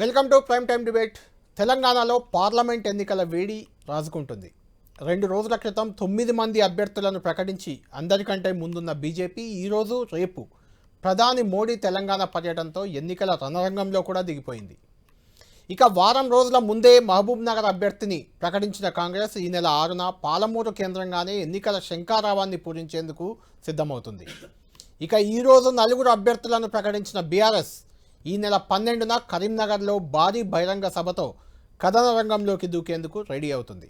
Welcome to prime time debate. తెలంగాణలో parliament ఎన్నికల వేడి రాజుకుంటుంది. 2 రోజుల క్రితం 9 మంది అభ్యర్థులను ప్రకటించి అందరికంటే ముందున్న బీజేపీ ఈరోజు రేపు ప్రధాని మోడీ తెలంగాణ పర్యటనతో ఎన్నికల రణరంగంలో కూడా దిగిపోయింది. ఇక వారం రోజుల ముందే మహబూబ్ నగర్ అభ్యర్థిని ప్రకటించిన కాంగ్రెస్ ఈ నెల 6న పాలమూరు కేంద్రంగానే ఎన్నికల శంఖారావాన్ని పూరించేందుకు సిద్ధమవుతుంది. ఇక ఈరోజు 4 అభ్యర్థులను ప్రకటించిన బీఆర్ఎస్ ఈ నెల 12న కరీంనగర్లో భారీ బహిరంగ సభతో కథన రంగంలోకి దూకేందుకు రెడీ అవుతుంది.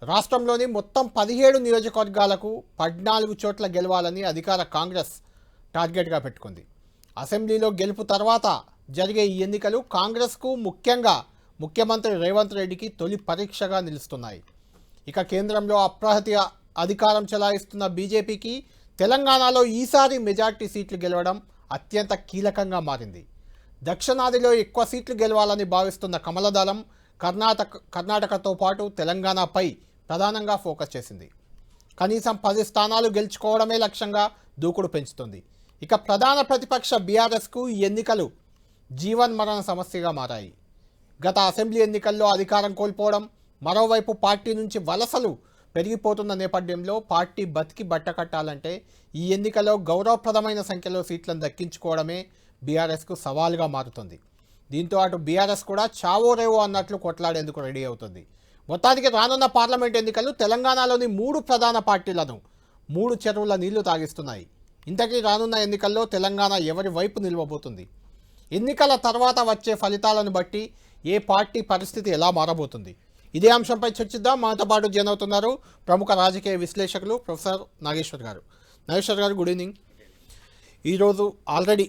రాష్ట్రంలోని మొత్తం 17 నియోజకవర్గాలకు 14 చోట్ల గెలవాలని అధికార కాంగ్రెస్ టార్గెట్గా పెట్టుకుంది. అసెంబ్లీలో గెలుపు తర్వాత జరిగే ఈ ఎన్నికలు కాంగ్రెస్కు ముఖ్యంగా ముఖ్యమంత్రి రేవంత్ రెడ్డికి తొలి పరీక్షగా నిలుస్తున్నాయి. ఇక కేంద్రంలో అప్రహతి అధికారం చెలాయిస్తున్న బీజేపీకి తెలంగాణలో ఈసారి మెజార్టీ సీట్లు గెలవడం అత్యంత కీలకంగా మారింది. దక్షిణాదిలో ఎక్కువ సీట్లు గెలవాలని భావిస్తున్న కమలదళం కర్ణాటకతో పాటు తెలంగాణపై ప్రధానంగా ఫోకస్ చేసింది. కనీసం 10 స్థానాలు గెలుచుకోవడమే లక్ష్యంగా దూకుడు పెంచుతుంది. ఇక ప్రధాన ప్రతిపక్ష బీఆర్ఎస్కు ఈ ఎన్నికలు జీవన్మరణ సమస్యగా మారాయి. గత అసెంబ్లీ ఎన్నికల్లో అధికారం కోల్పోవడం, మరోవైపు పార్టీ నుంచి వలసలు పెరిగిపోతున్న నేపథ్యంలో పార్టీ బతికి బట్టకట్టాలంటే ఈ ఎన్నికలో గౌరవప్రదమైన సంఖ్యలో సీట్లను దక్కించుకోవడమే బీఆర్ఎస్కు సవాల్గా మారుతుంది. దీంతో అటు బీఆర్ఎస్ కూడా చావో రేవో అన్నట్లు కొట్లాడేందుకు రెడీ అవుతుంది. మొత్తానికి రానున్న పార్లమెంట్ ఎన్నికలు తెలంగాణలోని 3 ప్రధాన పార్టీలను 3 చెరువుల నీళ్లు తాగిస్తున్నాయి. ఇంతకీ రానున్న ఎన్నికల్లో తెలంగాణ ఎవరి వైపు నిలవబోతుంది? ఎన్నికల తర్వాత వచ్చే ఫలితాలను బట్టి ఏ పార్టీ పరిస్థితి ఎలా మారబోతుంది? ఇదే అంశంపై చర్చిద్దాం. మనతో పాటు జాయిన్ అవుతున్నారు ప్రముఖ రాజకీయ విశ్లేషకులు ప్రొఫెసర్ నాగేశ్వర్ గారు. నాగేశ్వర్ గారు, గుడ్ ఈవినింగ్. ఈరోజు ఆల్రెడీ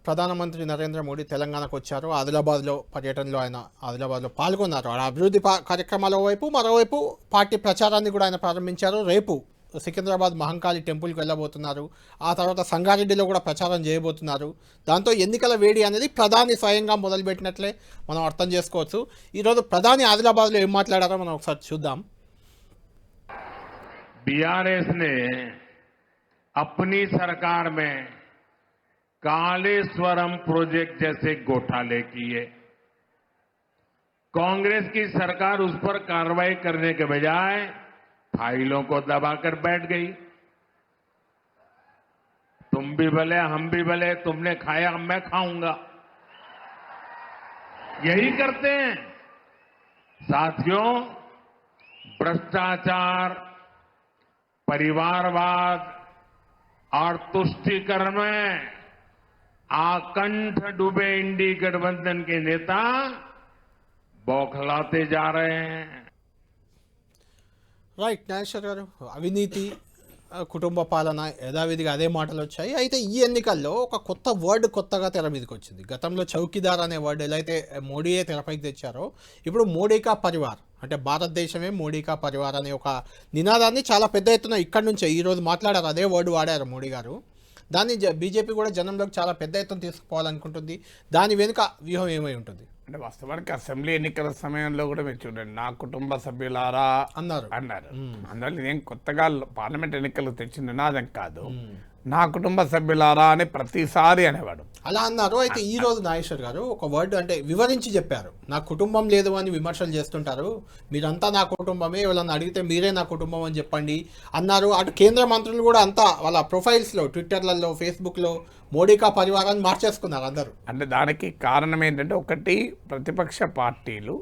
ప్రధానమంత్రి నరేంద్ర మోడీ తెలంగాణకు వచ్చారు. ఆదిలాబాద్లో పర్యటనలో ఆయన ఆదిలాబాద్లో పాల్గొన్నారు. అభివృద్ధి కార్యక్రమాల వైపు మరోవైపు పార్టీ ప్రచారాన్ని కూడా ఆయన ప్రారంభించారు. రేపు సికింద్రాబాద్ మహంకాళి టెంపుల్కి వెళ్ళబోతున్నారు. ఆ తర్వాత సంగారెడ్డిలో కూడా ప్రచారం చేయబోతున్నారు. దాంతో ఎన్నికల వేడి అనేది ప్రధాని స్వయంగా మొదలుపెట్టినట్లే మనం అర్థం చేసుకోవచ్చు. ఈరోజు ప్రధాని ఆదిలాబాద్లో ఏం మాట్లాడారో మనం ఒకసారి చూద్దాం. बीआरएस ने अपनी सरकार में कालेश्वरम प्रोजेक्ट जैसे घोटाले किए. कांग्रेस की सरकार उस पर कार्रवाई करने के बजाय फाइलों को दबाकर बैठ गई. तुम भी भले हम भी भले, तुमने खाया मैं खाऊंगा, यही करते हैं. साथियों, भ्रष्टाचार, परिवारवाद और तुष्टीकरण में आकंठ डूबे इंडी गठबंधन के नेता बौखलाते जा रहे हैं. రైట్ నాగేశ్వర్ గారు, అవినీతి, కుటుంబ పాలన యథావిధిగా అదే మాటలు వచ్చాయి. అయితే ఈ ఎన్నికల్లో ఒక కొత్త వర్డ్ కొత్తగా తెర మీదకి వచ్చింది. గతంలో చౌకీదార్ అనే వర్డ్ ఎలా అయితే మోడీయే తెరపైకి తెచ్చారో, ఇప్పుడు మోడీ కా పరివార్ అంటే భారతదేశమే మోడీ కా పరివార్ అనే ఒక నినాదాన్ని చాలా పెద్ద ఎత్తున ఇక్కడి నుంచే ఈరోజు మాట్లాడారు. అదే వర్డ్ వాడారు మోడీ గారు. దాన్ని బీజేపీ కూడా జనంలోకి చాలా పెద్ద ఎత్తున తీసుకుపోవాలనుకుంటుంది. దాని వెనుక వ్యూహం ఏమై ఉంటుంది? అంటే వాస్తవానికి అసెంబ్లీ ఎన్నికల సమయంలో కూడా మీరు చూడండి, నా కుటుంబ సభ్యులారా అన్నారు. అందువల్ల నేను కొత్తగా పార్లమెంట్ ఎన్నికలు తెచ్చిన నినాదం కాదు, నా కుటుంబ సభ్యులారా అని ప్రతిసారి అనేవాడు. అలా అన్నారు. అయితే ఈ రోజు నాగేశ్వర్ గారు ఒక వర్డ్ అంటే వివరించి చెప్పారు. నా కుటుంబం లేదు అని విమర్శలు చేస్తుంటారు, మీరంతా నా కుటుంబమే, వాళ్ళని అడిగితే మీరే నా కుటుంబం అని చెప్పండి అన్నారు. అటు కేంద్ర మంత్రులు కూడా అంతా వాళ్ళ ప్రొఫైల్స్లో, ట్విట్టర్లలో, ఫేస్బుక్లో మోడీ కా పరివారాన్ని మార్చేసుకున్నారు అందరూ. అంటే దానికి కారణం ఏంటంటే, ఒకటి ప్రతిపక్ష పార్టీలు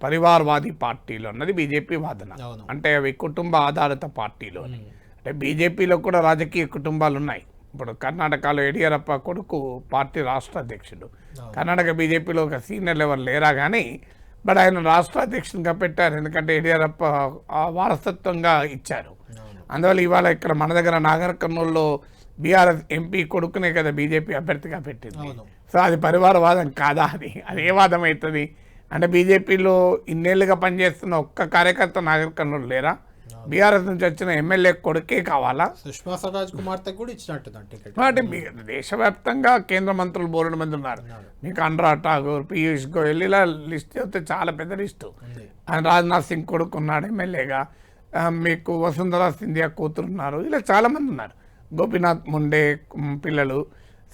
పరివారవాది పార్టీలు అన్నది బీజేపీ వాదన. అంటే అవి కుటుంబ ఆధారిత పార్టీలు అని. అంటే బీజేపీలో కూడా రాజకీయ కుటుంబాలు ఉన్నాయి. ఇప్పుడు కర్ణాటకలో యడియూరప్ప కొడుకు పార్టీ రాష్ట్ర అధ్యక్షుడు. కర్ణాటక బీజేపీలో ఒక సీనియర్ లెవెల్ లేరా కానీ బట్ ఆయన రాష్ట్ర అధ్యక్షునిగా పెట్టారు, ఎందుకంటే యడియూరప్ప వారసత్వంగా ఇచ్చారు. అందువల్ల ఇవాళ ఇక్కడ మన దగ్గర నాగర్ కర్నూలులో బీఆర్ఎస్ ఎంపీ కొడుకునే కదా బీజేపీ అభ్యర్థిగా పెట్టింది. సో అది పరివారవాదం కాదా? అది ఏ వాదం అవుతుంది? అంటే బీజేపీలో ఇన్నేళ్లుగా పనిచేస్తున్న ఒక్క కార్యకర్త నాగర్ కర్నూలు లేరా? బీఆర్ఎస్ నుంచి వచ్చిన ఎమ్మెల్యే కొడుకే కావాలా? సుష్మా స్వరాజ్ కుమార్తె కూడా ఇచ్చినట్టు. అంటే దేశవ్యాప్తంగా కేంద్ర మంత్రులు బోలెడు మంది ఉన్నారు. మీకు అనురాగ్ ఠాగూర్, పీయూష్ గోయల్, ఇలా లిస్ట్ అయితే చాలా పెద్ద లిస్టు. రాజ్నాథ్ సింగ్ కొడుకు ఉన్నాడు ఎమ్మెల్యేగా. మీకు వసుంధరా సింధియా కూతురు ఉన్నారు. ఇలా చాలామంది ఉన్నారు. గోపీనాథ్ ముండే పిల్లలు.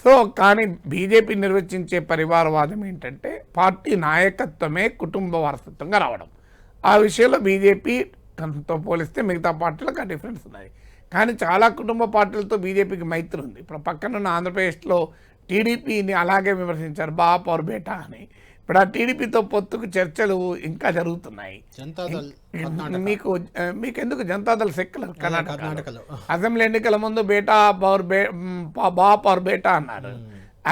సో కానీ బీజేపీ నిర్వచించే పరివారవాదం ఏంటంటే పార్టీ నాయకత్వమే కుటుంబ వారసత్వంగా రావడం. ఆ విషయంలో బీజేపీతో పోలిస్తే మిగతా పార్టీలకు ఆ డిఫరెన్స్ ఉన్నది. కానీ చాలా కుటుంబ పార్టీలతో బీజేపీకి మైత్రి ఉంది. ఇప్పుడు పక్కనున్న ఆంధ్రప్రదేశ్లో టీడీపీని అలాగే విమర్శించారు, బాప్ और బేటా అని. ఇప్పుడు ఆ టీడీపీతో పొత్తుకు చర్చలు ఇంకా జరుగుతున్నాయి. మీకు ఎందుకు జనతాదళ్ సెక్యులర్ కర్ణాటకలో అసెంబ్లీ ఎన్నికల ముందు బేటా బాప్ और బేటా అన్నారు,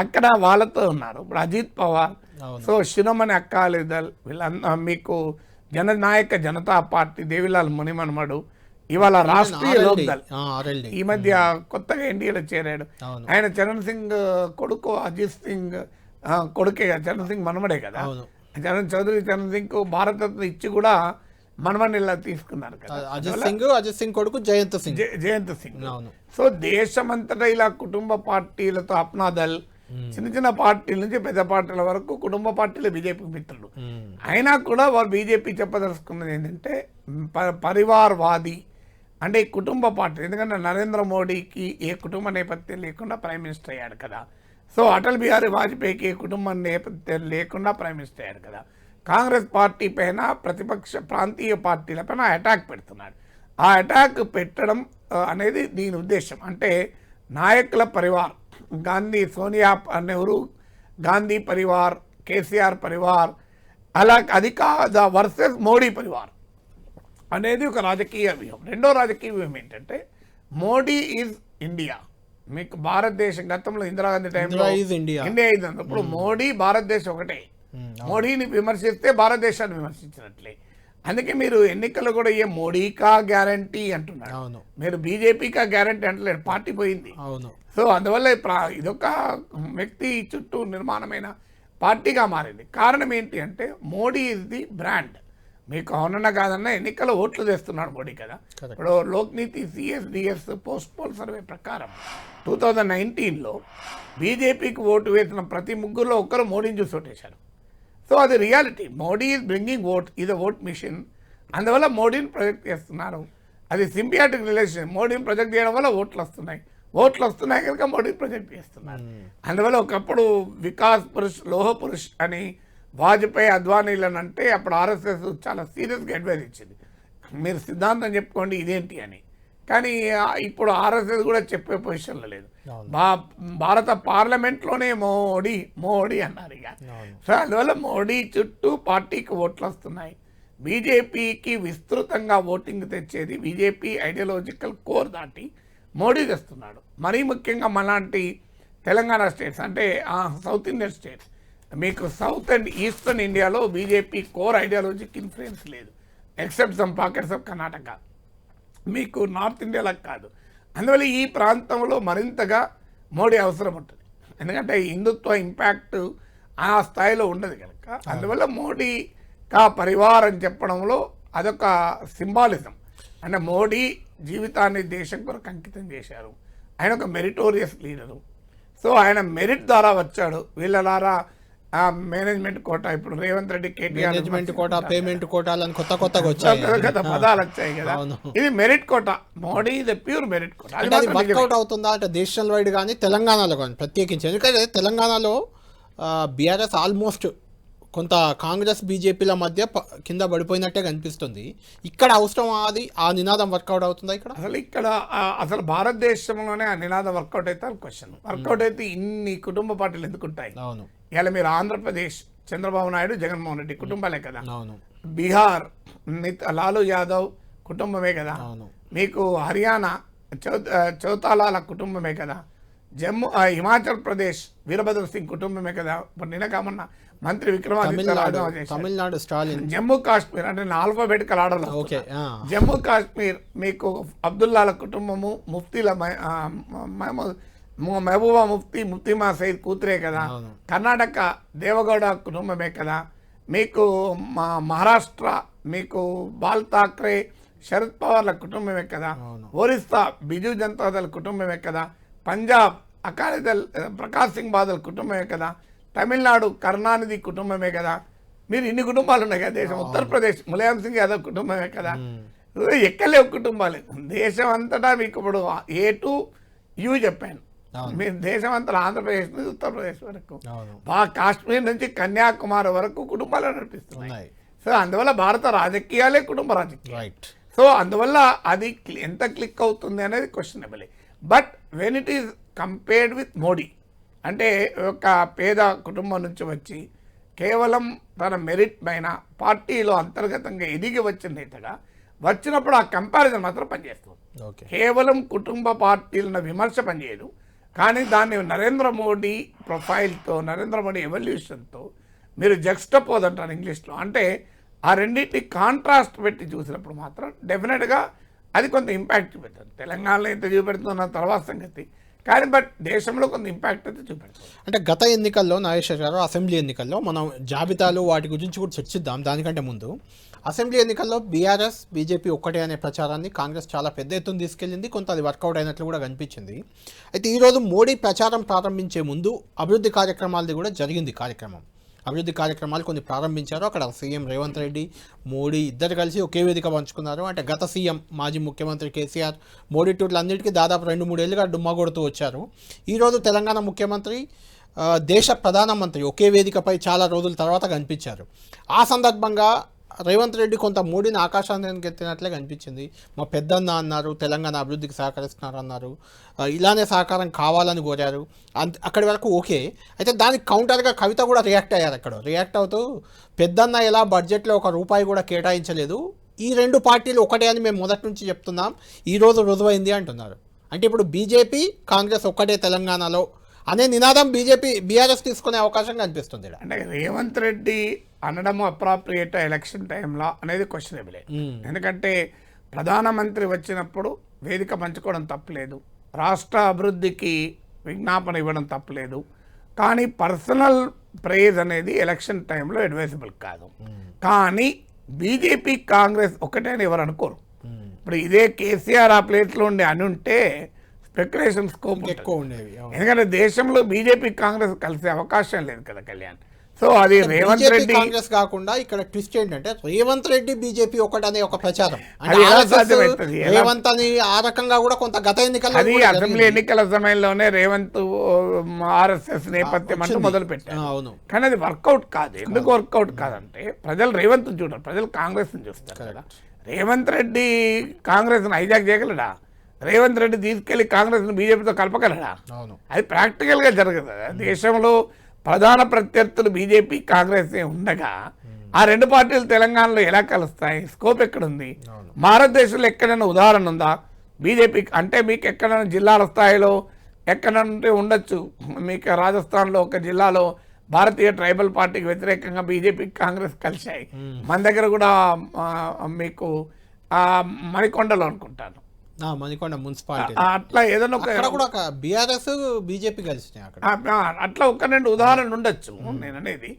అక్కడ వాళ్ళతో ఉన్నారు. ఇప్పుడు అజిత్ పవార్, సో శిరోమణి అకాలీదళ్, వీళ్ళంతా మీకు జననాయక జనతా పార్టీ దేవిలాల్ మునిమన్మడు, ఇవాళ రాష్ట్రీయ లోక్దళ్ ఈ మధ్య కొత్తగా ఎన్డీఏలో చేరాడు. ఆయన చరణ్ సింగ్ కొడుకు అజిత్ సింగ్ కొడుకే కదా, చరణ్ సింగ్ మనమడే కదా. చౌదరి చరణ్ సింగ్ భారతరత్న ఇచ్చి కూడా మనమని ఇలా తీసుకున్నారు కదా. అజిత్ సింగ్ కొడుకు జయంత్ సింగ్. సో దేశమంతటా ఇలా కుటుంబ పార్టీలతో అప్నాదల్, చిన్న చిన్న పార్టీల నుంచి పెద్ద పార్టీల వరకు కుటుంబ పార్టీలు బీజేపీ మిత్రులు. అయినా కూడా వారు బీజేపీ చెప్పదలుచుకున్నది ఏంటంటే పరివార్వాది అంటే కుటుంబ పార్టీ. ఎందుకంటే నరేంద్ర మోడీకి ఏ కుటుంబ నేపథ్యం లేకుండా ప్రైమ్ మినిస్టర్ అయ్యాడు కదా. సో అటల్ బిహారీ వాజ్పేయికి ఏ కుటుంబ నేపథ్యం లేకుండా ప్రైమ్ మినిస్టర్ అయ్యాడు కదా. కాంగ్రెస్ పార్టీ పైన ప్రతిపక్ష ప్రాంతీయ పార్టీల పైన అటాక్ పెడుతున్నాడు. ఆ అటాక్ పెట్టడం అనేది దీని ఉద్దేశం. అంటే నాయకుల పరివార్, గాంధీ సోనియా నెహ్రూ గాంధీ పరివార్, కేసీఆర్ పరివార్, అలా అది కాదా వర్సెస్ మోడీ పరివార్ అనేది ఒక రాజకీయ వ్యూహం. రెండో రాజకీయ వ్యూహం ఏంటంటే మోడీ ఈజ్ ఇండియా. మీకు భారతదేశం గతంలో ఇందిరాగాంధీ టైంలో ఇండియా ఇది అన్నప్పుడు మోడీ భారతదేశం ఒకటే. మోడీని విమర్శిస్తే భారతదేశాన్ని విమర్శించినట్లే. అందుకే మీరు ఎన్నికల్లో కూడా ఏ మోడీకా గ్యారంటీ అంటున్నారు, మీరు బీజేపీకా గ్యారంటీ అంటలేరు, పార్టీ పోయింది. సో అందువల్ల ఇదొక వ్యక్తి చుట్టూ నిర్మాణమైన పార్టీగా మారింది. కారణం ఏంటి అంటే మోడీ ఇస్ ది బ్రాండ్. మీకు అవునన్నా కాదన్నా ఎన్నికల్లో ఓట్లు తెస్తున్నాడు మోడీ కదా. ఇప్పుడు Lokniti CSDS post poll survey ప్రకారం 2019లో బీజేపీకి ఓటు వేసిన ప్రతి ముగ్గురులో ఒక్కరు మోడీని చూసి ఓటేశారు. సో అది reality. Modi is bringing vote, ఇది ఓట్ మిషన్. అందువల్ల మోడీని ప్రొజెక్ట్ చేస్తున్నారు. అది సింబియాటిక్ రిలేషన్. మోడీని ప్రొజెక్ట్ చేయడం వల్ల ఓట్లు వస్తున్నాయి కనుక మోడీని ప్రొజెక్ట్ చేస్తున్నారు. అందువల్ల ఒకప్పుడు వికాస్ పురుష్ లోహ పురుష్ అని వాజ్పేయి అద్వానీలను అంటే అప్పుడు ఆర్ఎస్ఎస్ చాలా సీరియస్గా అడ్వైజ్ ఇచ్చింది, మీరు సిద్ధాంతం చెప్పుకోండి ఇదేంటి అని. కానీ ఇప్పుడు ఆర్ఎస్ఎస్ కూడా చెప్పే పొజిషన్లో లేదు. భారత పార్లమెంట్లోనే మోడీ అన్నారు ఇక. సో అందువల్ల మోడీ చుట్టూ పార్టీకి ఓట్లు వస్తున్నాయి. బీజేపీకి విస్తృతంగా ఓటింగ్ తెచ్చేది బీజేపీ ఐడియాలజికల్ కోర్ దాటి మోడీ తెస్తున్నాడు. మరీ ముఖ్యంగా మనలాంటి తెలంగాణ స్టేట్స్ అంటే సౌత్ ఇండియన్ స్టేట్స్, మీకు సౌత్ అండ్ ఈస్టర్న్ ఇండియాలో బీజేపీ కోర్ ఐడియాలజీకి ఇన్ఫ్లుయెన్స్ లేదు, except some pockets of Karnataka. మీకు నార్త్ ఇండియాలో కాదు. అందువల్ల ఈ ప్రాంతంలో మరింతగా మోడీ అవసరం ఉంటుంది. ఎందుకంటే హిందుత్వ ఇంపాక్ట్ ఆ స్థాయిలో ఉండదు కనుక. అందువల్ల మోడీ కా పరివార్ అని చెప్పడంలో అదొక సింబాలిజం. అంటే మోడీ జీవితాన్ని దేశం కొరకు అంకితం చేశారు. ఆయన ఒక మెరిటోరియస్ లీడరు. సో ఆయన మెరిట్ ద్వారా వచ్చాడు. వీళ్ళ ద్వారా మేనేజ్మెంట్ కోటా, ఇప్పుడు Revanth Reddy KTR management quota, payment కోటాలని కొత్తగా వచ్చాయి పదాలు వచ్చాయి కదా. ఇది మెరిట్ కోటా. మోడీ ఇది ప్యూర్ మెరిట్ కోటా. అది వర్కౌట్ అవుతుందా అంటే దేశం వైడ్ కానీ తెలంగాణలో కానీ ప్రత్యేకించి? ఎందుకంటే తెలంగాణలో బీఆర్ఎస్ ఆల్మోస్ట్ కొంత కాంగ్రెస్ బీజేపీల మధ్య కింద పడిపోయినట్టే కనిపిస్తుంది. ఇక్కడ అవసరం అది ఆ నినాదం వర్కౌట్ అవుతుందా ఇక్కడ? అసలు భారతదేశంలోనే ఆ నినాదం వర్కౌట్ అయితే క్వశ్చన్. వర్కౌట్ అయితే ఇన్ని కుటుంబ పార్టీలు ఎందుకుంటాయి? అవును. ఇలా మీరు ఆంధ్రప్రదేశ్ చంద్రబాబు నాయుడు జగన్మోహన్ రెడ్డి కుటుంబాలే కదా. బీహార్ లాలూ యాదవ్ కుటుంబమే కదా. మీకు హర్యానా చౌతాలాల కుటుంబమే కదా. హిమాచల్ ప్రదేశ్ వీరభద్ర సింగ్ కుటుంబమే కదా. ఇప్పుడు నిన్నకామన్నా మంత్రి విక్రమాదిత్య, తమిళనాడు స్టాలిన్, జమ్మూ కాశ్మీర్ అంటే ఆల్ఫాబెటికల్ ఆర్డర్. జమ్మూ కాశ్మీర్ మీకు అబ్దుల్లాల కుటుంబము, ముఫ్తీల మహబూబా ముఫ్తీ మా సైద్ కూతురే కదా. కర్ణాటక దేవగౌడ కుటుంబమే కదా. మీకు మహారాష్ట్ర మీకు బాల్ ఠాక్రే శరద్ పవార్ల కుటుంబమే కదా. ఒరిస్సా బిజు జనతాదళ్ కుటుంబమే కదా. పంజాబ్ అకాలీదళ్ ప్రకాష్ సింగ్ బాదల్ కుటుంబమే కదా. తమిళనాడు కరుణానిధి కుటుంబమే కదా. మీరు ఇన్ని కుటుంబాలు ఉన్నాయి కదా దేశం. ఉత్తరప్రదేశ్ ములాయం సింగ్ యాదవ్ కుటుంబమే కదా. ఎక్కలేవు కుటుంబాలు దేశం అంతటా. మీకు ఇప్పుడు A to U చెప్పాను. మీరు దేశం అంతా ఆంధ్రప్రదేశ్ నుంచి ఉత్తరప్రదేశ్ వరకు అవును. కాశ్మీర్ నుంచి కన్యాకుమారి వరకు కుటుంబాలు నడిపిస్తున్నాయి. ఉన్నాయి. సో అందువల్ల భారత రాజకీయాలే కుటుంబ రాజకీయాలు. రైట్. సో అందువల్ల అది ఎంత క్లిక్ అవుతుంది అనేది questionable. But when it is compared with Modi, అంటే ఒక పేద కుటుంబం నుంచి వచ్చి కేవలం తన మెరిట్ పైన పార్టీలో అంతర్గతంగా ఎదిగి వచ్చిన నేతగా వచ్చినప్పుడు ఆ కంపారిజన్ మాత్రం పనిచేస్తుంది. ఓకే. కేవలం కుటుంబ పార్టీలను విమర్శ పనిచేయదు, కానీ దాన్ని నరేంద్ర మోడీ ప్రొఫైల్తో, నరేంద్ర మోడీ ఎవల్యూషన్తో మీరు జక్స్టపోజ్ అంటారు ఇంగ్లీష్లో, అంటే ఆ రెండింటిని కాంట్రాస్ట్ పెట్టి చూసినప్పుడు మాత్రం డెఫినెట్గా అది కొంత ఇంపాక్ట్ చూపెడుతుంది. తెలంగాణలో ఎంత చూపెడుతుందన్న తర్వాత సంగతి, కానీ బట్ దేశంలో కొంత ఇంపాక్ట్ అయితే చూపెడుతుంది. అంటే గత ఎన్నికల్లో నాగేశ్వర్ గారు అసెంబ్లీ ఎన్నికల్లో మనం జాబితాలు వాటి గురించి కూడా చర్చిద్దాం. దానికంటే ముందు అసెంబ్లీ ఎన్నికల్లో బీఆర్ఎస్ బీజేపీ ఒక్కటే అనే ప్రచారాన్ని కాంగ్రెస్ చాలా పెద్ద ఎత్తున తీసుకెళ్ళింది. కొంత అది వర్కౌట్ అయినట్లు కూడా కనిపించింది. అయితే ఈరోజు మోడీ ప్రచారం ప్రారంభించే ముందు అభివృద్ధి కార్యక్రమాలది కూడా జరిగింది. అభివృద్ధి కార్యక్రమాలు కొన్ని ప్రారంభించారు. అక్కడ సీఎం రేవంత్ రెడ్డి, మోడీ ఇద్దరు కలిసి ఒకే వేదిక పంచుకున్నారు. అంటే గత సీఎం మాజీ ముఖ్యమంత్రి కేసీఆర్ మోడీ టూర్లన్నిటికీ దాదాపు 2-3 ఏళ్ళుగా డుమ్మా కొడుతూ వచ్చారు. ఈరోజు తెలంగాణ ముఖ్యమంత్రి, దేశ ప్రధానమంత్రి ఒకే వేదికపై చాలా రోజుల తర్వాత కనిపించారు. ఆ సందర్భంగా రేవంత్ రెడ్డి కొంత మోడీని ఆకాశానికి ఎత్తినట్లే కనిపించింది. మా పెద్దన్న అన్నారు, తెలంగాణ అభివృద్ధికి సహకరిస్తున్నారు అన్నారు, ఇలానే సహకారం కావాలని కోరారు. అక్కడి వరకు ఓకే. అయితే దానికి కౌంటర్గా కవిత కూడా రియాక్ట్ అయ్యారు. రియాక్ట్ అవుతూ పెద్దన్న ఎలా బడ్జెట్లో ₹1 కూడా కేటాయించలేదు, ఈ రెండు పార్టీలు ఒకటే అని మేము మొదటి నుంచి చెప్తున్నాం, ఈరోజు రుజువైంది అంటున్నారు. అంటే ఇప్పుడు బీజేపీ కాంగ్రెస్ ఒక్కటే తెలంగాణలో అనే నినాదం బీఆర్ఎస్ తీసుకునే అవకాశం కనిపిస్తుంది. అంటే రేవంత్ రెడ్డి అనడము అప్రాప్రియేట్ ఎలక్షన్ టైంలో అనేది క్వశ్చనబులే. ఎందుకంటే ప్రధానమంత్రి వచ్చినప్పుడు వేదిక పంచుకోవడం తప్పలేదు, రాష్ట్ర అభివృద్ధికి విజ్ఞాపన ఇవ్వడం తప్పలేదు, కానీ పర్సనల్ ప్రైజ్ అనేది ఎలక్షన్ టైంలో అడ్వైజబుల్ కాదు. కానీ బీజేపీ కాంగ్రెస్ ఒకటే అని ఎవరు అనుకోరు. ఇప్పుడు ఇదే కేసీఆర్ ఆ ప్లేస్లో ఉండి అని ఉంటే స్పెక్యులేషన్ స్కోప్ ఎక్కువ ఉండేవి. ఎందుకంటే దేశంలో బీజేపీ కాంగ్రెస్ కలిసే అవకాశం లేదు కదా కళ్యాణ్. సో అది రేవంత్ రెడ్డి కాంగ్రెస్ కాకుండా ఇక్కడ ట్విస్ట్ ఏంటంటే రేవంత్ రెడ్డి బీజేపీ ఒకటనే ఒక ప్రచారం. రేవంత్ అని ఆ రకంగా కూడా కొంత గత ఎన్నికల్లో అది అసెంబ్లీ ఎన్నికల సమయంలోనే రేవంత్ ఆర్ఎస్ఎస్ నేపథ్యం అంటూ మొదలు పెట్టారు. అవును. కానీ అది వర్కౌట్ కాదు. ఎందుకు వర్కౌట్ కాదంటే ప్రజలు రేవంత్ చూడరు, ప్రజలు కాంగ్రెస్ చూస్తారు కదా. రేవంత్ రెడ్డి కాంగ్రెస్ హైజాక్ చేయగలడా? రేవంత్ రెడ్డి తీసుకెళ్లి కాంగ్రెస్ బీజేపీతో కలపగలడా? అది ప్రాక్టికల్గా జరగదు. దేశంలో ప్రధాన ప్రత్యర్థులు బీజేపీ కాంగ్రెస్ ఉండగా ఆ రెండు పార్టీలు తెలంగాణలో ఎలా కలుస్తాయి? స్కోప్ ఎక్కడుంది? భారతదేశంలో ఎక్కడైనా ఉదాహరణ ఉందా? బీజేపీ అంటే మీకు ఎక్కడైనా జిల్లాల స్థాయిలో ఎక్కడంటే ఉండొచ్చు. మీకు రాజస్థాన్లో ఒక జిల్లాలో భారతీయ ట్రైబల్ పార్టీకి వ్యతిరేకంగా బీజేపీ కాంగ్రెస్ కలిశాయి. మన దగ్గర కూడా మీకు మణికొండలో అనుకుంటాను, మణికొండ మున్సిపాలిటీ, అట్లా ఏదైనా ఒక బీఆర్ఎస్ బీజేపీ కలిసినాయి. అట్లా ఒక 2 ఉదాహరణలు ఉండొచ్చు నేను అనేది.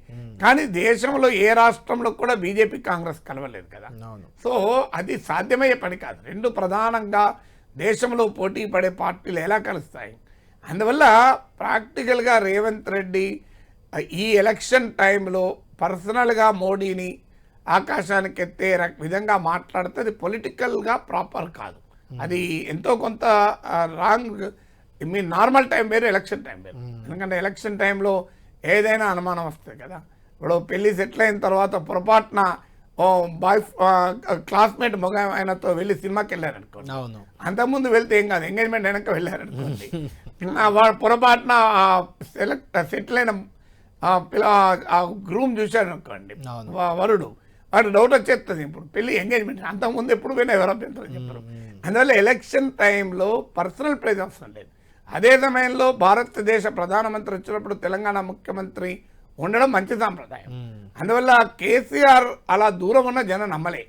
కానీ దేశంలో ఏ రాష్ట్రంలో కూడా బీజేపీ కాంగ్రెస్ కలవలేదు కదా. సో అది సాధ్యమయ్యే పని కాదు. రెండు ప్రధానంగా దేశంలో పోటీ పడే పార్టీలు ఎలా కలుస్తాయి? అందువల్ల ప్రాక్టికల్గా రేవంత్ రెడ్డి ఈ ఎలక్షన్ టైంలో పర్సనల్గా మోడీని ఆకాశానికి ఎత్తే విధంగా మాట్లాడితే అది పొలిటికల్గా ప్రాపర్ కాదు. అది ఎంతో కొంత రాంగ్. మీ నార్మల్ టైం వేరు, ఎలక్షన్ టైం వేరు. ఎందుకంటే ఎలక్షన్ టైంలో ఏదైనా అనుమానం వస్తుంది కదా. ఇప్పుడు పెళ్ళి సెటిల్ అయిన తర్వాత పొరపాటున క్లాస్మేట్ మగ ఆయనతో వెళ్ళి సినిమాకి వెళ్ళారనుకోండి, అంతకుముందు వెళ్తే ఏం కాదు, ఎంగేజ్మెంట్ అయినాక వెళ్ళారనుకోండి, పొరపాటున సెటిల్ అయిన గ్రూమ్ చూశారనుకోండి వరుడు, వాడు డౌట్ వచ్చేస్తుంది. ఇప్పుడు పెళ్లి ఎంగేజ్మెంట్ అంతకుముందు ఎప్పుడు పోయినా ఎవరో అభ్యంతరం చెప్పారు. అందువల్ల ఎలక్షన్ టైంలో పర్సనల్ ప్రైజ్ అవసరం లేదు. అదే సమయంలో భారతదేశ ప్రధానమంత్రి వచ్చినప్పుడు తెలంగాణ ముఖ్యమంత్రి ఉండడం మంచి సాంప్రదాయం. అందువల్ల కేసీఆర్ అలా దూరం ఉన్న జనం నమ్మలే.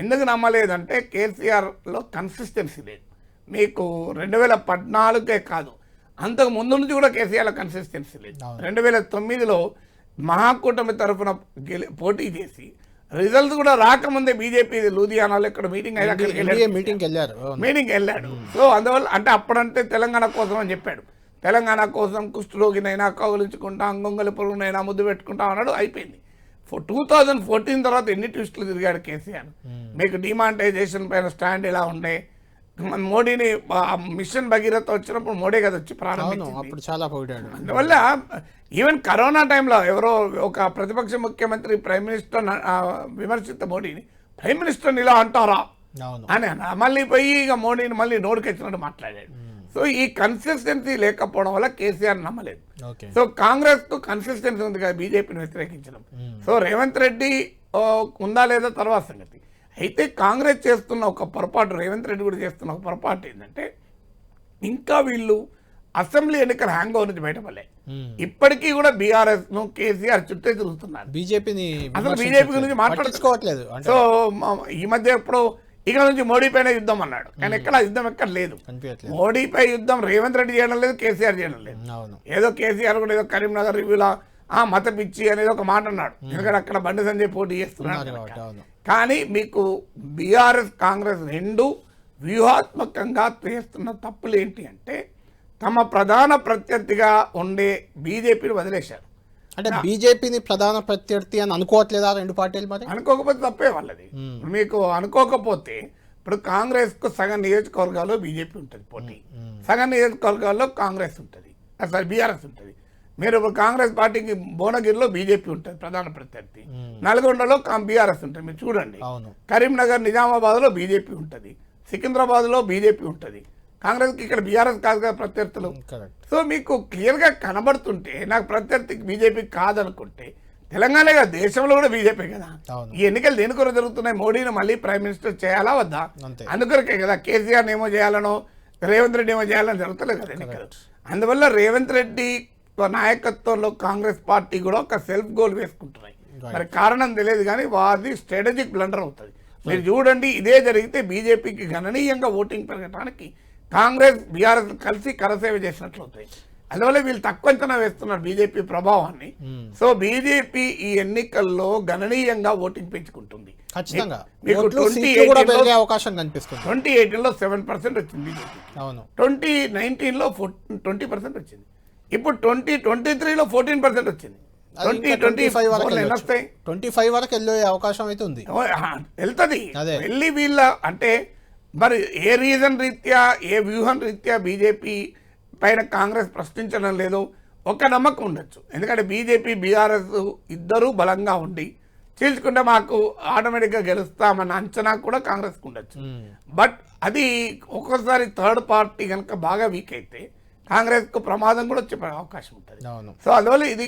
ఎందుకు నమ్మలేదంటే కేసీఆర్లో కన్సిస్టెన్సీ లేదు. మీకు 2014 కాదు, అంతకు ముందు నుంచి కూడా కేసీఆర్లో కన్సిస్టెన్సీ లేదు. 2009లో మహాకూటమి తరఫున పోటీ చేసి రిజల్ట్ కూడా రాకముందే బీజేపీ లూధియానాలో ఇక్కడ మీటింగ్ వెళ్ళాడు. సో అందువల్ల అంటే అప్పుడంటే తెలంగాణ కోసం అని చెప్పాడు. తెలంగాణ కోసం కుష్ఠరోగినైనా కౌలించుకుంటా, అంగొంగలి పురుగునైనా ముద్దు పెట్టుకుంటా అన్నాడు. అయిపోయింది. 2014 తర్వాత ఎన్ని ట్విస్టులు తిరిగాడు కేసీఆర్. మీకు డిమానిటైజేషన్ పైన స్టాండ్ ఎలా ఉండే, మోడీని మిషన్ భగీరథ వచ్చినప్పుడు మోడీ కదా వచ్చి అవును ప్రారంభించింది. అప్పుడు చాలా పొగిడాడు. అందువల్ల ఈవెన్ కరోనా టైంలో ఎవరో ఒక ప్రతిపక్ష ముఖ్యమంత్రి ప్రైమ్ మినిస్టర్ విమర్శిత మోడీని ప్రైమ్ మినిస్టర్ని ఇలా అంటారా అవును అని మళ్ళీ పోయి ఇక మోడీని మళ్ళీ నోటికెచ్చినట్టు మాట్లాడాడు. సో ఈ కన్సిస్టెన్సీ లేకపోవడం వల్ల కేసీఆర్ నమ్మలేదు. ఓకే సో కాంగ్రెస్ కు కన్సిస్టెన్సీ ఉంది కదా బీజేపీని వ్యతిరేకించడం. సో రేవంత్ రెడ్డి ఉందా లేదా తర్వాత సంగతి. అయితే కాంగ్రెస్ చేస్తున్న ఒక పొరపాటు, రేవంత్ రెడ్డి కూడా చేస్తున్న ఒక పొరపాటు ఏంటంటే ఇంకా వీళ్ళు అసెంబ్లీ ఎన్నికల హ్యాంగ్ ఓవర్ నుంచి బయటపడలే. ఇప్పటికీ కూడా బీఆర్ఎస్ ను కేసీఆర్ చుట్టే తిరుగుతున్నారు. బీజేపీని అసలు బీజేపీ గురించి మాట్లాడుకోవట్లేదు. సో ఈ మధ్య ఎప్పుడు ఇక నుంచి మోడీపైనే యుద్ధం అన్నాడు, కానీ ఎక్కడ యుద్ధం ఎక్కడ లేదు. మోడీపై యుద్ధం రేవంత్ రెడ్డి చేయడం లేదు, కేసీఆర్ చేయడం లేదు. ఏదో కేసీఆర్ కూడా ఏదో కరీంనగర్ రివ్యూలో మత పిచ్చి అనేది ఒక మాట అన్నాడు, ఎందుకంటే అక్కడ బండి సంజయ్ పోటీ చేస్తున్నాడు. కానీ మీకు బీఆర్ఎస్ కాంగ్రెస్ రెండు వ్యూహాత్మకంగా చేస్తున్న తప్పులు ఏంటి అంటే తమ ప్రధాన ప్రత్యర్థిగా ఉండే బీజేపీని వదిలేశారు. అంటే బీజేపీని ప్రధాన ప్రత్యర్థి అని అనుకోవట్లేదా రెండు పార్టీలు? మరి అనుకోకపోతే తప్పే వాళ్ళది. మీకు అనుకోకపోతే ఇప్పుడు కాంగ్రెస్ కు సగం నియోజకవర్గాల్లో బీజేపీ ఉంటుంది పోటీ, సగం నియోజకవర్గాల్లో కాంగ్రెస్ ఉంటుంది, సారీ బీఆర్ఎస్ ఉంటుంది. మీరు ఇప్పుడు కాంగ్రెస్ పార్టీకి భువనగిరిలో బీజేపీ ఉంటుంది ప్రధాన ప్రత్యర్థి, నల్గొండలో బీఆర్ఎస్ ఉంటుంది. మీరు చూడండి, కరీంనగర్ నిజామాబాద్ లో బీజేపీ ఉంటుంది, సికింద్రాబాద్ లో బీజేపీ ఉంటుంది. కాంగ్రెస్ కి ఇక్కడ బీఆర్ఎస్ కాదు కదా ప్రత్యర్థులు. సో మీకు క్లియర్ గా కనబడుతుంటే నాకు ప్రత్యర్థికి బీజేపీ కాదనుకుంటే తెలంగాణ దేశంలో కూడా బీజేపీ కదా. ఈ ఎన్నికలు దేని కొరకు జరుగుతున్నాయి? మోడీని మళ్ళీ ప్రైమ్ మినిస్టర్ చేయాలా వద్దా? అందుకొరకే కదా కేసీఆర్ ఏమో చేయాలనో రేవంత్ రెడ్డి ఏమో చేయాలని జరుగుతలేదు కదా ఎన్నికలు. అందువల్ల రేవంత్ రెడ్డి నాయకత్వంలో కాంగ్రెస్ పార్టీ కూడా ఒక సెల్ఫ్ గోల్ వేసుకుంటున్నాయి. మరి కారణం తెలియదు కానీ వారిది స్ట్రాటజిక్ బ్లండర్ అవుతుంది. మీరు చూడండి, ఇదే జరిగితే బీజేపీకి గణనీయంగా ఓటింగ్ పెరగడానికి కాంగ్రెస్ బీఆర్ఎస్ కలిసి కరసేవ చేసినట్లు అవుతాయి. అందువల్ల వీళ్ళు తక్కువ అంచనా వేస్తున్నారు బీజేపీ ప్రభావాన్ని. సో బీజేపీ ఈ ఎన్నికల్లో గణనీయంగా ఓటింగ్ పెంచుకుంటుంది. మీకు 2018లో 7% వచ్చింది బీజేపీ, 2019లో 20% వచ్చింది, ఇప్పుడు 2023లో 14% వచ్చింది. 2025 వరకు వెళ్ళే అవకాశం అయితే ఉంది, వెళ్తుంది. వెళ్ళి వీళ్ళ అంటే మరి ఏ రీజన్ రీత్యా ఏ వ్యూహం రీత్యా బీజేపీ పైన కాంగ్రెస్ ప్రశ్నించడం లేదు ఒక నమ్మకం ఉండొచ్చు. ఎందుకంటే బీజేపీ బీఆర్ఎస్ ఇద్దరూ బలంగా ఉండి చీల్చుకుంటే మాకు ఆటోమేటిక్గా గెలుస్తామన్న అంచనా కూడా కాంగ్రెస్కి ఉండొచ్చు. బట్ అది ఒక్కోసారి థర్డ్ పార్టీ కనుక బాగా వీక్ అయితే కాంగ్రెస్కు ప్రమాదం కూడా వచ్చే అవకాశం ఉంటుంది. సో అందువల్ల ఇది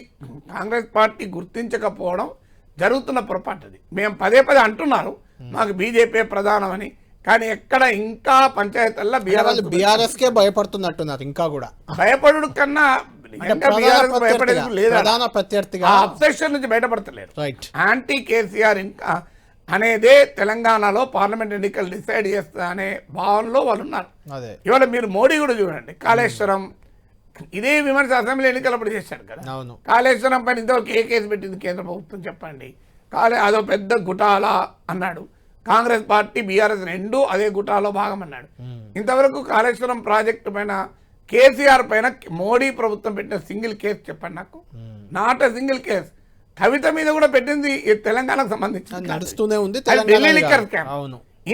కాంగ్రెస్ పార్టీ గుర్తించకపోవడం జరుగుతున్న పొరపాటు. అది మేము పదే పదే అంటున్నారు మాకు బీజేపీ ప్రధానమని, కానీ ఎక్కడ ఇంకా పంచాయతీల్లో బీఆర్ఎస్ కే భయపడుతున్నట్టున్నారు. ఇంకా కూడా భయపడు కన్నా అబ్సెషన్ నుంచి బయటపడతలేరు. యాంటీ కేసీఆర్ ఇంకా అనేదే తెలంగాణలో పార్లమెంట్ ఎన్నికలు డిసైడ్ చేస్తా అనే భావనలో వాళ్ళు ఉన్నారు. ఇవాళ మీరు మోడీ కూడా చూడండి, కాళేశ్వరం ఇదే విమర్శ అసెంబ్లీ ఎన్నికలప్పుడు చేశారు కదా. కాళేశ్వరం పైన ఇంతవరకు ఏ కేసు పెట్టింది కేంద్ర ప్రభుత్వం చెప్పండి? అదో పెద్ద గుటాలా అన్నాడు. కాంగ్రెస్ పార్టీ బీఆర్ఎస్ రెండు అదే గుటాలో భాగం అన్నాడు. ఇంతవరకు కాళేశ్వరం ప్రాజెక్టు పైన కేసీఆర్ పైన మోడీ ప్రభుత్వం పెట్టిన సింగిల్ కేసు చెప్పండి నాకు. Not a single case. Kavitha మీద కూడా పెట్టింది తెలంగాణకు సంబంధించి నడుస్తూనే ఉంది. Delhi liquor scam.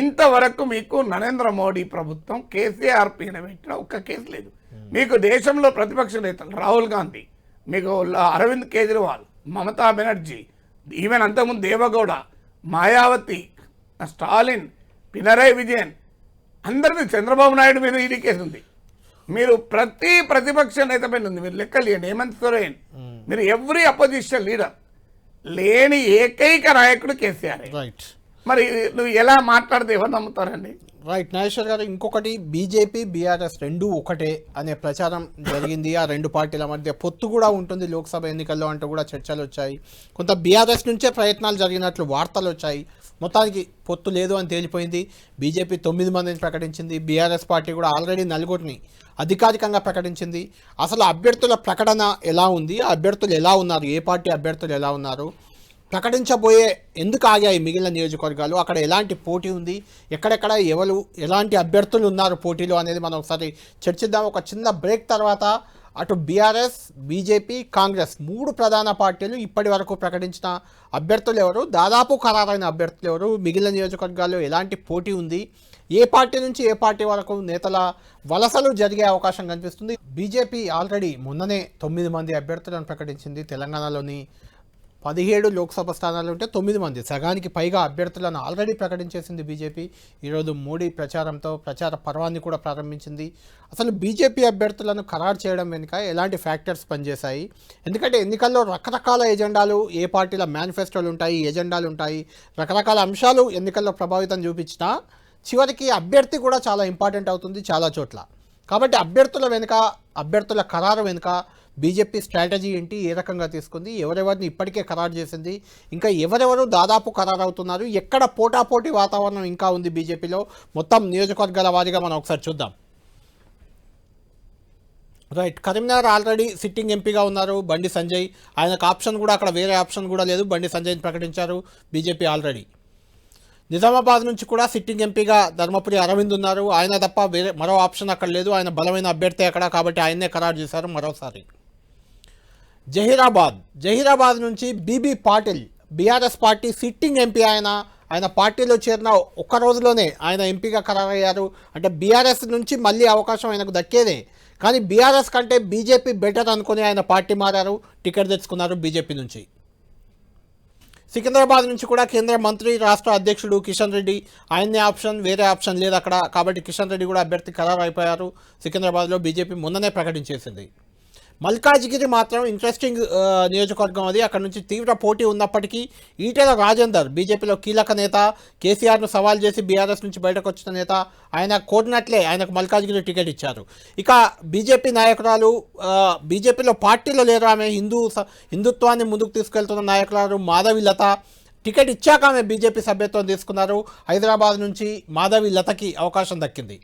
ఇంతవరకు మీకు నరేంద్ర మోడీ ప్రభుత్వం కేసీఆర్ పైన పెట్టిన ఒక్క కేసు లేదు. మీకు దేశంలో ప్రతిపక్ష నేతలు రాహుల్ గాంధీ, మీకు అరవింద్ కేజ్రీవాల్, మమతా బెనర్జీ, ఈవెన్ అంతకుముందు దేవగౌడ, మాయావతి, స్టాలిన్, పినరయ్ విజయన్ అందరి మీద, చంద్రబాబు నాయుడు మీద ఈడీ కేసు ఉంది. మీరు ప్రతి ప్రతిపక్ష నేత పైన ఉంది. మీరు లెక్కలు చేయండి, హేమంత్ సోరెన్, మీరు ఎవ్రీ అపోజిషన్ లీడర్ లేని ఏకైక నాయకుడు కేసీఆర్. మరి నువ్వు ఎలా మాట్లాడితే ఎవరు నమ్ముతారండి? రైట్ నాగేశ్వర్ గారు, ఇంకొకటి బీజేపీ బీఆర్ఎస్ రెండు ఒకటే అనే ప్రచారం జరిగింది. ఆ రెండు పార్టీల మధ్య పొత్తు కూడా ఉంటుంది లోక్సభ ఎన్నికల్లో అంటూ కూడా చర్చలు వచ్చాయి. కొంత బీఆర్ఎస్ నుంచే ప్రయత్నాలు జరిగినట్లు వార్తలు వచ్చాయి. మొత్తానికి పొత్తు లేదు అని తేలిపోయింది. బీజేపీ 9 మందిని ప్రకటించింది. బీఆర్ఎస్ పార్టీ కూడా ఆల్రెడీ 4 అధికారికంగా ప్రకటించింది. అసలు అభ్యర్థుల ప్రకటన ఎలా ఉంది, ఆ అభ్యర్థులు ఎలా ఉన్నారు, ఏ పార్టీ అభ్యర్థులు ఎలా ఉన్నారు, ప్రకటించబోయే ఎందుకు ఆగాయి మిగిలిన నియోజకవర్గాలు, అక్కడ ఎలాంటి పోటీ ఉంది, ఎక్కడెక్కడ ఎవరు ఎలాంటి అభ్యర్థులు ఉన్నారు పోటీలో అనేది మనం ఒకసారి చర్చిద్దాం. ఒక చిన్న బ్రేక్ తర్వాత అటు బీఆర్ఎస్, బీజేపీ, కాంగ్రెస్ 3 ప్రధాన పార్టీలు ఇప్పటి వరకు ప్రకటించిన అభ్యర్థులు ఎవరు, దాదాపు ఖరారైన అభ్యర్థులు ఎవరు, మిగిలిన నియోజకవర్గాల్లో ఎలాంటి పోటీ ఉంది, ఏ పార్టీ నుంచి ఏ పార్టీ వరకు నేతల వలసలు జరిగే అవకాశం కనిపిస్తుంది. బీజేపీ ఆల్రెడీ మొన్ననే 9 మంది అభ్యర్థులను ప్రకటించింది. తెలంగాణలోని 17 లోక్సభ స్థానాలు ఉంటే 9 మంది, సగానికి పైగా అభ్యర్థులను ఆల్రెడీ ప్రకటించేసింది బీజేపీ. ఈరోజు మోడీ ప్రచారంతో ప్రచార పర్వాన్ని కూడా ప్రారంభించింది. అసలు బీజేపీ అభ్యర్థులను ఖరారు చేయడం వెనుక ఎలాంటి ఫ్యాక్టర్స్ పనిచేశాయి? ఎందుకంటే ఎన్నికల్లో రకరకాల ఎజెండాలు, ఏ పార్టీల మేనిఫెస్టోలు ఉంటాయి, ఎజెండాలు ఉంటాయి, రకరకాల అంశాలు ఎన్నికల్లో ప్రభావితం చూపించినా చివరికి అభ్యర్థి కూడా చాలా ఇంపార్టెంట్ అవుతుంది చాలా చోట్ల. కాబట్టి అభ్యర్థుల ఖరారు వెనుక బీజేపీ స్ట్రాటజీ ఏంటి, ఏ రకంగా తీసుకుంది, ఎవరెవరిని ఇప్పటికే ఖరారు చేసింది, ఇంకా ఎవరెవరు దాదాపు ఖరారు అవుతున్నారు, ఎక్కడ పోటాపోటీ వాతావరణం ఇంకా ఉంది బీజేపీలో, మొత్తం నియోజకవర్గాల వారీగా మనం ఒకసారి చూద్దాం. రైట్, కరీంనగర్ ఆల్రెడీ సిట్టింగ్ ఎంపీగా ఉన్నారు బండి సంజయ్. ఆయనకు ఆప్షన్ కూడా అక్కడ వేరే ఆప్షన్ కూడా లేదు, బండి సంజయ్ని ప్రకటించారు బీజేపీ ఆల్రెడీ. నిజామాబాద్ నుంచి కూడా సిట్టింగ్ ఎంపీగా ధర్మపురి అరవింద్ ఉన్నారు. ఆయన తప్ప వేరే మరో ఆప్షన్ అక్కడ లేదు, ఆయన బలమైన అభ్యర్థి అక్కడ, కాబట్టి ఆయన్నే ఖరారు చేశారు మరోసారి. జహీరాబాద్ నుంచి BB Patil, BRS party sitting MP. ఆయన పార్టీలో చేరిన ఒక్క రోజులోనే ఆయన ఎంపీగా ఖరారయ్యారు. అంటే బీఆర్ఎస్ నుంచి మళ్ళీ అవకాశం ఆయనకు దక్కేదే, కానీ బీఆర్ఎస్ కంటే బీజేపీ బెటర్ అనుకుని ఆయన పార్టీ మారారు, టికెట్ తెచ్చుకున్నారు బీజేపీ నుంచి. సికింద్రాబాద్ నుంచి కూడా కేంద్ర మంత్రి, రాష్ట్ర అధ్యక్షుడు కిషన్ రెడ్డి, ఆయన్నే ఆప్షన్, వేరే ఆప్షన్ లేదు అక్కడ, కాబట్టి కిషన్ రెడ్డి కూడా అభ్యర్థి ఖరారు అయిపోయారు. సికింద్రాబాద్లో బీజేపీ మొన్ననే ప్రకటించేసింది. మల్కాజ్గిరి మాత్రం ఇంట్రెస్టింగ్ నియోజకవర్గం అది. అక్కడ నుంచి తీవ్ర పోటీ ఉన్నప్పటికీ ఈటెల రాజేందర్, బీజేపీలో కీలక నేత, కేసీఆర్ను సవాల్ చేసి బీఆర్ఎస్ నుంచి బయటకు వచ్చిన నేత, ఆయన కోరినట్లే ఆయనకు మల్కాజ్గిరి టికెట్ ఇచ్చారు. ఇక బీజేపీ నాయకురాలు, బీజేపీలో పార్టీలో లేరు, ఆమె హిందుత్వాన్ని ముందుకు తీసుకెళ్తున్న నాయకురాలు మాధవి లత, టికెట్ ఇచ్చాక ఆమె బీజేపీ సభ్యత్వం తీసుకున్నారు. హైదరాబాద్ నుంచి మాధవి లతకి అవకాశం దక్కింది.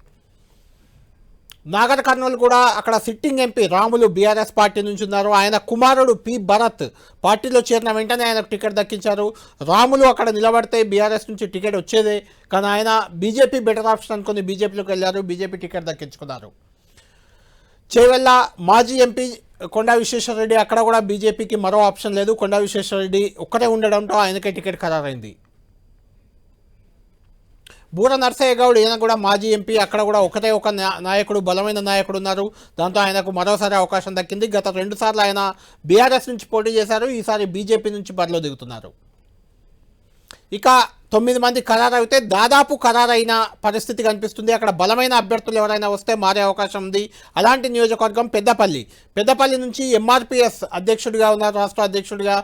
నాగర్ కర్నూలు కూడా అక్కడ sitting MP Ramulu BRS party నుంచి ఉన్నారు. ఆయన కుమారుడు పి భరత్ పార్టీలో చేరిన వెంటనే ఆయనకు టికెట్ దక్కించారు. రాములు అక్కడ నిలబడితే బీఆర్ఎస్ నుంచి టికెట్ వచ్చేదే, కానీ ఆయన బీజేపీ బెటర్ ఆప్షన్ అనుకుని బీజేపీలోకి వెళ్ళారు, బీజేపీ టికెట్ దక్కించుకున్నారు. చేవెళ్ళ మాజీ ఎంపీ కొండా విశ్వేశ్వరరెడ్డి, అక్కడ కూడా బీజేపీకి మరో ఆప్షన్ లేదు, కొండా విశ్వేశ్వరరెడ్డి ఒక్కటే ఉండడంతో ఆయనకే టికెట్ ఖరారైంది. బూర నర్సయ్య గౌడ్, ఈయన కూడా మాజీ ఎంపీ, అక్కడ కూడా ఒకటే ఒక నాయకుడు, బలమైన నాయకుడు ఉన్నారు, దాంతో ఆయనకు మరోసారి అవకాశం దక్కింది. గత 2 సార్లు ఆయన బీఆర్ఎస్ నుంచి పోటీ చేశారు, ఈసారి బీజేపీ నుంచి బరిలో దిగుతున్నారు. ఇక 9 మంది ఖరారు అయితే దాదాపు ఖరారైన పరిస్థితి కనిపిస్తుంది. అక్కడ బలమైన అభ్యర్థులు ఎవరైనా వస్తే మారే అవకాశం ఉంది. అలాంటి నియోజకవర్గం పెద్దపల్లి నుంచి ఎంఆర్పీఎస్ అధ్యక్షుడిగా ఉన్నారు, రాష్ట్ర అధ్యక్షుడిగా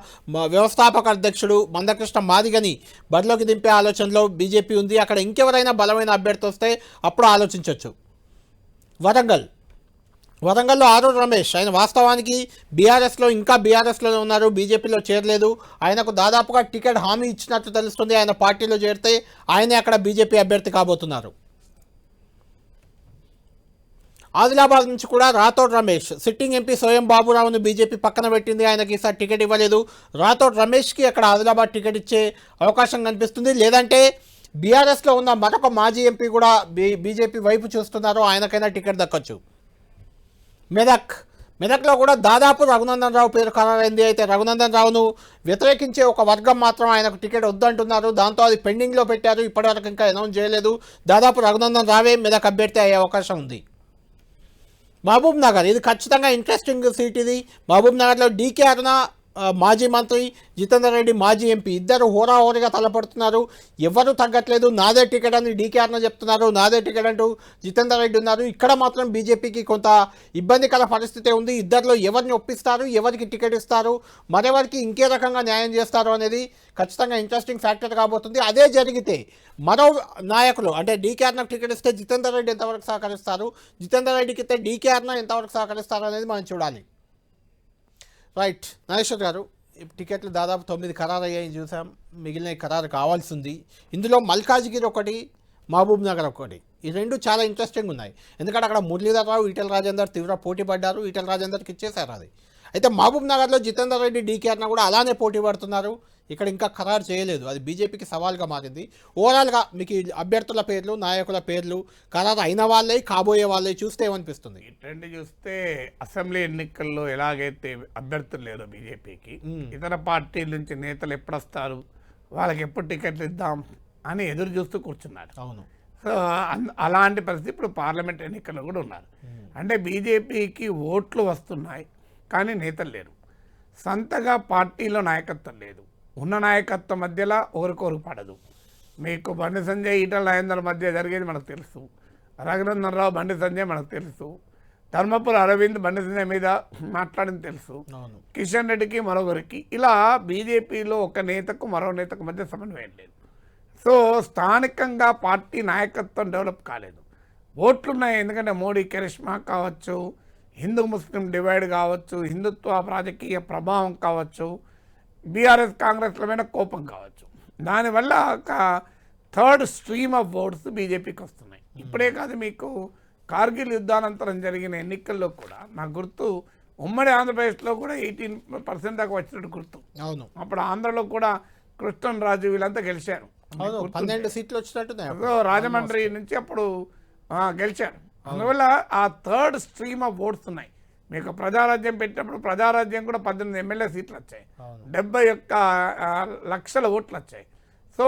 వ్యవస్థాపక అధ్యక్షుడు మందకృష్ణ మాదిగని బరిలోకి దింపే ఆలోచనలో బీజేపీ ఉంది. అక్కడ ఇంకెవరైనా బలమైన అభ్యర్థి వస్తే అప్పుడు ఆలోచించవచ్చు. వరంగల్లో ఆరూరు రమేష్, ఆయన వాస్తవానికి ఇంకా బీఆర్ఎస్లోనే ఉన్నారు, బీజేపీలో చేరలేదు. ఆయనకు దాదాపుగా టికెట్ హామీ ఇచ్చినట్టు తెలుస్తుంది. ఆయన పార్టీలో చేరితే ఆయనే అక్కడ బీజేపీ అభ్యర్థి కాబోతున్నారు. ఆదిలాబాద్ నుంచి కూడా రాథోడ్ రమేష్, సిట్టింగ్ ఎంపీ స్వయం బాబురావును బీజేపీ పక్కన పెట్టింది, ఆయనకి ఈసారి టికెట్ ఇవ్వలేదు. రాథోడ్ రమేష్కి అక్కడ ఆదిలాబాద్ టికెట్ ఇచ్చే అవకాశం కనిపిస్తుంది. లేదంటే బీఆర్ఎస్లో ఉన్న మరొక మాజీ ఎంపీ కూడా బీజేపీ వైపు చూస్తున్నారు, ఆయనకైనా టికెట్ దక్కొచ్చు. మెదక్లో కూడా దాదాపు రఘునందన్ రావు పేరు ఖరారైంది. అయితే రఘునందన్ రావును వ్యతిరేకించే ఒక వర్గం మాత్రం ఆయనకు టికెట్ వద్దంటున్నారు, దాంతో అది పెండింగ్లో పెట్టారు, ఇప్పటివరకు ఇంకా అనౌన్స్ చేయలేదు. దాదాపు రఘునందన్ రావే మెదక్ అభ్యర్థి అయ్యే అవకాశం ఉంది. మహబూబ్ నగర్, ఇది ఖచ్చితంగా ఇంట్రెస్టింగ్ సీట్. ఇది మహబూబ్ నగర్లో డీకే అరుణ మాజీ మంత్రి, జితేందర్ రెడ్డి మాజీ ఎంపీ, ఇద్దరు హోరాహోరీగా తలపడుతున్నారు. ఎవరు తగ్గట్లేదు, నాదే టికెట్ అని డీకే అరుణ చెప్తున్నారు, నాదే టికెట్ అంటూ జితేందర్ రెడ్డి ఉన్నారు. ఇక్కడ మాత్రం బీజేపీకి కొంత ఇబ్బందికర పరిస్థితి ఉంది. ఇద్దరిలో ఎవరిని ఒప్పిస్తారు, ఎవరికి టికెట్ ఇస్తారు, మరెవరికి ఇంకే రకంగా న్యాయం చేస్తారు అనేది ఖచ్చితంగా ఇంట్రెస్టింగ్ ఫ్యాక్టర్ కాబోతుంది. అదే జరిగితే మరో నాయకులు, అంటే డీకే అరుణకు టికెట్ ఇస్తే జితేందర్ రెడ్డి ఎంతవరకు సహకరిస్తారు, జితేందర్ రెడ్డికి ఇస్తే డీకే అరుణ ఎంతవరకు సహకరిస్తారు అనేది మనం చూడాలి. రైట్, నాగేశ్వర్ గారు, టికెట్లు దాదాపు 9 ఖరారు అయ్యాయి చూసాం, మిగిలిన ఖరారు కావాల్సి ఉంది. ఇందులో మల్కాజ్గిరి ఒకటి, మహబూబ్ నగర్ ఒకటి, ఈ రెండు చాలా ఇంట్రెస్టింగ్ ఉన్నాయి. ఎందుకంటే అక్కడ మురళీధర్ రావు, ఈటెల రాజేందర్ తీవ్ర పోటీ పడ్డారు, ఈటెల రాజేందర్కి ఇచ్చేశారు అది. అయితే మహబూబ్ నగర్లో జితేందర్ రెడ్డి, డీకే అరుణ కూడా అలానే పోటీ పడుతున్నారు. ఇక్కడ ఇంకా ఖరారు చేయలేదు, అది బీజేపీకి సవాల్గా మారింది. ఓవరాల్గా మీకు ఈ అభ్యర్థుల పేర్లు, నాయకుల పేర్లు ఖరారు అయిన వాళ్ళే, కాబోయే వాళ్ళే చూస్తే ఏమనిపిస్తుంది? ఈ ట్రెండ్ చూస్తే అసెంబ్లీ ఎన్నికల్లో ఎలాగైతే అభ్యర్థులు లేదో బీజేపీకి, ఇతర పార్టీల నుంచి నేతలు ఎప్పుడు వస్తారు, వాళ్ళకి ఎప్పుడు టికెట్లు ఇద్దాం అని ఎదురు చూస్తూ కూర్చున్నారు. అవును, సో అలాంటి పరిస్థితి ఇప్పుడు పార్లమెంట్ ఎన్నికల్లో కూడా ఉన్నారు. అంటే బీజేపీకి ఓట్లు వస్తున్నాయి కానీ నేతలు లేరు, సొంతగా పార్టీలో నాయకత్వం లేదు, ఉన్న నాయకత్వం మధ్యలో ఒకరికొరకు పడదు. మీకు బండి సంజయ్ ఈటల రాజేందర్ మధ్య జరిగేది మనకు తెలుసు, రఘునందన్ రావు బండి సంజయ్ మనకు తెలుసు, ధర్మపురి అరవింద్ బండి సంజయ్ మీద మాట్లాడింది తెలుసు, కిషన్ రెడ్డికి మరొకరికి, ఇలా బీజేపీలో ఒక నేతకు మరో నేతకు మధ్య సమన్వయం లేదు. సో స్థానికంగా పార్టీ నాయకత్వం డెవలప్ కాలేదు. ఓట్లున్నాయి, ఎందుకంటే మోడీ కరిష్మా కావచ్చు, హిందూ ముస్లిం డివైడ్ కావచ్చు, హిందుత్వ రాజకీయ ప్రభావం కావచ్చు, బీఆర్ఎస్ కాంగ్రెస్ల మీద కోపం కావచ్చు, దానివల్ల ఒక థర్డ్ స్ట్రీమ్ ఆఫ్ ఓట్స్ బీజేపీకి వస్తున్నాయి. ఇప్పుడే కాదు, మీకు కార్గిల్ యుద్ధానంతరం జరిగిన ఎన్నికల్లో కూడా నాకు గుర్తు ఉమ్మడి ఆంధ్రప్రదేశ్లో కూడా 18% దాకా వచ్చినట్టు గుర్తు. అవును, అప్పుడు ఆంధ్రలో కూడా కృష్ణన్ రాజు వీళ్ళంతా గెలిచారు, 12 సీట్లు వచ్చినట్టున్నాయి. రాజమండ్రి నుంచి అప్పుడు గెలిచారు. అందువల్ల ఆ థర్డ్ స్ట్రీమ్ ఆఫ్ ఓట్స్ ఉన్నాయి. మీకు ప్రజారాజ్యం పెట్టినప్పుడు ప్రజారాజ్యం కూడా 18 ఎమ్మెల్యే సీట్లు వచ్చాయి, 71 లక్షల ఓట్లు వచ్చాయి. సో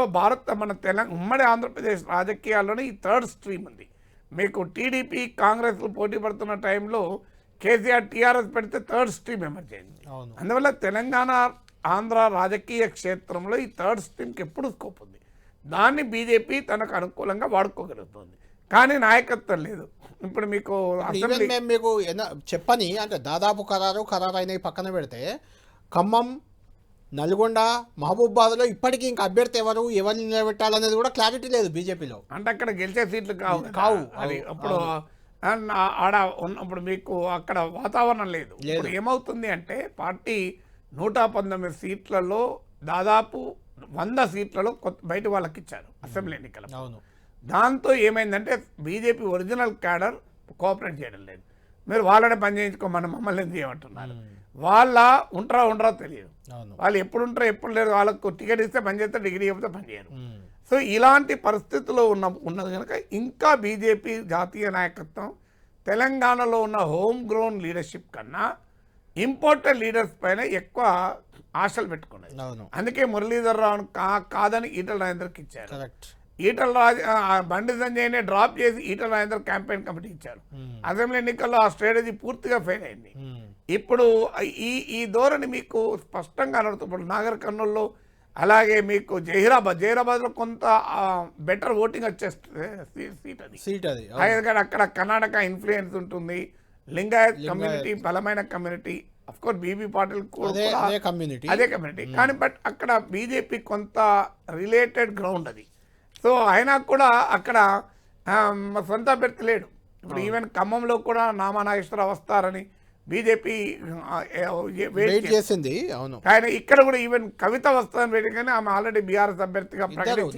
మన ఉమ్మడి ఆంధ్రప్రదేశ్ రాజకీయాల్లోనే ఈ థర్డ్ స్ట్రీమ్ ఉంది. మీకు టీడీపీ కాంగ్రెస్ పోటీ పడుతున్న టైంలో కేసీఆర్ టీఆర్ఎస్ పెడితే థర్డ్ స్ట్రీమ్ ఎమర్జ్ అయింది. అందువల్ల తెలంగాణ ఆంధ్ర రాజకీయ క్షేత్రంలో ఈ థర్డ్ స్ట్రీమ్కి ఎప్పుడు స్కోప్ ఉంది. దాన్ని బీజేపీ తనకు అనుకూలంగా వాడుకోగలుగుతుంది, కానీ నాయకత్వం లేదు. ఇప్పుడు మీకు మేము మీకు చెప్పని అంటే దాదాపు ఖరారైనవి పక్కన పెడితే ఖమ్మం, నల్గొండ, మహబూబాబాద్లో ఇప్పటికీ ఇంకా అభ్యర్థి ఎవరిని నిలబెట్టాలనేది కూడా క్లారిటీ లేదు బీజేపీలో. అంటే అక్కడ గెలిచే సీట్లు కావు అది. అప్పుడు ఆడ ఉన్నప్పుడు మీకు అక్కడ వాతావరణం లేదు. ఇప్పుడు ఏమవుతుంది అంటే పార్టీ 119 సీట్లలో దాదాపు 100 సీట్లలో బయట వాళ్ళకి ఇచ్చారు అసెంబ్లీ ఎన్నికల. దాంతో ఏమైందంటే బీజేపీ ఒరిజినల్ క్యాడర్ కోఆపరేట్ చేయడం లేదు. మీరు వాళ్ళనే పని చేయించుకోమని మమ్మల్ని ఏం చేయమంటున్నారు. వాళ్ళ ఉండరా తెలియదు, వాళ్ళు ఎప్పుడు ఉంటారో ఎప్పుడు లేరు, వాళ్ళకు టికెట్ ఇస్తే పని చేస్తే, డిగ్రీ చెప్తే పని చేయరు. సో ఇలాంటి పరిస్థితుల్లో ఉన్నది కనుక ఇంకా బీజేపీ జాతీయ నాయకత్వం తెలంగాణలో ఉన్న హోమ్ గ్రోన్ లీడర్షిప్ కన్నా ఇంపోర్టెడ్ లీడర్స్ పైన ఎక్కువ ఆశలు పెట్టుకున్నది. అందుకే మురళీధర్ రావును కాదని ఈటల రాజేందర్కి ఇచ్చారు. బండి సంజయ్నే డ్రాప్ చేసి ఈటల రాజేందర్ క్యాంపెయిన్ కమిటీ ఇచ్చారు. అసెంబ్లీ ఎన్నికల్లో ఆ స్ట్రాటజీ పూర్తిగా ఫెయిల్ అయింది. ఇప్పుడు ఈ ధోరణి మీకు స్పష్టంగా కనబడుతుంది. ఇప్పుడు నాగర్ కర్నూల్లో, అలాగే మీకు జహీరాబాద్లో కొంత బెటర్ ఓటింగ్ వచ్చే సీట్ అది. ఎందుకంటే అక్కడ కర్ణాటక ఇన్ఫ్లుయెన్స్ ఉంటుంది, లింగాయత్ కమ్యూనిటీ బలమైన community, of course BB Patil కూడా అదే కమ్యూనిటీ, కానీ బట్ అక్కడ బీజేపీ కొంత రిలేటెడ్ గ్రౌండ్ అది. సో అయినా కూడా అక్కడ సొంత అభ్యర్థి లేడు. ఇప్పుడు ఈవెన్ ఖమ్మంలో కూడా నామా నాగేశ్వరరావు వస్తారని బీజేపీ వెయిట్ చేసింది. అవును, కానీ ఇక్కడ కూడా ఈవెన్ కవిత వస్తారని వెయిట్, కానీ ఆమె ఆల్రెడీ బీఆర్ఎస్ అభ్యర్థిగా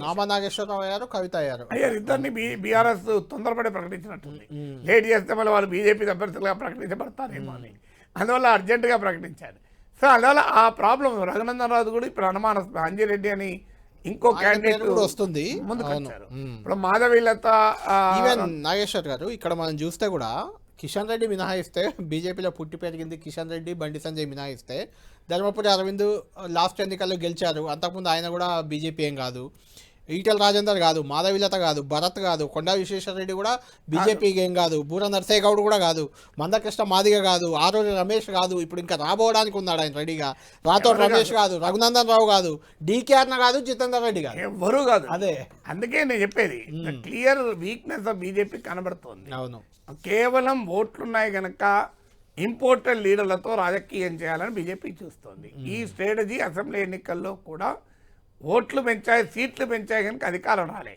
నామా నాగేశ్వరరావు అయ్యారు, కవిత అయ్యారు. ఇద్దరిని బీఆర్ఎస్ తొందరపడి ప్రకటించినట్టుంది. లేట్ చేస్తే మళ్ళీ వాళ్ళు బీజేపీ అభ్యర్థులుగా ప్రకటించబడతారేమో అని, అందువల్ల అర్జెంటుగా ప్రకటించారు. సో అందువల్ల ఆ ప్రాబ్లం రఘునందన్ రావు కూడా ఇప్పుడు అనుమానం అంజిరెడ్డి అని ఇంకో క్యాండిడేట్ వస్తుంది ముందుకు వచ్చారు. ఇప్పుడు మాధవీలత, ఈవెన్ నాగేశ్వర్ గారు ఇక్కడ మనం చూస్తే కూడా కిషన్ రెడ్డి మినహాయిస్తే, బీజేపీలో పుట్టి పెరిగింది కిషన్ రెడ్డి, బండి సంజయ్ మినహాయిస్తే, ధర్మపురి అరవింద్ లాస్ట్ ఎన్నికల్లో గెలిచారు. అంతకుముందు ఆయన కూడా బీజేపీ ఏం కాదు. ఈటల రాజేందర్ కాదు, మాధవీలత కాదు, భరత్ కాదు, కొండా విశ్వేశ్వరరెడ్డి కూడా బీజేపీకి ఏం కాదు, బూర నర్సయ్య గౌడ్ కూడా కాదు, మందకృష్ణ మాదిగ కాదు, ఆరోజు రమేష్ కాదు, ఇప్పుడు ఇంకా రాబోవడానికి ఉన్నాడు ఆయన రెడీగా, రాథోడ్ రమేష్ కాదు, రఘునందన్ రావు కాదు, డీకేఆర్న కాదు, జితేందర్ రెడ్డి కాదు, ఎవరు కాదు. అదే అందుకే నేను చెప్పేది క్లియర్ వీక్నెస్ ఆఫ్ బీజేపీ కనబడుతోంది. అవును, కేవలం ఓట్లున్నాయి కనుక ఇంపోర్టెడ్ లీడర్లతో రాజకీయం చేయాలని బీజేపీ చూస్తోంది. ఈ స్ట్రాటజీ అసెంబ్లీ ఎన్నికల్లో కూడా ఓట్లు పెంచాయి, సీట్లు పెంచాయి కనుక అధికారం రాలే.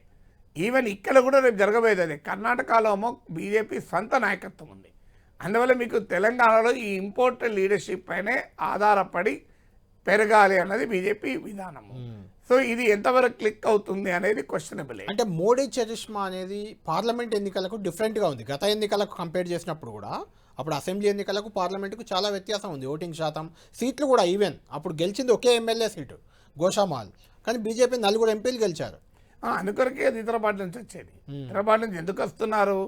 ఈవెన్ ఇక్కడ కూడా రేపు జరగబోయేది అదే. కర్ణాటకలో ఏమో బీజేపీ సొంత నాయకత్వం ఉంది. అందువల్ల మీకు తెలంగాణలో ఈ ఇంపోర్టెడ్ లీడర్షిప్ పైనే ఆధారపడి పెరగాలి అన్నది బీజేపీ విధానము. సో ఇది ఎంతవరకు క్లిక్ అవుతుంది అనేది క్వశ్చనబుల్. అంటే మోడీ చరిష్మా అనేది పార్లమెంట్ ఎన్నికలకు డిఫరెంట్గా ఉంది. గత ఎన్నికలకు కంపేర్ చేసినప్పుడు కూడా అప్పుడు అసెంబ్లీ ఎన్నికలకు పార్లమెంటుకు చాలా వ్యత్యాసం ఉంది. ఓటింగ్ శాతం, సీట్లు కూడా ఈవెన్ అప్పుడు గెలిచింది ఒకే ఎమ్మెల్యే సీటు గోషామాల్, కానీ బీజేపీ 4 ఎంపీలు గెలిచారు. అందుకొరకే అది ఇతర పార్టీ నుంచి వచ్చేది. ఇతర పార్టీ నుంచి ఎందుకు వస్తున్నారు?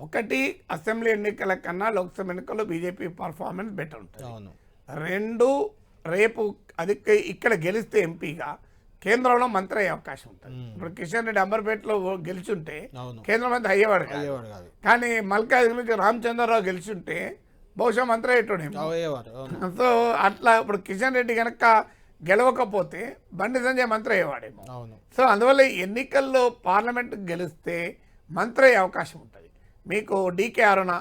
ఒకటి, అసెంబ్లీ ఎన్నికల కన్నా లోక్సభ ఎన్నికల్లో బీజేపీ పర్ఫార్మెన్స్ బెటర్ ఉంటుంది. 2, రేపు అది ఇక్కడ గెలిస్తే ఎంపీగా కేంద్రంలో మంత్రి అయ్యే అవకాశం ఉంటుంది. ఇప్పుడు కిషన్ రెడ్డి అంబర్పేటలో గెలిచుంటే అవును. కేంద్ర మంత్రి అయ్యేవాడు కాదు. అయ్యేవాడు కాదు. కానీ మల్కాజ్ నుంచి రామచంద్రరావు గెలిచుంటే బహుశా మంత్రి అయ్యేటోడేమో. అయ్యేవారు. అవును. సో అట్లా ఇప్పుడు కిషన్ రెడ్డి కనుక గెలవకపోతే బండి సంజయ్ మంత్రి అయ్యేవాడేమో. అవును. సో అందువల్ల ఎన్నికల్లో పార్లమెంట్ గెలిస్తే మంత్రి అయ్యే అవకాశం ఉంటుంది. మీకు డీకే అరుణ,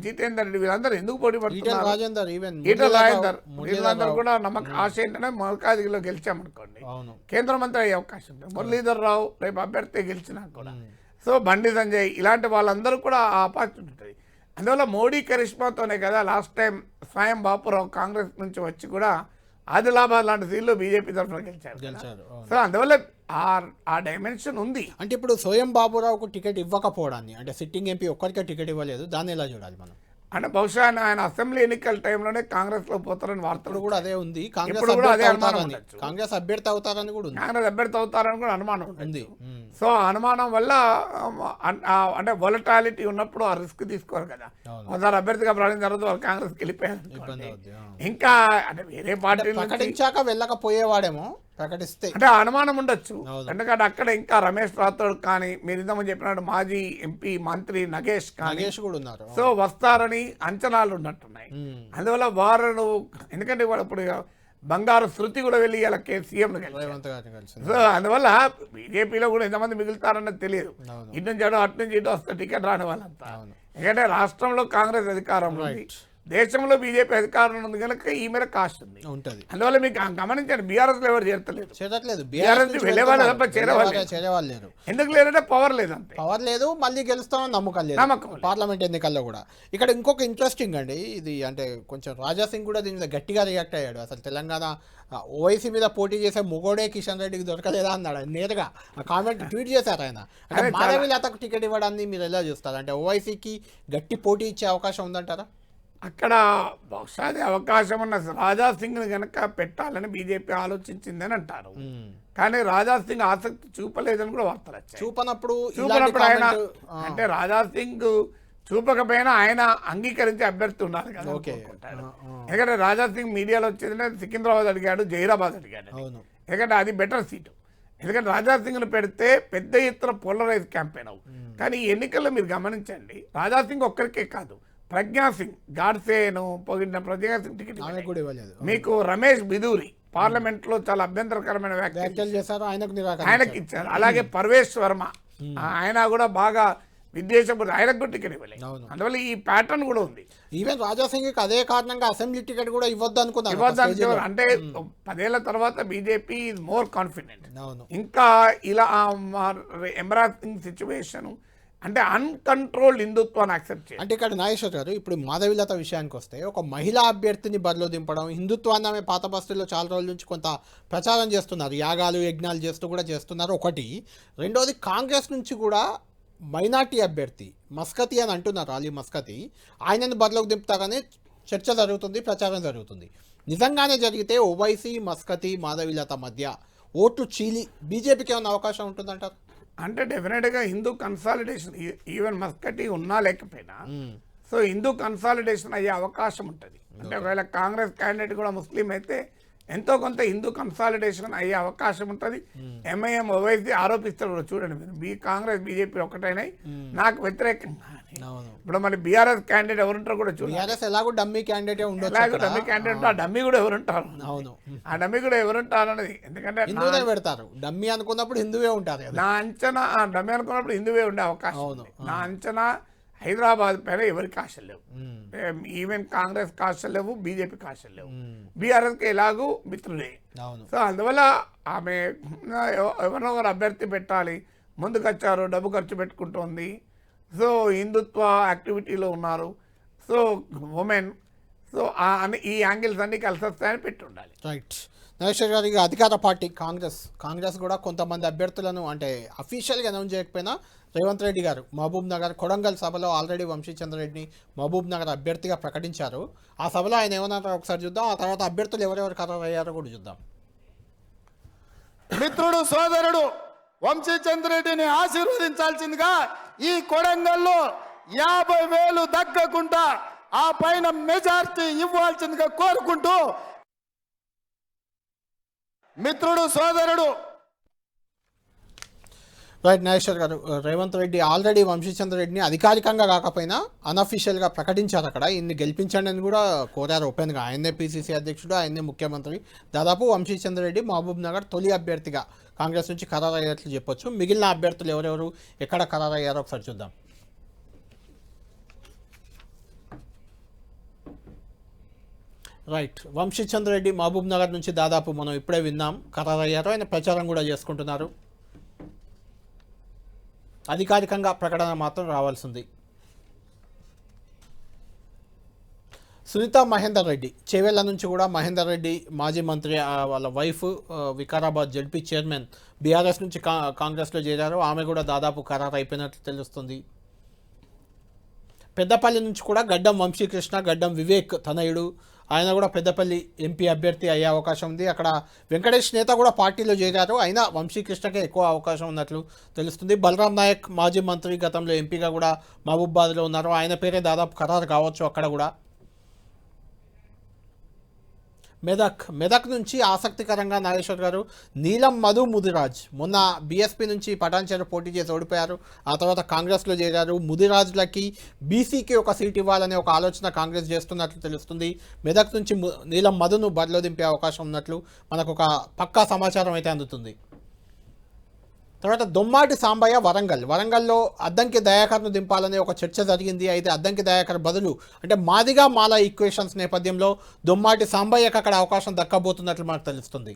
జితేందర్ రెడ్డి వీళ్ళందరూ ఎందుకు పోటీ ఈటెల పడుతున్నారు? రాజేందర్, ఈవెన్ ఈటల రాజేందర్ వీళ్ళందరూ కూడా నమ్మకం ఆశ ఏంటంటే మల్కాజ్గిరిలో గెలిచామనుకోండి అవును. కేంద్ర మంత్రి అయ్యే అవకాశం ఉంటుంది. మురళీధర్ రావు రేపు అభ్యర్థి గెలిచినా కూడా. సో బండి సంజయ్ ఇలాంటి వాళ్ళందరూ కూడా ఆ ఆపర్చునిటీ ఉంటుంది. అందువల్ల మోడీ కరిష్మాతోనే కదా లాస్ట్ టైం స్వయం బాపురావు కాంగ్రెస్ నుంచి వచ్చి కూడా ఆదిలాబాద్ లాంటి సీట్లు బీజేపీ తరఫున గెలిచారు. అవును. సో అందువల్ల ఆ డైమెన్షన్ ఉంది. అంటే ఇప్పుడు స్వయం బాబురావుకు టికెట్ ఇవ్వకపోవడాన్ని, అంటే సిట్టింగ్ ఎంపీ ఒక్కరికే టికెట్ ఇవ్వలేదు, దాన్ని ఎలా చూడాలి మనం? అంటే బహుశా ఆయన అసెంబ్లీ ఎన్నికల టైంలోనే కాంగ్రెస్ లో పోతారని వార్తలు కూడా అదే ఉంది. ఇప్పుడు కూడా అదే అనుమానం ఉండొచ్చు. కాంగ్రెస్ అభ్యర్థి అవుతారని కూడా ఉంది. కాంగ్రెస్ అభ్యర్థి అవుతారని కూడా అనుమానం ఉంది. సో ఆ అనుమానం వల్ల అంటే వొలటాలిటీ ఉన్నప్పుడు ఆ రిస్క్ తీసుకోరు కదా. ఒకసారి అభ్యర్థిగా ప్రకటించిన తర్వాత వాళ్ళు కాంగ్రెస్కి వెళ్ళిపోయారు. ఇంకా అంటే వేరే పార్టీ ప్రకటించాక వెళ్ళకపోయేవాడేమో, ప్రకటిస్తే అంటే అనుమానం ఉండొచ్చు. ఎందుకంటే అక్కడ ఇంకా రమేష్ రాథోడ్ కానీ మీరు ఇంతకుముందు చెప్పినట్టు మాజీ ఎంపీ మంత్రి నగేష్ కూడా ఉన్నారు. సో వస్తారని అంచనాలు ఉన్నట్టున్నాయి. అందువల్ల వారు ఎందుకంటే ఇప్పుడు బంగారు శృతి కూడా వెళ్ళి ఇలా సీఎం సో అందువల్ల బీజేపీలో కూడా ఎంతమంది మిగులుతారన్నది తెలియదు. ఇటు నుంచి అటు నుంచి ఇటు వస్తే టికెట్ రాని వాళ్ళంతా. ఎందుకంటే రాష్ట్రంలో కాంగ్రెస్ అధికారంలో ఉంది, దేశంలో బీజేపీ అధికారంలో ఉంది కనుక ఈ మేర కాస్ట్ ఉంది. అందువల్ల మీకు గమనించండి, బీఆర్ఎస్ లో ఎవరు చేరట్లేదు. బీఆర్ఎస్ వెళ్ళేవాళ్ళు తప్ప చేరేవాళ్ళు ఎందుకు లేదంటే పవర్ లేదు, అంతే. పవర్ లేదు, మళ్ళీ గెలుస్తామని నమ్మకం లేదు. పార్లమెంట్ ఎన్నికల్లో కూడా. ఇక్కడ ఇంకొక ఇంట్రెస్టింగ్ అండి ఇది, అంటే కొంచెం రాజా సింగ్ కూడా దీని మీద గట్టిగా రియాక్ట్ అయ్యాడు. అసలు తెలంగాణ ఓవైసీ మీద పోటీ చేసే మొగోడే కిషన్ రెడ్డికి దొరకలేదా అన్నాడు. నేరుగా కామెంట్ ట్వీట్ చేశారు ఆయన. అంటే మాధవీలతకు టికెట్ ఇవ్వడాన్ని మీరు ఎలా చూస్తారు? అంటే ఓవైసీకి గట్టి పోటీ ఇచ్చే అవకాశం ఉందంటారా? అక్కడ బహుశా అవకాశం ఉన్న రాజా సింగ్ కనుక పెట్టాలని బీజేపీ ఆలోచించిందని అంటారు. కానీ రాజా సింగ్ ఆసక్తి చూపలేదని కూడా వార్తలు వచ్చాయి. చూపనప్పుడు ఆయన అంటే రాజా సింగ్ చూపకపోయినా ఆయన అంగీకరించి అభ్యర్థి ఉన్నారు కదా. ఎందుకంటే రాజా సింగ్ మీడియాలో వచ్చేది సికింద్రాబాద్ అడిగాడు, జహీరాబాద్ అడిగాడు. ఎందుకంటే అది బెటర్ సీటు. ఎందుకంటే రాజా సింగ్ను పెడితే పెద్ద ఎత్తున పోలరైజ్ క్యాంపెయిన్ అవు. కానీ ఈ ఎన్నికల్లో మీరు గమనించండి, రాజా సింగ్ ఒక్కరికే కాదు, ప్రజ్ఞా సింగ్ గాడ్సేను పొగిడిన ప్రజ్ఞా సింగ్ టికెట్ మీకు రమేష్ బిదూరి పార్లమెంట్ లో చాలా అభ్యంతరకరమైన వ్యాఖ్యలు చేశారు, ఆయనకు ఇచ్చారు. అలాగే పర్వేష్ వర్మ ఆయన కూడా బాగా విద్వేషపూరిత, ఆయనకు కూడా టికెట్ ఇవ్వలేదు. అందువల్ల ఈ ప్యాటర్న్ కూడా ఉంది. ఈవెన్ రాజా సింగ్ అదే కారణంగా అసెంబ్లీ టికెట్ కూడా ఇవ్వద్దు అనుకున్నారు. అంటే 10 ఏళ్ల తర్వాత బీజేపీ ఈజ్ మోర్ కాన్ఫిడెంట్. ఇంకా ఇలా ఎంబరాసింగ్ సిచ్యువేషన్ అంటే అన్కంట్రోల్డ్ హిందుత్వాన్ని యాక్సెప్ట్ చేయాలి. అంటే ఇక్కడ నాగేశ్వర్ గారు, ఇప్పుడు మాధవీలత విషయానికి వస్తే ఒక మహిళా అభ్యర్థిని బరిలో దింపడం, హిందుత్వాన్ని ఆమె పాత బస్తీల్లో చాలా రోజుల నుంచి కొంత ప్రచారం చేస్తున్నారు, యాగాలు యజ్ఞాలు చేస్తూ కూడా చేస్తున్నారు ఒకటి. రెండోది కాంగ్రెస్ నుంచి కూడా మైనార్టీ అభ్యర్థి మస్కతి అని అంటున్నారు, అలీ మస్కతి, ఆయనను బరిలోకి దింపుతారని చర్చ జరుగుతుంది, ప్రచారం జరుగుతుంది. నిజంగానే జరిగితే ఓవైసీ మస్కతి మాధవీలత మధ్య ఓట్లు చీలి బీజేపీకి ఏమైనా అవకాశం ఉంటుందంటారు? అంటే డెఫినెట్గా హిందూ కన్సాలిడేషన్ ఈవెన్ మస్కటి ఉన్నా లేకపోయినా సో హిందూ కన్సాలిడేషన్ అయ్యే అవకాశం ఉంటుంది. అంటే ఒకవేళ కాంగ్రెస్ క్యాండిడేట్ కూడా ముస్లిం అయితే ఎంతో కొంత హిందూ కన్సాలిడేషన్ అయ్యే అవకాశం ఉంటుంది. ఎంఐఎం ఓవైసీ ఆరోపిస్తారు, చూడండి మీరు కాంగ్రెస్ బీజేపీ ఒకటైనాయి నాకు వ్యతిరేకంగా. ఇప్పుడు మరి బీఆర్ఎస్ క్యాండిడేట్ ఎవరుంటారో కూడా చూడండి, డమ్మీ క్యాండిడేట్ డమ్మీ క్యాండిడేట్, ఆ డమ్మీ కూడా ఎవరుంటారు, ఆ డమ్మీ కూడా ఎవరుంటారు అన్నది. ఎందుకంటే పెడతారు డమ్మీ అనుకున్నప్పుడు హిందువే ఉంటారు. నా అంచనా డమ్మీ అనుకున్నప్పుడు హిందువే ఉండే అవకాశం ఉంది. నా అంచనా హైదరాబాద్ పైన ఎవరికి ఆశలు లేవు, ఈవెన్ కాంగ్రెస్ ఆశలు లేవు, బీజేపీ ఆశలు లేవు, బీఆర్ఎస్కి ఎలాగూ మిత్రులే. సో అందువల్ల ఆమె ఎవరినో ఒకరు అభ్యర్థి పెట్టాలి, ముందుకొచ్చారు, డబ్బు ఖర్చు పెట్టుకుంటోంది, సో హిందుత్వ యాక్టివిటీలో ఉన్నారు, సో ఉమెన్, సో ఈ యాంగిల్స్ అన్ని కలిసి వస్తాయని పెట్టి ఉండాలి. రైట్. నాగేశ్వర్ గారు, ఇక అధికార పార్టీ కాంగ్రెస్ కూడా కొంతమంది అభ్యర్థులను అంటే అఫీషియల్గా అనౌన్స్ చేయకపోయినా రేవంత్ రెడ్డి గారు మహబూబ్ నగర్ కొడంగల్ సభలో ఆల్రెడీ వంశీచంద్రరెడ్డిని మహబూబ్ నగర్ అభ్యర్థిగా ప్రకటించారు. ఆ సభలో ఆయన ఏమన్నారో ఒకసారి చూద్దాం, ఆ తర్వాత అభ్యర్థులు ఎవరెవరు ఖరారు అయ్యారో కూడా చూద్దాం. మిత్రుడు సోదరుడు వంశీచంద్రరెడ్డిని ఆశీర్వదించాల్సిందిగా ఈ కొడంగల్లో 50,000 దక్కకుండా ఆ పైన మెజార్టీ ఇవ్వాల్సిందిగా కోరుకుంటూ మిత్రుడు సోదరుడు రైట్ నాగేశ్వర్ గారు, రేవంత్ రెడ్డి ఆల్రెడీ వంశీచంద్ర రెడ్డిని అధికారికంగా కాకపోయినా అన్అఫీషియల్గా ప్రకటించారు. అక్కడ ఇన్ని గెలిపించండి అని కూడా కోరారు ఓపెన్గా. ఆయన్నే పీసీసీ అధ్యక్షుడు, ఆయన్నే ముఖ్యమంత్రి. దాదాపు వంశీచంద్ర రెడ్డి మహబూబ్ నగర్ తొలి అభ్యర్థిగా కాంగ్రెస్ నుంచి ఖరారయ్యేట్లు చెప్పొచ్చు. మిగిలిన అభ్యర్థులు ఎవరెవరు ఎక్కడ ఖరారయ్యారో ఒకసారి చూద్దాం. రైట్, వంశీచంద్ర రెడ్డి మహబూబ్ నగర్ నుంచి దాదాపు మనం ఇప్పుడే విన్నాం ఖరారయ్యారు. ఆయన ప్రచారం కూడా చేసుకుంటున్నారు. అధికారికంగా ప్రకటన మాత్రం రావాల్సింది. సునీత మహేందర్ రెడ్డి చేవెళ్ల నుంచి కూడా మహేందర్ రెడ్డి మాజీ మంత్రి, వాళ్ళ wife Vikarabad ZP chairman, BRS నుంచి కాంగ్రెస్లో చేరారు. ఆమె కూడా దాదాపు ఖరారు అయిపోయినట్లు తెలుస్తుంది. పెద్దపల్లి నుంచి కూడా గడ్డం వంశీకృష్ణ, గడ్డం వివేక్ తనయుడు, ఆయన కూడా పెద్దపల్లి ఎంపీ అభ్యర్థి అయ్యే అవకాశం ఉంది. అక్కడ వెంకటేష్ నేత కూడా పార్టీలో చేరారు, అయినా వంశీకృష్ణకే ఎక్కువ అవకాశం ఉన్నట్లు తెలుస్తుంది. బలరాం నాయక్ మాజీ మంత్రి, గతంలో ఎంపీగా కూడా మహబూబాబాద్లో ఉన్నారు. ఆయన పేరే దాదాపు ఖరారు కావచ్చు అక్కడ కూడా. మెదక్ నుంచి ఆసక్తికరంగా నాగేశ్వర్ గారు నీలం మధు ముదిరాజ్ మొన్న బీఎస్పీ నుంచి పటాన్చెరు పోటీ చేసి ఓడిపోయారు. ఆ తర్వాత కాంగ్రెస్లో చేరారు. ముదిరాజ్లకి బీసీకి ఒక సీట్ ఇవ్వాలనే ఒక ఆలోచన కాంగ్రెస్ చేస్తున్నట్లు తెలుస్తుంది. మెదక్ నుంచి నీలం మధును బరిలో దింపే అవకాశం ఉన్నట్లు మనకు ఒక పక్కా సమాచారం అయితే అందుతుంది. తర్వాత దొమ్మాటి సాంబయ్య వరంగల్లో అద్దంకి దయాకర్ను దింపాలనే ఒక చర్చ జరిగింది. అయితే అద్దంకి దయాకర్ బదులు అంటే మాదిగా మాల ఈక్వేషన్స్ నేపథ్యంలో దొమ్మాటి సాంబయ్యకు అక్కడ అవకాశం దక్కబోతున్నట్లు మనకు తెలుస్తుంది.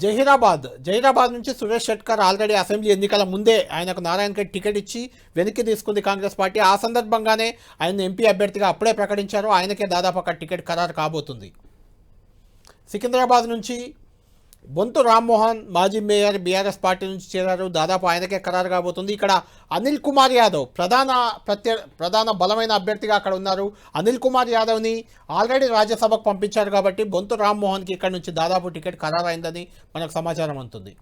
జహీరాబాద్ నుంచి సురేష్ షెట్కర్ ఆల్రెడీ అసెంబ్లీ ఎన్నికల ముందే ఆయనకు నారాయణకి టికెట్ ఇచ్చి వెనక్కి తీసుకుంది కాంగ్రెస్ పార్టీ. ఆ సందర్భంగానే ఆయన ఎంపీ అభ్యర్థిగా అప్పుడే ప్రకటించారు. ఆయనకే దాదాపు అక్కడ టికెట్ ఖరారు కాబోతుంది. సికింద్రాబాద్ నుంచి బొంతు రామ్మోహన్ మాజీ మేయర్, బీఆర్ఎస్ పార్టీ నుంచి చేరారు. దాదాపు ఆయనకే ఖరారు కాబోతుంది. ఇక్కడ అనిల్ కుమార్ యాదవ్ ప్రధాన బలమైన అభ్యర్థిగా అక్కడ ఉన్నారు. అనిల్ కుమార్ యాదవ్ని ఆల్రెడీ రాజ్యసభకు పంపించారు కాబట్టి బొంతు రామ్మోహన్కి ఇక్కడ నుంచి దాదాపు టికెట్ ఖరారు అయిందని మనకు సమాచారం అందుతుంది.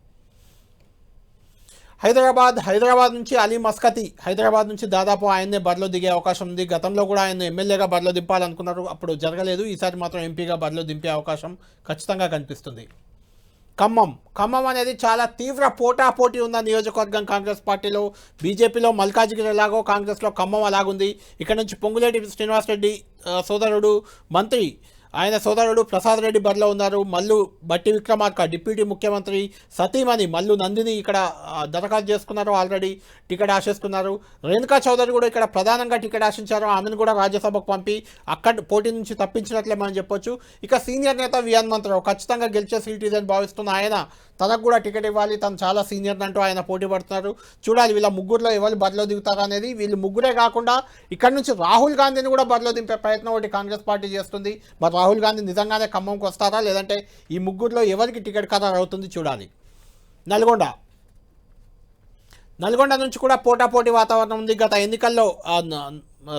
హైదరాబాద్ నుంచి అలీ మస్కతి, హైదరాబాద్ నుంచి దాదాపు ఆయన్నే బరిలో దిగే అవకాశం ఉంది. గతంలో కూడా ఆయన ఎమ్మెల్యేగా బరిలో దింపాలనుకున్నారు, అప్పుడు జరగలేదు. ఈసారి మాత్రం ఎంపీగా బరిలో దింపే అవకాశం ఖచ్చితంగా కనిపిస్తుంది. ఖమ్మం అనేది చాలా తీవ్ర పోటాపోటీ ఉన్న నియోజకవర్గం కాంగ్రెస్ పార్టీలో. బీజేపీలో మల్కాజిగిరి ఎలాగో కాంగ్రెస్లో ఖమ్మం అలాగుంది. ఇక్కడ నుంచి పొంగులేటి శ్రీనివాసరెడ్డి సోదరుడు మంత్రి, ఆయన సోదరుడు ప్రసాద్ రెడ్డి బరిలో ఉన్నారు. మల్లు బట్టి విక్రమార్క డిప్యూటీ ముఖ్యమంత్రి సతీమణి మల్లు నందిని ఇక్కడ దరఖాస్తు చేసుకున్నారు, ఆల్రెడీ టికెట్ ఆశిస్తున్నారు. రేణుకా చౌదరి కూడా ఇక్కడ ప్రధానంగా టికెట్ ఆశించారు. ఆమెను కూడా రాజ్యసభకు పంపి అక్కడ పోటీ నుంచి తప్పించినట్లే మనం చెప్పొచ్చు. ఇక సీనియర్ నేత వి హనుమంతరావు ఖచ్చితంగా గెలిచే సీట్ ఇదని భావిస్తున్న ఆయన, తనకు కూడా టికెట్ ఇవ్వాలి, తను చాలా సీనియర్ అంటూ ఆయన పోటీ పడుతున్నారు. చూడాలి వీళ్ళ ముగ్గురులో ఎవరు బరిలో దిగుతారా అనేది. వీళ్ళు ముగ్గురే కాకుండా ఇక్కడ నుంచి రాహుల్ గాంధీని కూడా బరిలో దింపే ప్రయత్నం ఒకటి కాంగ్రెస్ పార్టీ చేస్తుంది. మరి రాహుల్ గాంధీ నిజంగానే ఖమ్మంకి వస్తారా, లేదంటే ఈ ముగ్గురులో ఎవరికి టికెట్ ఖరారు అవుతుంది చూడాలి. నల్గొండ నుంచి కూడా పోటాపోటీ వాతావరణం ఉంది. గత ఎన్నికల్లో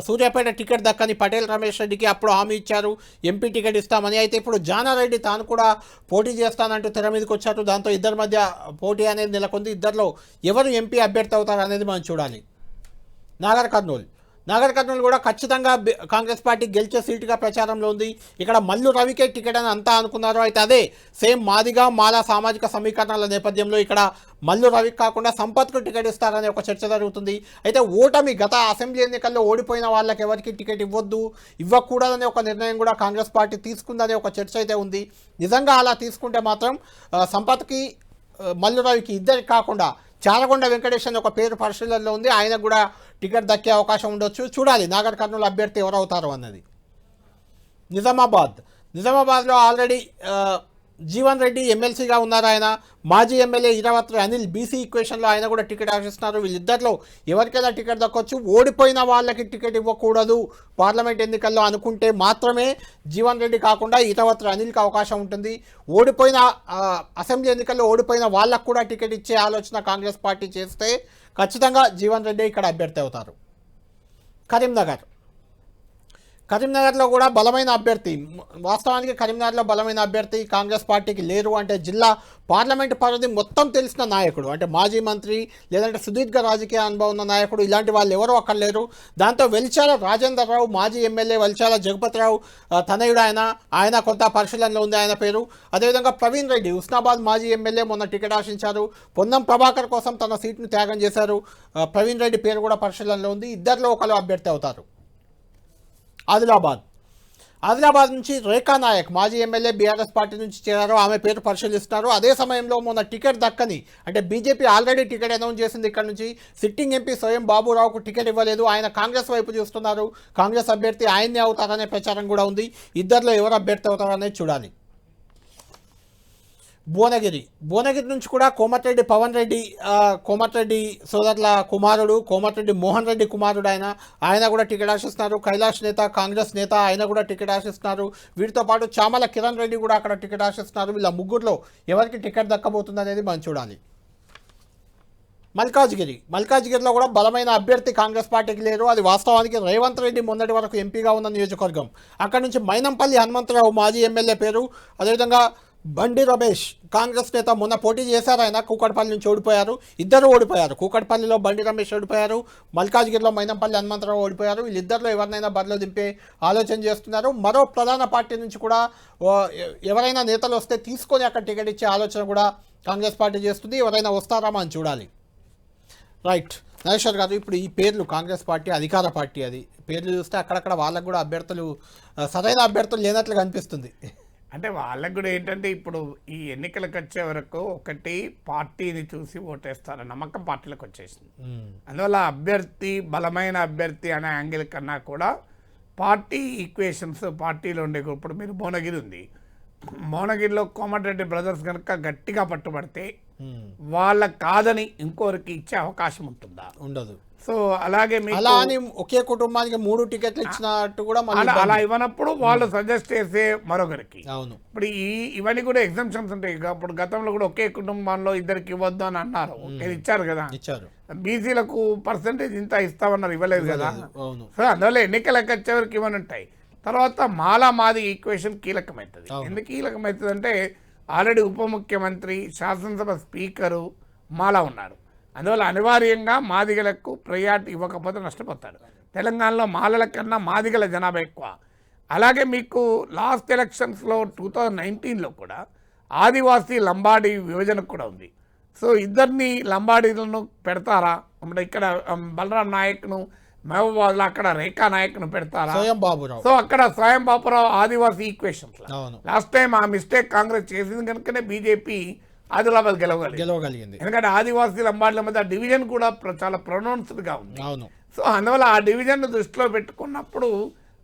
సూర్యాపేట టికెట్ దక్కని పటేల్ రమేష్ రెడ్డికి అప్పుడు హామీ ఇచ్చారు, ఎంపీ టికెట్ ఇస్తామని. అయితే ఇప్పుడు జానారెడ్డి తాను కూడా పోటీ చేస్తానంటూ తెర మీదకి వచ్చారు. దాంతో ఇద్దరి మధ్య పోటీ అనేది నెలకొంది. ఇద్దరిలో ఎవరు ఎంపీ అభ్యర్థి అవుతారు అనేది మనం చూడాలి. నాగర్ కర్నూలు కూడా ఖచ్చితంగా కాంగ్రెస్ పార్టీ గెలిచే సీటుగా ప్రచారంలో ఉంది. ఇక్కడ మల్లు రవికే టికెట్ అని అంతా అనుకున్నారు. అయితే అదే సేమ్ మాదిగా మాలా సామాజిక సమీకరణల నేపథ్యంలో ఇక్కడ మల్లు రవికి కాకుండా సంపత్కు టికెట్ ఇస్తారనే ఒక చర్చ జరుగుతుంది. అయితే ఓటమి గత అసెంబ్లీ ఎన్నికల్లో ఓడిపోయిన వాళ్ళకి ఎవరికి టికెట్ ఇవ్వకూడదనే ఒక నిర్ణయం కూడా కాంగ్రెస్ పార్టీ తీసుకుందనే ఒక చర్చ అయితే ఉంది. నిజంగా అలా తీసుకుంటే మాత్రం సంపత్కి మల్లు రవికి ఇద్దరికి కాకుండా చారగొండ వెంకటేష్ అని ఒక పేరు పరిశీలనలో ఉంది. ఆయనకు కూడా టికెట్ దక్కే అవకాశం ఉండొచ్చు. చూడాలి నాగర్ కర్నూలు అభ్యర్థి ఎవరు అవుతారో అన్నది. నిజామాబాద్లో ఆల్రెడీ జీవన్ రెడ్డి ఎమ్మెల్సీగా ఉన్నారు. ఆయన మాజీ ఎమ్మెల్యే ఇరావత్రి అనిల్ బీసీ ఈక్వేషన్లో ఆయన కూడా టికెట్ ఆశిస్తున్నారు. వీళ్ళిద్దరిలో ఎవరికైనా టికెట్ దక్కొచ్చు. ఓడిపోయిన వాళ్ళకి టికెట్ ఇవ్వకూడదు పార్లమెంట్ ఎన్నికల్లో అనుకుంటే మాత్రమే జీవన్ రెడ్డి కాకుండా ఇరావత్రి అనిల్కి అవకాశం ఉంటుంది. ఓడిపోయిన అసెంబ్లీ ఎన్నికల్లో ఓడిపోయిన వాళ్ళకు కూడా టికెట్ ఇచ్చే ఆలోచన కాంగ్రెస్ పార్టీ చేస్తే ఖచ్చితంగా జీవన్ రెడ్డి ఇక్కడ అభ్యర్థి అవుతారు. కరీంనగర్లో కూడా బలమైన అభ్యర్థి, వాస్తవానికి కరీంనగర్లో బలమైన అభ్యర్థి కాంగ్రెస్ పార్టీకి లేరు. అంటే జిల్లా పార్లమెంటు పరిధి మొత్తం తెలిసిన నాయకుడు, అంటే మాజీ మంత్రి లేదంటే సుదీర్ఘ రాజకీయ అనుభవం ఉన్న నాయకుడు, ఇలాంటి వాళ్ళు ఎవరు అక్కడ లేరు. దాంతో వెల్చాల రాజేందర్ రావు, మాజీ ఎమ్మెల్యే వెల్చాల జగపతిరావు తనయుడు, ఆయన కొంత పరిశీలనలో ఉంది ఆయన పేరు. అదేవిధంగా ప్రవీణ్ రెడ్డి, హుస్నాబాద్ మాజీ ఎమ్మెల్యే, మొన్న టికెట్ ఆశించారు. పొన్నం ప్రభాకర్ కోసం తన సీట్ను త్యాగం చేశారు. ప్రవీణ్ రెడ్డి పేరు కూడా పరిశీలనలో ఉంది. ఇద్దరిలో ఒకరు అభ్యర్థి అవుతారు. ఆదిలాబాద్ నుంచి రేఖా నాయక్, మాజీ ఎమ్మెల్యే, బీఆర్ఎస్ పార్టీ నుంచి చేరారు. ఆమె పేరు పరిశీలిస్తున్నారు. అదే సమయంలో మొన్న టికెట్ దక్కని, అంటే బీజేపీ ఆల్రెడీ టికెట్ అనౌన్స్ చేసింది. ఇక్కడ నుంచి సిట్టింగ్ ఎంపీ స్వయం బాబురావుకు టికెట్ ఇవ్వలేదు. ఆయన కాంగ్రెస్ వైపు చూస్తున్నారు. కాంగ్రెస్ అభ్యర్థి ఆయన్నే అవుతారనే ప్రచారం కూడా ఉంది. ఇద్దరిలో ఎవరు అభ్యర్థి అవుతారనేది చూడాలి. భువనగిరి నుంచి కూడా కోమటిరెడ్డి పవన్ రెడ్డి, కోమటిరెడ్డి సోదరుల కుమారుడు, కోమటిరెడ్డి మోహన్ రెడ్డి కుమారుడు ఆయన కూడా టికెట్ ఆశిస్తున్నారు. కైలాష్ నేత, కాంగ్రెస్ నేత, ఆయన కూడా టికెట్ ఆశిస్తున్నారు. వీటితో పాటు చామల కిరణ్ రెడ్డి కూడా అక్కడ టికెట్ ఆశిస్తున్నారు. వీళ్ళ ముగ్గురులో ఎవరికి టికెట్ దక్కబోతుంది అనేది మనం చూడాలి. మల్కాజ్గిరిలో కూడా బలమైన అభ్యర్థి కాంగ్రెస్ పార్టీకి లేరు. అది వాస్తవానికి రేవంత్ రెడ్డి మొన్నటి వరకు ఎంపీగా ఉన్న నియోజకవర్గం. అక్కడ నుంచి మైనంపల్లి హనుమంతరావు మాజీ ఎమ్మెల్యే పేరు. అదేవిధంగా బండి రమేష్, కాంగ్రెస్ నేత, మొన్న పోటీ చేశారు. ఆయన కూకట్పల్లి నుంచి ఓడిపోయారు. ఇద్దరు ఓడిపోయారు. కూకట్పల్లిలో బండి రమేష్ ఓడిపోయారు, మల్కాజ్గిరిలో మైనంపల్లి హనుమంతరావు ఓడిపోయారు. వీళ్ళిద్దరిలో ఎవరినైనా బరిలో దింపే ఆలోచన చేస్తున్నారు. మరో ప్రధాన పార్టీ నుంచి కూడా ఎవరైనా నేతలు వస్తే తీసుకొని అక్కడ టికెట్ ఇచ్చే ఆలోచన కూడా కాంగ్రెస్ పార్టీ చేస్తుంది. ఎవరైనా వస్తారా మనం చూడాలి. రైట్ నాగేశ్వర్ గారు, ఇప్పుడు ఈ పేర్లు, కాంగ్రెస్ పార్టీ అధికార పార్టీ, అది పేర్లు చూస్తే అక్కడక్కడ వాళ్ళకు కూడా అభ్యర్థులు, సరైన అభ్యర్థులు లేనట్లుగా అనిపిస్తుంది. అంటే వాళ్ళకు కూడా ఏంటంటే ఇప్పుడు ఈ ఎన్నికలకు వచ్చే వరకు ఒకటి పార్టీని చూసి ఓటేస్తారని నమ్మకం పార్టీలకు వచ్చేసింది. అందువల్ల అభ్యర్థి, బలమైన అభ్యర్థి అనే యాంగిల్ కన్నా కూడా పార్టీ ఈక్వేషన్స్, పార్టీలో ఉండే, ఇప్పుడు మీరు భువనగిరి ఉంది, భువనగిరిలో కోమటిరెడ్డి బ్రదర్స్ కనుక గట్టిగా పట్టుబడితే వాళ్ళకి కాదని ఇంకోరికి ఇచ్చే అవకాశం ఉంటుందా? ఉండదు. సో అలాగే అలా అని ఒకే కుటుంబానికి 3 టికెట్లు ఇచ్చినట్టు కూడా అలా ఇవ్వనప్పుడు వాళ్ళు సజెస్ట్ చేసే మరొకరికి. అవును, ఇప్పుడు ఇవన్నీ కూడా ఎగ్జామ్షన్స్ ఉంటాయి. ఇప్పుడు గతంలో కూడా ఒకే కుటుంబంలో ఇద్దరికి ఇవ్వద్దు అని అన్నారు, ఇచ్చారు కదా. ఇచ్చారు. బీసీలకు పర్సెంటేజ్ ఇంత ఇస్తామన్నారు, ఇవ్వలేదు కదా. అవును. సో అందువల్ల ఎన్నికలకు వచ్చేవరకు ఇవన్నీ ఉంటాయి. తర్వాత మాది ఈక్వేషన్ కీలకమవుతుంది. ఎందుకు కీలకమవుతుంది అంటే ఆల్రెడీ ఉప ముఖ్యమంత్రి, శాసనసభ స్పీకరు మాలా ఉన్నారు. అందువల్ల అనివార్యంగా మాదిగలకు ప్రయారిటీ ఇవ్వకపోతే నష్టపోతారు. తెలంగాణలో మాలల కన్నా మాదిగల జనాభా ఎక్కువ. అలాగే మీకు లాస్ట్ ఎలక్షన్స్లో 2019లో కూడా ఆదివాసీ లంబాడీ విభజన కూడా ఉంది. సో ఇద్దరిని లంబాడీలను పెడతారా? ఇక్కడ బలరాం నాయక్ను, మహబూబాబాద్లో అక్కడ రేఖా నాయక్ను పెడతారా? సో అక్కడ స్వయం బాబురావు ఆదివాసీ ఈక్వేషన్స్. లాస్ట్ టైం ఆ మిస్టేక్ కాంగ్రెస్ చేసింది కనుకనే బీజేపీ ఆదిలాబాద్ గెలవగలిగింది. ఎందుకంటే ఆదివాసీ లంబాడీల మధ్య డివిజన్ కూడా చాలా ప్రొనౌన్స్డ్గా ఉంది. సో అందువల్ల ఆ డివిజన్ దృష్టిలో పెట్టుకున్నప్పుడు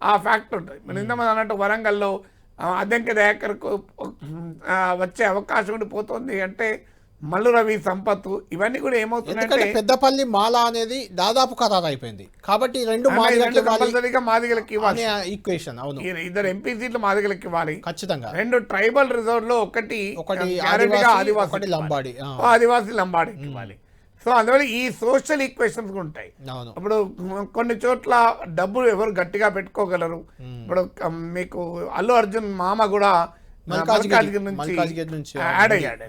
ఆ ఫ్యాక్ట్ ఉంటుంది. మనం ఇంతమంది అన్నట్టు వరంగల్లో అద్దెంకి దయాకర్కు వచ్చే అవకాశం ఉండిపోతుంది. అంటే మల్లు రవి, సంపత్, ఇవన్నీ కూడా ఏమవుతుందంటే పెద్దపల్లి మాల అనేది దాదాపు ఖరారు అయిపోయింది. కాబట్టి కంపల్సరీగా మాదిగలకి ఇవ్వాలి ఈక్వేషన్. అవును, ఇద్దరు ఎంపీ సీట్లు మాదిగలకి ఇవ్వాలి ఖచ్చితంగా. 2 ట్రైబల్ రిజర్వ్ లో ఒకటి ఆదివాసీ లంబాడీకి ఇవ్వాలి. సో అందువల్ల ఈ సోషల్ ఈక్వేషన్స్ ఉంటాయి. ఇప్పుడు కొన్ని చోట్ల డబ్బులు ఎవరు గట్టిగా పెట్టుకోగలరు. ఇప్పుడు మీకు అల్లు అర్జున్ మామ కూడా మల్కాజ్గిరి నుంచి యాడ్ అయ్యాడు.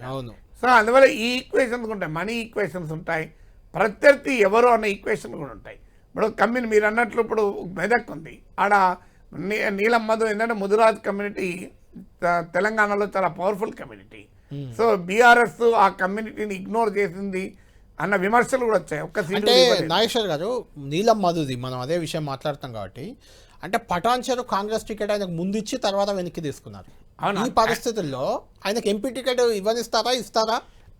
సో అందువల్ల ఈ ఈక్వేషన్స్ ఉంటాయి, మనీ ఈక్వేషన్స్ ఉంటాయి, ప్రత్యర్థి ఎవరు అన్న ఈక్వేషన్ కూడా ఉంటాయి. ఇప్పుడు మీరు అన్నట్లు ఇప్పుడు మెదక్ ఉంది, ఆడ నీలం మధు ఏంటంటే ముదిరాజ్ కమ్యూనిటీ తెలంగాణలో చాలా పవర్ఫుల్ కమ్యూనిటీ. సో బీఆర్ఎస్ ఆ కమ్యూనిటీని ఇగ్నోర్ చేసింది అన్న విమర్శలు కూడా వచ్చాయి. అంటే నాగేశ్వర్ గారు, నీలం మధుది మనం అదే విషయం మాట్లాడతాం కాబట్టి, అంటే పటాన్చెరు కాంగ్రెస్ టికెట్ ఆయనకు ముందు ఇచ్చి తర్వాత వెనక్కి తీసుకున్నారు. ఈ పరిస్థితుల్లో ఆయనకు ఎంపీ టికెట్ ఇస్తారా?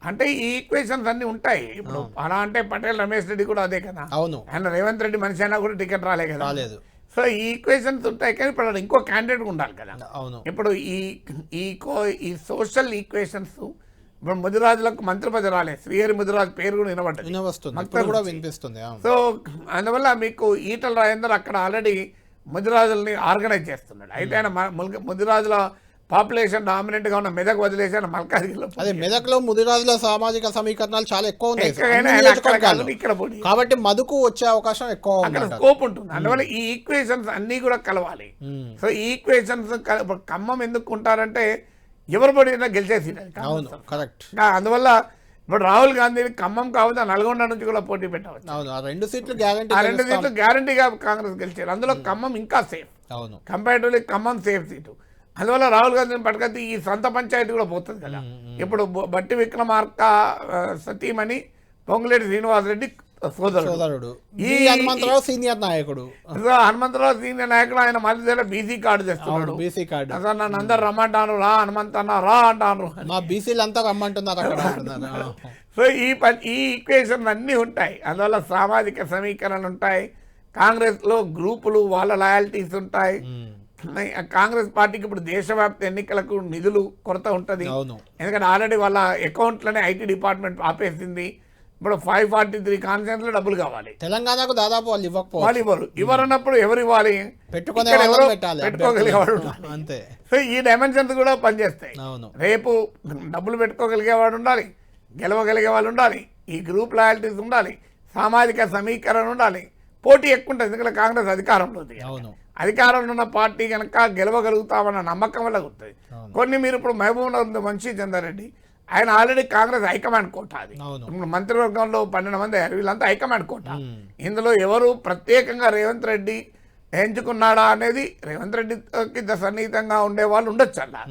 అంటే ఈ ఈక్వేషన్స్ అన్ని ఉంటాయి. ఇప్పుడు అలా అంటే పటేల్ రమేష్ రెడ్డి కూడా అదే కదా. అవును, ఆయన రేవంత్ రెడ్డి మనిషి అయినా కూడా టికెట్ రాలేదు. సో ఈ ఈక్వేషన్స్ ఉంటాయి, కానీ ఇప్పుడు ఇంకో క్యాండిడేట్ ఉండాలి కదా. అవును, ఇప్పుడు ఈ సోషల్ ఈక్వేషన్స్, ఇప్పుడు ముదిరాజులకు మంత్రి పదవి రాలేదు, శ్రీహరి ముదిరాజు పేరు కూడా వినిపిస్తుంది. సో అందువల్ల మీకు ఈటల రాజేందర్ అక్కడ ఆల్రెడీ ముదిరాజుల్ని ఆర్గనైజ్ చేస్తున్నాడు. అయితే ఆయన ముదిరాజుల పాపులేషన్ డామినెంట్గా ఉన్న మెదక్ వదిలేసి ఆయన మల్కాజ్గిరిలో అదే మెదక్లో ముదిరాజుల సామాజిక సమీకరణాలు చాలా ఎక్కువ ఉన్నాయి ఎక్కడైనా అన్ని ఆయన అక్కడ నియోజకవర్గాల్లో. కాదు, ఇక్కడ పోటీ కాబట్టి మధుకు వచ్చే అవకాశం ఎక్కువ అక్కడ ఉంది స్కోప్ ఉంటుంది. అందువల్ల ఈ ఈక్వేషన్స్ అన్నీ కూడా కలవాలి. సో ఈ ఈక్వేషన్స్ ఖమ్మం ఎందుకు ఉంటారంటే ఎవరు పడినా గెలిచేసి అవును కరెక్ట్. అందువల్ల ఇప్పుడు రాహుల్ గాంధీని ఖమ్మం కావచ్చు నల్గొండ నుంచి కూడా పోటీ పెట్టవచ్చు. అవును ఆ 2 సీట్లు గ్యారంటీ. ఆ 2 సీట్లు గ్యారంటీగా కాంగ్రెస్ గెలిచారు. అందులో ఖమ్మం ఇంకా సేఫ్, అవును కంపారిటివ్లీ ఖమ్మం సేఫ్ సీటు. అందువల్ల రాహుల్ గాంధీని పట్టుకొస్తే ఈ సొంత పంచాయతీ కూడా పోతుంది కదా. ఇప్పుడు బట్టి విక్రమార్క సతీమణి పొంగులేటి శ్రీనివాసరెడ్డి సోదరుడు ఈ హనుమంతరావు సీనియర్ నాయకుడు. హనుమంతరావు సీనియర్ నాయకుడు, ఆయన మధ్య బీసీ కార్డు తెస్తున్నాడు. బీసీ కార్డు అసలు నన్ను అందరు రమ్మంటాను, రా హనుమంతన్న రా అంటాను. మా బీసీలు అంతా రమ్మంటున్నారు అక్కడ అంటున్నారు. సో ఈ ఈక్వేషన్ అన్నీ ఉంటాయి. అందువల్ల సామాజిక సమీకరణలు ఉంటాయి. కాంగ్రెస్లో గ్రూపులు వాళ్ళ లాయల్టీస్ ఉంటాయి. కాంగ్రెస్ పార్టీకి ఇప్పుడు దేశవ్యాప్త ఎన్నికలకు నిధులు కొరత ఉంటుంది. ఎందుకంటే ఆల్రెడీ వాళ్ళ అకౌంట్లోనే ఐటీ డిపార్ట్మెంట్ ఆపేసింది. ఇప్పుడు 543 కాన్స్టిట్యూన్సీలో డబ్బులు కావాలి. తెలంగాణకు దాదాపు వాళ్ళు వాళ్ళు ఇవ్వరన్నప్పుడు ఎవరు ఇవ్వాలి? పెట్టుకోగలిగేవాడు అంతే. సో ఈ డైమెన్షన్స్ కూడా పనిచేస్తాయి. రేపు డబ్బులు పెట్టుకోగలిగేవాడు ఉండాలి, గెలవగలిగే వాళ్ళు ఉండాలి, ఈ గ్రూప్ లాయల్టీస్ ఉండాలి, సామాజిక సమీకరణ ఉండాలి, పోటీ ఎక్కువ ఉంటుంది. ఎందుకంటే కాంగ్రెస్ అధికారంలో ఉంది. అధికారంలో ఉన్న పార్టీ కనుక గెలవగలుగుతామన్న నమ్మకం వల్ల ఉంటుంది. కొన్ని మీరు ఇప్పుడు మహబూబ్ నగర్ వంశీ చంద్రారెడ్డి ఆయన ఆల్రెడీ కాంగ్రెస్ హైకమాండ్ కోట. అది ఇప్పుడు మంత్రివర్గంలో 12 మంది అయ్యారు, వీళ్ళంతా హైకమాండ్ కోట. ఇందులో ఎవరు ప్రత్యేకంగా రేవంత్ రెడ్డి ఎంచుకున్నాడా అనేది రేవంత్ రెడ్డికి సన్నిహితంగా ఉండే వాళ్ళు ఉండొచ్చు అలా,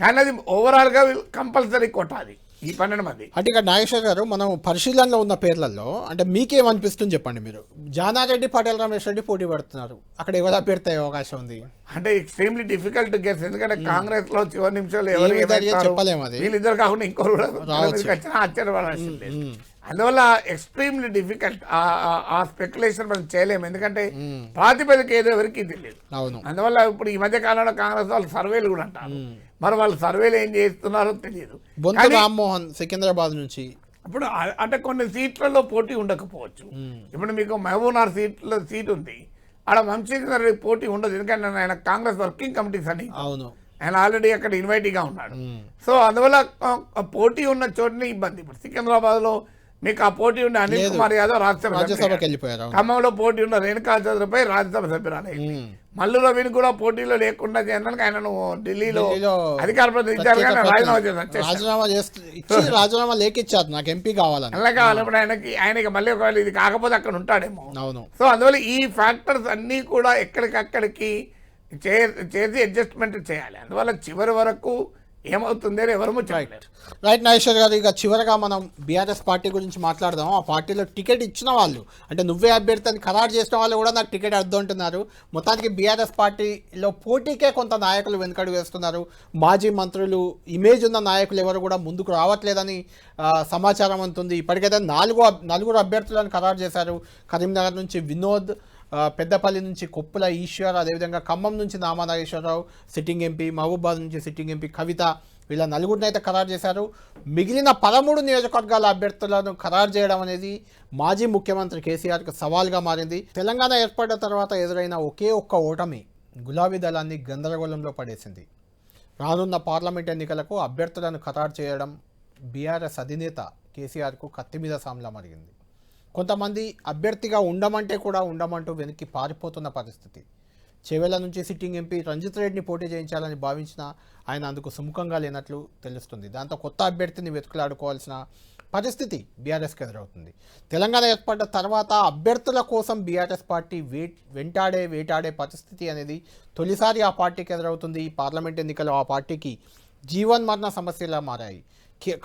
కానీ అది ఓవరాల్గా కంపల్సరీ కోట అది ఈ 12 మంది. అంటే ఇక్కడ నాగేశ్వర్ గారు మనం పరిశీలనలో ఉన్న పేర్లలో అంటే మీకేమనిపిస్తుంది చెప్పండి. మీరు జానారెడ్డి పటేల్ రమేష్ రెడ్డి పోటీ పడుతున్నారు, అక్కడ ఎవరు అభ్యర్థి అయ్యే అవకాశం ఉంది? అంటే ఎక్స్ట్రీమ్లీ డిఫికల్ట్ గెస్. ఎందుకంటే కాంగ్రెస్ లో చివరి నిమిషాలు చెప్పలేము, అది వీళ్ళిద్దరు కాకుండా ఇంకోరు వచ్చినా ఆశ్చర్యపడాల్సిన లేదు. అందువల్ల ఎక్స్ట్రీమ్లీ డిఫికల్ట్ ఆ స్పెక్యులేషన్ మనం చేయలేము. ఎందుకంటే ప్రాతిపదిక ఏదో ఎవరికి తెలియదు. అందువల్ల ఇప్పుడు ఈ మధ్య కాలంలో కాంగ్రెస్ వాళ్ళు సర్వేలు కూడా అంటారు, మరి వాళ్ళు సర్వేలు ఏం చేస్తున్నారో తెలియదు. రామ్మోహన్ సికింద్రాబాద్ నుంచి ఇప్పుడు అంటే కొన్ని సీట్లలో పోటీ ఉండకపోవచ్చు. ఇప్పుడు మీకు మహబూబ్నగర్ సీట్ ఉంది, ఆడ వంశీధర్ పోటీ ఉండదు. ఎందుకంటే ఆయన కాంగ్రెస్ వర్కింగ్ కమిటీస్ అని ఆయన ఆల్రెడీ అక్కడ ఇన్వైటీగా ఉన్నాడు. సో అందువల్ల పోటీ ఉన్న చోటుని ఇబ్బంది. ఇప్పుడు సికింద్రాబాద్లో మీకు ఆ పోటీ ఉండే అనిల్ కుమార్ యాదవ్ రాజ్యసభకి వెళ్ళిపోయారు. ఖమ్మంలో పోటీ ఉన్న రేణుకా చౌదరిపై రాజ్యసభ సభ్యురాలే. మల్లు రవిని కూడా పోటీలో లేకుండా చేయడానికి ఆయనను ఢిల్లీలో అధికార ప్రతినిధి రాజీనామా లేకిచ్చారు, నాకు ఎంపీ కావాలని. అలా కావాలి. ఇప్పుడు ఆయనకి మళ్ళీ ఒకవేళ ఇది కాకపోతే అక్కడ ఉంటాడేమో. సో అందువల్ల ఈ ఫ్యాక్టర్స్ అన్నీ కూడా ఎక్కడికక్కడికి చేసి అడ్జస్ట్మెంట్ చేయాలి. అందువల్ల చివరి వరకు ఏమవుతుంది అని ఎవరు రైట్. నాగేశ్వర్ గారు, ఇక చివరిగా మనం బీఆర్ఎస్ పార్టీ గురించి మాట్లాడదాం. ఆ పార్టీలో టికెట్ ఇచ్చిన వాళ్ళు అంటే నువ్వే అభ్యర్థి అని ఖరారు చేసిన వాళ్ళు కూడా నాకు టికెట్ అర్థంటున్నారు. మొత్తానికి బీఆర్ఎస్ పార్టీలో పోటీకే కొంత నాయకులు వెనుకడు వేస్తున్నారు. మాజీ మంత్రులు, ఇమేజ్ ఉన్న నాయకులు ఎవరు కూడా ముందుకు రావట్లేదని సమాచారం అందుతుంది. ఇప్పటికైతే 4 అభ్యర్థులను ఖరారు చేశారు. కరీంనగర్ నుంచి వినోద్, పెద్దపల్లి నుంచి కొప్పుల ఈశ్వర్, అదేవిధంగా ఖమ్మం నుంచి నామా నాగేశ్వరరావు సిట్టింగ్ ఎంపీ, మహబూబాద్ నుంచి సిట్టింగ్ ఎంపీ కవిత, వీళ్ళ 4 అయితే ఖరారు చేశారు. మిగిలిన 13 నియోజకవర్గాల అభ్యర్థులను ఖరారు చేయడం అనేది మాజీ ముఖ్యమంత్రి కేసీఆర్కి సవాల్గా మారింది. తెలంగాణ ఏర్పడిన తర్వాత ఎదురైన ఒకే ఒక్క ఓటమి గులాబీ దళాన్ని గందరగోళంలో పడేసింది. రానున్న పార్లమెంట్ ఎన్నికలకు అభ్యర్థులను ఖరారు చేయడం బీఆర్ఎస్ అధినేత కేసీఆర్కు కత్తి మీద సామ్లా మరిగింది. కొంతమంది అభ్యర్థిగా ఉండమంటే కూడా ఉండమంటూ వెనక్కి పారిపోతున్న పరిస్థితి. చేవెళ్ల నుంచి సిట్టింగ్ ఎంపీ రంజిత్ రెడ్డిని పోటీ చేయించాలని భావించిన ఆయన అందుకు సుముఖంగా లేనట్లు తెలుస్తుంది. దాంతో కొత్త అభ్యర్థిని వెతుకులాడుకోవాల్సిన పరిస్థితి బీఆర్ఎస్కి ఎదురవుతుంది. తెలంగాణ ఏర్పడ్డ తర్వాత అభ్యర్థుల కోసం బీఆర్ఎస్ పార్టీ వేటాడే పరిస్థితి అనేది తొలిసారి ఆ పార్టీకి ఎదురవుతుంది. ఈ పార్లమెంట్ ఎన్నికలు ఆ పార్టీకి జీవన్మరణ సమస్యలా మారాయి.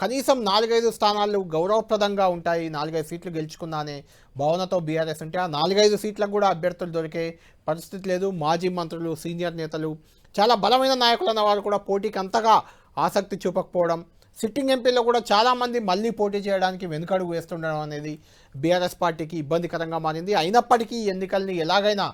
కనీసం 4-5 స్థానాలు గౌరవప్రదంగా ఉంటాయి, 4-5 సీట్లు గెలుచుకున్నానే భావనతో బీఆర్ఎస్ ఉంటే ఆ 4-5 సీట్లకు కూడా అభ్యర్థులు దొరికే పరిస్థితి లేదు. మాజీ మంత్రులు, సీనియర్ నేతలు, చాలా బలమైన నాయకులు అన్న వారు కూడా పోటీకి అంతగా ఆసక్తి చూపకపోవడం, సిట్టింగ్ ఎంపీలో కూడా చాలామంది మళ్ళీ పోటీ చేయడానికి వెనుకడుగు వేస్తుండడం అనేది బీఆర్ఎస్ పార్టీకి ఇబ్బందికరంగా మారింది. అయినప్పటికీ ఎన్నికల్ని ఎలాగైనా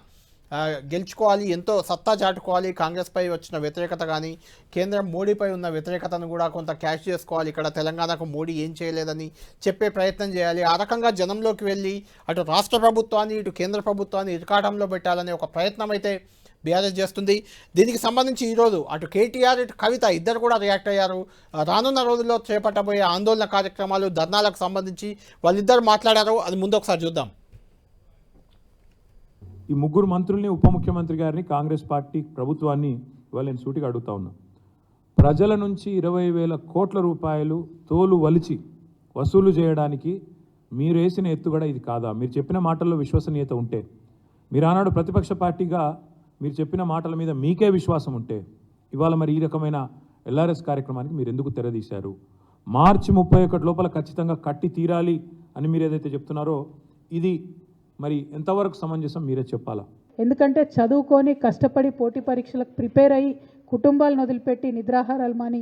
గెలుచుకోవాలి, ఎంతో సత్తా చాటుకోవాలి. కాంగ్రెస్పై వచ్చిన వ్యతిరేకత కానీ కేంద్రం మోడీపై ఉన్న వ్యతిరేకతను కూడా కొంత క్యాష్ చేసుకోవాలి. ఇక్కడ తెలంగాణకు మోడీ ఏం చేయలేదని చెప్పే ప్రయత్నం చేయాలి. ఆ రకంగా జనంలోకి వెళ్ళి అటు రాష్ట్ర ప్రభుత్వాన్ని ఇటు కేంద్ర ప్రభుత్వాన్ని ఇరకాటంలో పెట్టాలనే ఒక ప్రయత్నం అయితే బీఆర్ఎస్ చేస్తుంది. దీనికి సంబంధించి ఈరోజు అటు కేటీఆర్ ఇటు కవిత ఇద్దరు కూడా రియాక్ట్ అయ్యారు. రానున్న రోజుల్లో చేపట్టబోయే ఆందోళన కార్యక్రమాలు ధర్నాలకు సంబంధించి వాళ్ళిద్దరు మాట్లాడారు. అది ముందు ఒకసారి చూద్దాం. ఈ ముగ్గురు మంత్రుల్ని, ఉప ముఖ్యమంత్రి గారిని, కాంగ్రెస్ పార్టీ ప్రభుత్వాన్ని ఇవాళ నేను సూటిగా అడుగుతా ఉన్నా. ప్రజల నుంచి 20,000 కోట్ల రూపాయలు తోలు వలిచి వసూలు చేయడానికి మీరు వేసిన ఎత్తుగడ ఇది కాదా? మీరు చెప్పిన మాటల్లో విశ్వసనీయత ఉంటే, మీరు ఆనాడు ప్రతిపక్ష పార్టీగా మీరు చెప్పిన మాటల మీద మీకే విశ్వాసం ఉంటే, ఇవాళ మరి ఈ రకమైన ఎల్ఆర్ఎస్ కార్యక్రమానికి మీరు ఎందుకు తెరదీశారు? మార్చి 31 లోపల ఖచ్చితంగా కట్టి తీరాలి అని మీరు ఏదైతే చెప్తున్నారో ఇది మరి ఎంతవరకు సమంజసం మీరే చెప్పాలా? ఎందుకంటే చదువుకొని కష్టపడి పోటీ పరీక్షలకు ప్రిపేర్ అయ్యి కుటుంబాలను వదిలిపెట్టి నిద్రాహారాలు మాని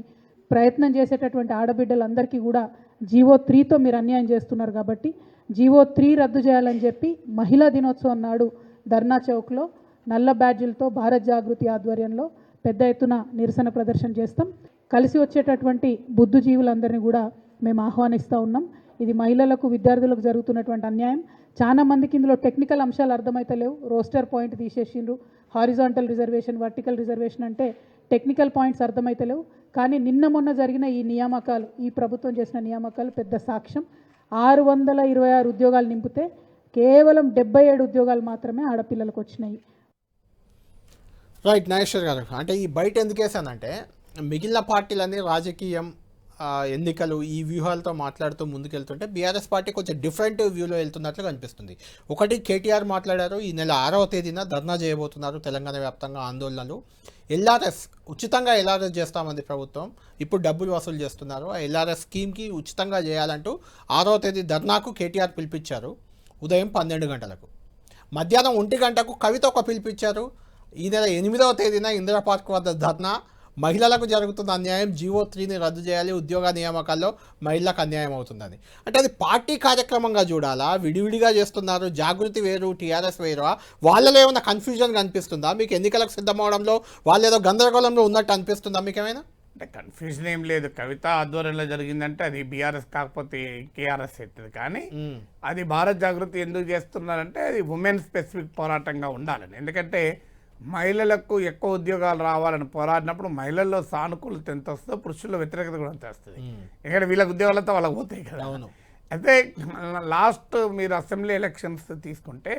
ప్రయత్నం చేసేటటువంటి ఆడబిడ్డలందరికీ కూడా జీవో 3తో మీరు అన్యాయం చేస్తున్నారు. కాబట్టి జీవో 3 రద్దు చేయాలని చెప్పి మహిళా దినోత్సవం నాడు ధర్నా చౌక్లో నల్ల బ్యాడ్జీలతో భారత్ జాగృతి ఆధ్వర్యంలో పెద్ద ఎత్తున నిరసన ప్రదర్శన చేస్తాం. కలిసి వచ్చేటటువంటి బుద్ధుజీవులందరినీ కూడా మేము ఆహ్వానిస్తూ ఉన్నాం. ఇది మహిళలకు, విద్యార్థులకు జరుగుతున్నటువంటి అన్యాయం. చాలా మందికి ఇందులో టెక్నికల్ అంశాలు అర్థమైతలేవు. రోస్టర్ పాయింట్ తీసేసిండ్రు, హారిజాంటల్ రిజర్వేషన్, వర్టికల్ రిజర్వేషన్ అంటే టెక్నికల్ పాయింట్స్ అర్థమైతలేవు. కానీ నిన్న మొన్న జరిగిన ఈ నియామకాలు, ఈ ప్రభుత్వం చేసిన నియామకాలు పెద్ద సాక్ష్యం. 626 ఉద్యోగాలు నింపితే కేవలం 77 ఉద్యోగాలు మాత్రమే ఆడపిల్లలకు వచ్చినాయి. రైట్ నాగేశ్వర్ గారు, అంటే ఈ బయట ఎందుకు వేసానంటే మిగిలిన పార్టీలన్నీ రాజకీయం, ఎన్నికలు ఈ వ్యూహాలతో మాట్లాడుతూ ముందుకెళ్తుంటే బీఆర్ఎస్ పార్టీ కొంచెం డిఫరెంట్ వ్యూలో వెళ్తున్నట్లు కనిపిస్తుంది. ఒకటి, కేటీఆర్ మాట్లాడారు, ఈ నెల 6వ తేదీన ధర్నా చేయబోతున్నారు తెలంగాణ వ్యాప్తంగా ఆందోళనలు. ఎల్ఆర్ఎస్ ఉచితంగా ఎల్ఆర్ఎస్ చేస్తామంది ప్రభుత్వం, ఇప్పుడు డబ్బులు వసూలు చేస్తున్నారు. ఆ ఎల్ఆర్ఎస్ స్కీమ్కి ఉచితంగా చేయాలంటూ 6వ తేదీ ధర్నాకు కేటీఆర్ పిలిపించారు. ఉదయం 12 గంటలకు. మధ్యాహ్నం 1 గంటకు కవిత ఒక పిలిపించారు. ఈ నెల 8వ తేదీన ఇందిరా పార్క్ వద్ద ధర్నా. మహిళలకు జరుగుతున్న అన్యాయం, జీవో 3ని రద్దు చేయాలి, ఉద్యోగ నియామకాల్లో మహిళలకు అన్యాయం అవుతుందని. అంటే అది పార్టీ కార్యక్రమంగా చూడాలా? విడివిడిగా చేస్తున్నారు. జాగృతి వేరు, టీఆర్ఎస్ వేరు. వాళ్ళలో ఏమైనా కన్ఫ్యూజన్ కనిపిస్తుందా మీకు? ఎన్నికలకు సిద్ధమవడంలో వాళ్ళు ఏదో గందరగోళంలో ఉన్నట్టు అనిపిస్తుందా మీకు ఏమైనా? అంటే కన్ఫ్యూజన్ ఏం లేదు. కవిత ఆధ్వర్యంలో జరిగిందంటే అది బీఆర్ఎస్ కాకపోతే కేఆర్ఎస్ అవుతుంది. కానీ అది భారత్ జాగృతి ఎందుకు చేస్తున్నారంటే అది ఉమెన్ స్పెసిఫిక్ పోరాటంగా ఉండాలని. ఎందుకంటే మహిళలకు ఎక్కువ ఉద్యోగాలు రావాలని పోరాడినప్పుడు మహిళల్లో సానుకూలత ఎంత వస్తుందో పురుషుల్లో వ్యతిరేకత కూడా అంత వస్తుంది. ఎందుకంటే వీళ్ళకి ఉద్యోగాలతో వాళ్ళకి పోతాయి కదా. అయితే లాస్ట్ మీరు అసెంబ్లీ ఎలక్షన్స్ తీసుకుంటే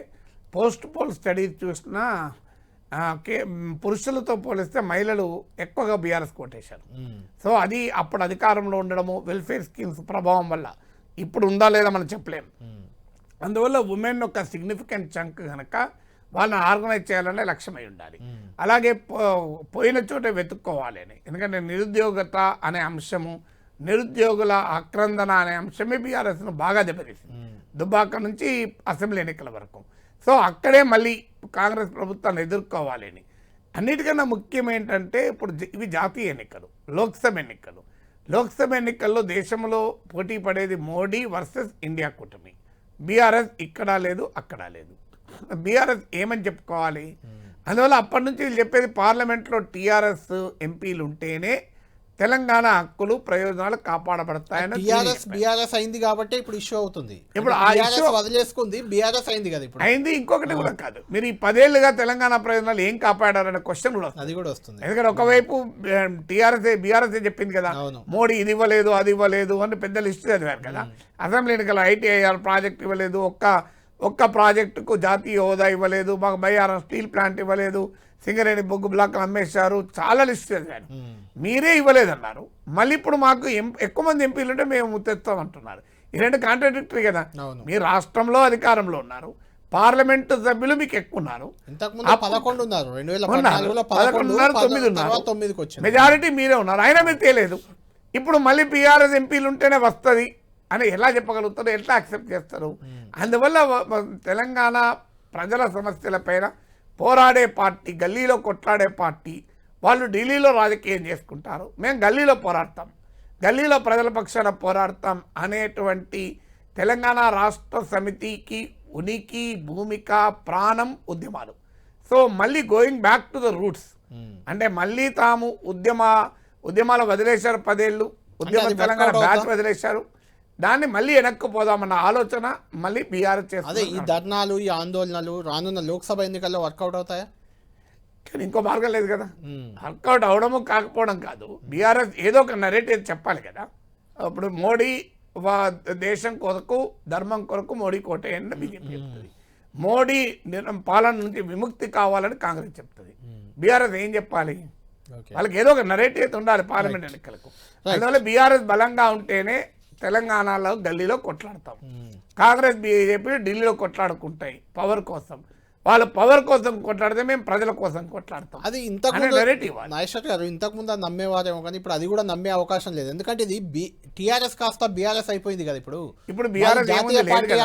పోస్ట్ పోల్ స్టడీ చూసినా పురుషులతో పోలిస్తే మహిళలు ఎక్కువగా బీఆర్ఎస్ కోటేశారు. సో అది అప్పుడు అధికారంలో ఉండడము, వెల్ఫేర్ స్కీమ్స్ ప్రభావం వల్ల. ఇప్పుడు ఉందా లేదా మనం చెప్పలేము. అందువల్ల ఉమెన్ ఒక సిగ్నిఫికెంట్ చంక్ కనుక వాళ్ళని ఆర్గనైజ్ చేయాలనే లక్ష్యమై ఉండాలి. అలాగే పోయిన చోటే వెతుక్కోవాలి అని. ఎందుకంటే నిరుద్యోగత అనే అంశము, నిరుద్యోగుల ఆక్రందన అనే అంశమే బీఆర్ఎస్ను బాగా దెబ్బతీసింది, దుబ్బాక నుంచి అసెంబ్లీ ఎన్నికల వరకు. సో అక్కడే మళ్ళీ కాంగ్రెస్ ప్రభుత్వాన్ని ఎదుర్కోవాలి అని. అన్నిటికన్నా ముఖ్యం ఏంటంటే ఇప్పుడు ఇవి జాతీయ ఎన్నికలు, లోక్సభ ఎన్నికలు. లోక్సభ ఎన్నికల్లో దేశంలో పోటీ పడేది మోడీ వర్సెస్ ఇండియా కూటమి. బీఆర్ఎస్ ఇక్కడ లేదు, అక్కడ లేదు. బీఆర్ఎస్ ఏమని చెప్పుకోవాలి? అందువల్ల అప్పటి నుంచి వీళ్ళు చెప్పేది పార్లమెంట్లో టీఆర్ఎస్ ఎంపీలు ఉంటేనే తెలంగాణ హక్కులు, ప్రయోజనాలు కాపాడబడతాయని. బీఆర్ఎస్ అయింది కాబట్టి ఇప్పుడు ఇష్యూ అవుతుంది. ఇప్పుడు ఆ ఇష్యూ వదిలేసుకుంది, బీఆర్ఎస్ అయింది కదా ఇప్పుడు. అయింది. ఇంకొకటి కూడా కాదు, మీరు ఈ 10 ఏళ్ళుగా తెలంగాణ ప్రయోజనాలు ఏం కాపాడారనే క్వశ్చన్ కూడా అది కూడా వస్తుంది. ఎందుకంటే ఒకవైపు బీఆర్ఎస్ చెప్పింది కదా, మోడీ ఇది ఇవ్వలేదు, అది ఇవ్వలేదు అని పెద్ద లిస్ట్ చదివారు కదా. అసెంబ్లీ ఎన్నికల ఐటీఐఆర్ ప్రాజెక్ట్ ఇవ్వలేదు, ఒక్క ప్రాజెక్టుకు జాతీయ హోదా ఇవ్వలేదు, మాకు బయ్యారం స్టీల్ ప్లాంట్ ఇవ్వలేదు, సింగరేణి బొగ్గు బ్లాక్లు అమ్మేశారు, చాలా లిస్ట్ చదివాను. మీరే ఇవ్వలేదన్నారు. మళ్ళీ ఇప్పుడు మాకు ఎక్కువ మంది ఎంపీలు ఉంటే మేము తెస్తామంటున్నారు. ఈ రెండు కాంట్రాడిక్టరీ కదా. మీరు రాష్ట్రంలో అధికారంలో ఉన్నారు, పార్లమెంటు సభ్యులు మీకు ఎక్కువ ఉన్నారు. 11 ఉన్నారు, 9 మెజారిటీ మీరే ఉన్నారు, అయినా మీరు తేలేదు. ఇప్పుడు మళ్ళీ బీఆర్ఎస్ ఎంపీలు ఉంటేనే వస్తుంది అని ఎలా చెప్పగలుగుతారు? ఎట్లా యాక్సెప్ట్ చేస్తారు? అందువల్ల తెలంగాణ ప్రజల సమస్యలపైన పోరాడే పార్టీ, గల్లీలో కొట్లాడే పార్టీ, వాళ్ళు ఢిల్లీలో రాజకీయం చేసుకుంటారు, మేము గల్లీలో పోరాడతాం, గల్లీలో ప్రజల పక్షాన పోరాడతాం అనేటువంటి తెలంగాణ రాష్ట్ర సమితికి ఉనికి, భూమిక, ప్రాణం ఉద్యమాలు. సో మళ్ళీ going back to the roots, అంటే మళ్ళీ తాము ఉద్యమాలు వదిలేశారు, 10 ఏళ్ళు ఉద్యమ తెలంగాణ బ్యాచ్ వదిలేశారు, దాన్ని మళ్ళీ వెనక్కి పోదామన్న ఆలోచన మళ్ళీ బీఆర్ఎస్ చేస్తుంది. అదే ఈ ధర్నాలు, ఈ ఆందోళనలు రానున్న లోక్సభ ఎన్నికల్లో వర్కౌట్ అవుతాయా? కానీ ఇంకో మార్గం లేదు కదా. వర్కౌట్ అవడము కాకపోవడం కాదు, బీఆర్ఎస్ ఏదో ఒక నరేటివ్ చెప్పాలి కదా. అప్పుడు మోడీ దేశం కొరకు ధర్మం కొరకు మోడీ కోటేయండి బీజేపీ చెప్తుంది. మోడీ పాలన నుంచి విముక్తి కావాలని కాంగ్రెస్ చెప్తుంది. బీఆర్ఎస్ ఏం చెప్పాలి? వాళ్ళకి ఏదో ఒక నరేటివ్ ఉండాలి పార్లమెంట్ ఎన్నికలకు. అందువల్ల బీఆర్ఎస్ బలంగా ఉంటేనే తెలంగాణలో గల్లీలో కొట్లాడతాం. కాంగ్రెస్ బీజేపీ ఢిల్లీలో కొట్లాడుకుంటాయి పవర్ కోసం. వాళ్ళు పవర్ కోసం కొట్లాడితే మేము ప్రజల కోసం కొట్లాడతాం. అది ఇంతకుముందు నాగేశ్వర్ గారు ఇంతకుముందు అది నమ్మేవారేమో, కానీ ఇప్పుడు అది కూడా నమ్మే అవకాశం లేదు. ఎందుకంటే ఇది టీఆర్ఎస్ కాస్త బీఆర్ఎస్ అయిపోయింది కదా. ఇప్పుడు బీఆర్ఎస్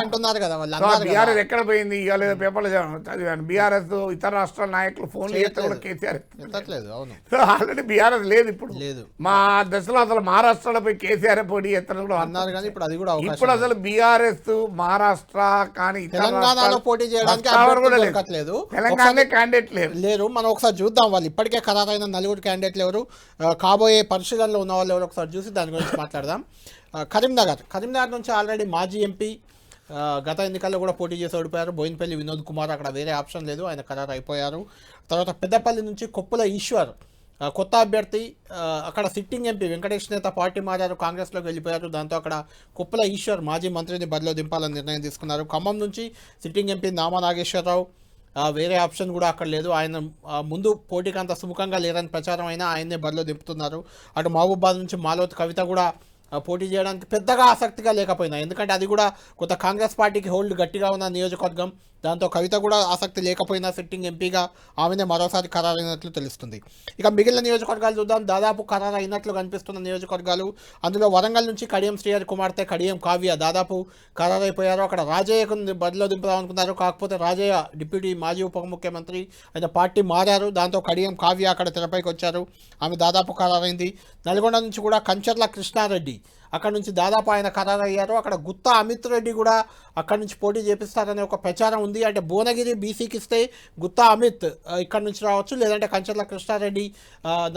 అంటున్నారు కదా వాళ్ళు. బీఆర్ఎస్ ఎక్కడ పోయింది? ఇవాళ పేపర్లో చదివాను, బీఆర్ఎస్ ఇతర రాష్ట్రాల నాయకులు ఫోన్లు చేస్తే కూడా కేసీఆర్ ఎత్తట్లేదు. అవును, ఆల్రెడీ బీఆర్ఎస్ లేదు ఇప్పుడు. లేదు. మా దశలో అసలు మహారాష్ట్రలో పోయి కేసీఆర్ పోటీ ఎత్తడం కూడా అన్నారు, కానీ ఇప్పుడు అది కూడా ఇప్పుడు అసలు బీఆర్ఎస్ మహారాష్ట్ర కానీ తెలంగాణలో పోటీ చేయడానికి లేదు, తెలంగాణ క్యాండిడేట్ లేరు. మనం ఒకసారి చూద్దాం, వాళ్ళు ఇప్పటికే ఖరారైన 4 క్యాండిడేట్లు ఎవరు, కాబోయే పరిశీలనలో ఉన్న వాళ్ళు ఎవరు ఒకసారి చూసి దాని గురించి మాట్లాడదాం. కరీంనగర్ నుంచి ఆల్రెడీ మాజీ ఎంపీ గత ఎన్నికల్లో కూడా పోటీ చేసి ఓడిపోయారు బోయినపల్లి వినోద్ కుమార్. అక్కడ వేరే ఆప్షన్ లేదు, ఆయన ఖరారు అయిపోయారు. తర్వాత పెద్దపల్లి నుంచి కొప్పుల ఈశ్వర్ కొత్త అభ్యర్థి. అక్కడ సిట్టింగ్ ఎంపీ వెంకటేష్ నేత పార్టీ మారారు, కాంగ్రెస్లోకి వెళ్ళిపోయారు. దాంతో అక్కడ కొప్పుల ఈశ్వర్ మాజీ మంత్రిని బరిలో దింపాలని నిర్ణయం తీసుకున్నారు. ఖమ్మం నుంచి సిట్టింగ్ ఎంపీ నామా నాగేశ్వరరావు, వేరే ఆప్షన్ కూడా అక్కడ లేదు. ఆయన ముందు పోటీకి అంత సుముఖంగా లేరని ప్రచారం అయినా ఆయన్నే బరిలో దింపుతున్నారు. అటు మహబూబాద్ నుంచి మాలోత్ కవిత కూడా పోటీ చేయడానికి పెద్దగా ఆసక్తిగా లేకపోయినా, ఎందుకంటే అది కూడా కొంత కాంగ్రెస్ పార్టీకి హోల్డ్ గట్టిగా ఉన్న నియోజకవర్గం. దాంతో కవిత కూడా ఆసక్తి లేకపోయినా సిట్టింగ్ ఎంపీగా ఆమెనే మరోసారి ఖరారైనట్లు తెలుస్తుంది. ఇక మిగిలిన నియోజకవర్గాలు చూద్దాం. దాదాపు ఖరారు అయినట్లు కనిపిస్తున్న నియోజకవర్గాలు, అందులో వరంగల్ నుంచి కడియం శ్రీహరి కుమార్తె కడియం కావ్య దాదాపు ఖరారైపోయారు. అక్కడ రాజయ్యకు బరిలో దింపుదాం అనుకున్నారు, కాకపోతే రాజయ్య డిప్యూటీ మాజీ ఉప ముఖ్యమంత్రి ఆయన పార్టీ మారారు. దాంతో కడియం కావ్య అక్కడ తెరపైకి వచ్చారు, ఆమె దాదాపు ఖరారైంది. నల్గొండ నుంచి కూడా కంచర్ల కృష్ణారెడ్డి అక్కడ నుంచి దాదాపు ఆయన ఖరారయ్యారు. అక్కడ గుత్తా అమిత్ రెడ్డి కూడా అక్కడ నుంచి పోటీ చేపిస్తారనే ఒక ప్రచారం ఉంది. అంటే భువనగిరి బీసీకి ఇస్తే గుత్తా అమిత్ ఇక్కడ నుంచి రావచ్చు, లేదంటే కంచర్ల కృష్ణారెడ్డి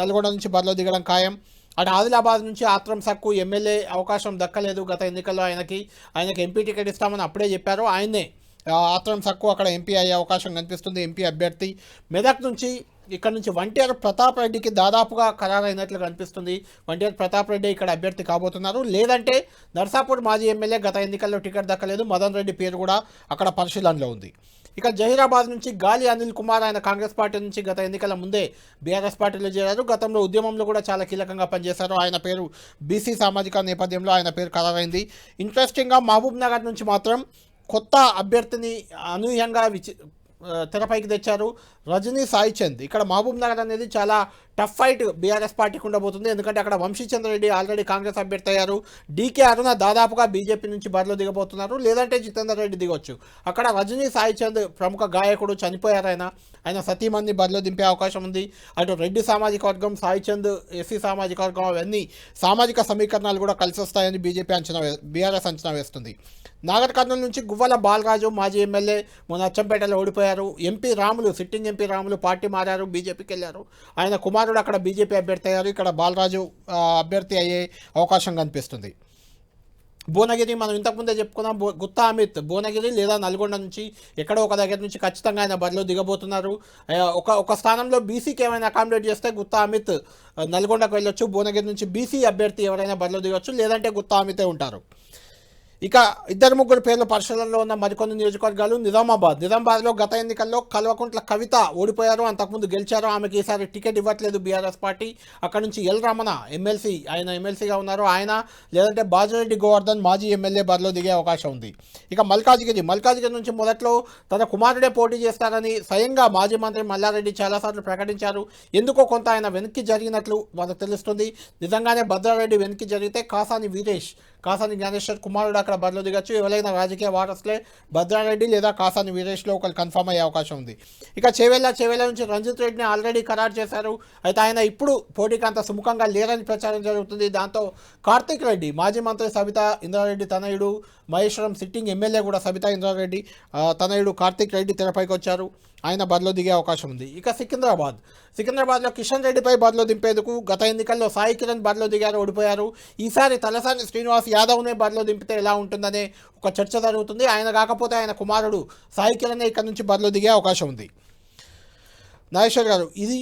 నల్గొండ నుంచి బరిలో దిగడం ఖాయం. అటు ఆదిలాబాద్ నుంచి ఆత్రం సక్కు ఎమ్మెల్యే అవకాశం దక్కలేదు గత ఎన్నికల్లో. ఆయనకి ఎంపీ టికెట్ ఇస్తామని అప్పుడే చెప్పారు, ఆయన్నే ఆత్రం సక్కు అక్కడ ఎంపీ అయ్యే అవకాశం కనిపిస్తుంది, ఎంపీ అభ్యర్థి. మెదక్ నుంచి ఇక్కడ నుంచి వంటేరు ప్రతాప్ రెడ్డికి దాదాపుగా ఖరారైనట్లు కనిపిస్తుంది. వంటేరు ప్రతాప్ రెడ్డి ఇక్కడ అభ్యర్థి కాబోతున్నారు, లేదంటే నర్సాపూర్ మాజీ ఎమ్మెల్యే గత ఎన్నికల్లో టికెట్ దక్కలేదు, మదన్ రెడ్డి పేరు కూడా అక్కడ పరిశీలనలో ఉంది. ఇక జహీరాబాద్ నుంచి గాలి అనిల్ కుమార్, ఆయన కాంగ్రెస్ పార్టీ నుంచి గత ఎన్నికల ముందే బీఆర్ఎస్ పార్టీలో చేరారు. గతంలో ఉద్యమంలో కూడా చాలా కీలకంగా పనిచేశారు. ఆయన పేరు బీసీ సామాజిక నేపథ్యంలో ఆయన పేరు ఖరారైంది. ఇంట్రెస్టింగ్గా మహబూబ్ నగర్ నుంచి మాత్రం కొత్త అభ్యర్థిని అనూహ్యంగా తెరపైకి తెచ్చారు, రజనీ సాయి చంద్. ఇక్కడ మహబూబ్ నగర్ అనేది చాలా టఫ్ ఫైట్ బీఆర్ఎస్ పార్టీకి ఉండబోతుంది, ఎందుకంటే అక్కడ వంశీచంద్ర రెడ్డి ఆల్రెడీ కాంగ్రెస్ అభ్యర్థి అయ్యారు. డీకే అరుణ దాదాపుగా బీజేపీ నుంచి బరిలో దిగబోతున్నారు, లేదంటే జితేందర్ రెడ్డి దిగొచ్చు. అక్కడ రజనీ సాయి చంద్ ప్రముఖ గాయకుడు, చనిపోయారు ఆయన సతీమణిని బరిలో దింపే అవకాశం ఉంది. అటు రెడ్డి సామాజిక వర్గం, సాయి చంద్ ఎస్సీ సామాజిక వర్గం, అవన్నీ సామాజిక సమీకరణాలు కూడా కలిసి వస్తాయని బీఆర్ఎస్ అంచనా వేస్తుంది. నాగర్ కర్నూలు నుంచి గువ్వల బాలరాజు మాజీ ఎమ్మెల్యే మొన్న అచ్చంపేటలో ఓడిపోయారు. MP Ramulu, sitting MP Ramulu party మారారు, బీజేపీకి వెళ్ళారు. ఆయన కుమారుడు అక్కడ బీజేపీ అభ్యర్థి అయ్యారు. ఇక్కడ బాలరాజు అభ్యర్థి అయ్యే అవకాశం కనిపిస్తుంది. భువనగిరి మనం ఇంతకుముందే చెప్పుకున్నాం, గుత్తా అమిత్ భువనగిరి లేదా నల్గొండ నుంచి ఎక్కడో ఒక దగ్గర నుంచి ఖచ్చితంగా ఆయన బరిలో దిగబోతున్నారు. ఒక స్థానంలో బీసీకి ఏమైనా అకామిడేట్ చేస్తే గుత్తా అమిత్ నల్గొండకు వెళ్ళొచ్చు. భువనగిరి నుంచి బీసీ అభ్యర్థి ఎవరైనా బరిలో దిగొచ్చు, లేదంటే గుత్తా అమితే ఉంటారు. ఇక 2-3 పేర్ల పరిశీలనలో ఉన్న మరికొన్ని నియోజకవర్గాలు. నిజామాబాద్లో గత ఎన్నికల్లో కల్వకుంట్ల కవిత ఓడిపోయారు, అంతకుముందు గెలిచారు. ఆమెకి ఈసారి టికెట్ ఇవ్వట్లేదు బీఆర్ఎస్ పార్టీ. అక్కడ నుంచి ఎల్ రమణ ఎమ్మెల్సీ, ఆయన ఎమ్మెల్సీగా ఉన్నారు, ఆయన లేదంటే బాజిరెడ్డి గోవర్ధన్ మాజీ ఎమ్మెల్యే బరిలో దిగే అవకాశం ఉంది. ఇక మల్కాజిగిరి నుంచి మొదట్లో తన కుమారుడే పోటీ చేస్తారని స్వయంగా మాజీ మంత్రి మల్లారెడ్డి చాలాసార్లు ప్రకటించారు. ఎందుకో కొంత ఆయన వెనక్కి జరిగినట్లు మనకు తెలుస్తుంది. నిజంగానే భద్రారెడ్డి వెనక్కి జరిగితే కాసాని జ్ఞానేశ్వర్ కుమారుడు అక్కడ బరిలో దిగచ్చు. ఎవరైనా రాజకీయ వారసులే భద్రారెడ్డి లేదా కాసాని వీరేష్లో ఒకరు కన్ఫర్మ్ అయ్యే అవకాశం ఉంది. ఇక చేవెళ్ళ నుంచి రంజిత్ రెడ్డిని ఆల్రెడీ ఖరారు చేశారు. అయితే ఆయన ఇప్పుడు పోటీకి అంత సుముఖంగా లేరని ప్రచారం జరుగుతుంది. దాంతో కార్తిక్ రెడ్డి మాజీ మంత్రి సబితా ఇంద్రారెడ్డి తనయుడు, మహేశ్వరం సిట్టింగ్ ఎమ్మెల్యే కూడా సబితా ఇంద్రారెడ్డి తనయుడు కార్తిక్ రెడ్డి తెరపైకి వచ్చారు, ఆయన బరిలో దిగే అవకాశం ఉంది. ఇక సికింద్రాబాద్లో కిషన్ రెడ్డిపై బరిలో దింపేందుకు గత ఎన్నికల్లో సాయి కిరణ్ బరిలో దిగారు, ఓడిపోయారు. ఈసారి తలసాని శ్రీనివాస్ యాదవ్నే బరిలో దింపితే ఎలా ఉంటుందనే ఒక చర్చ జరుగుతుంది. ఆయన కాకపోతే ఆయన కుమారుడు సాయి కిరణ్ ఇక్కడ నుంచి బరిలో దిగే అవకాశం ఉంది. నాగేశ్వర్ గారు, ఇది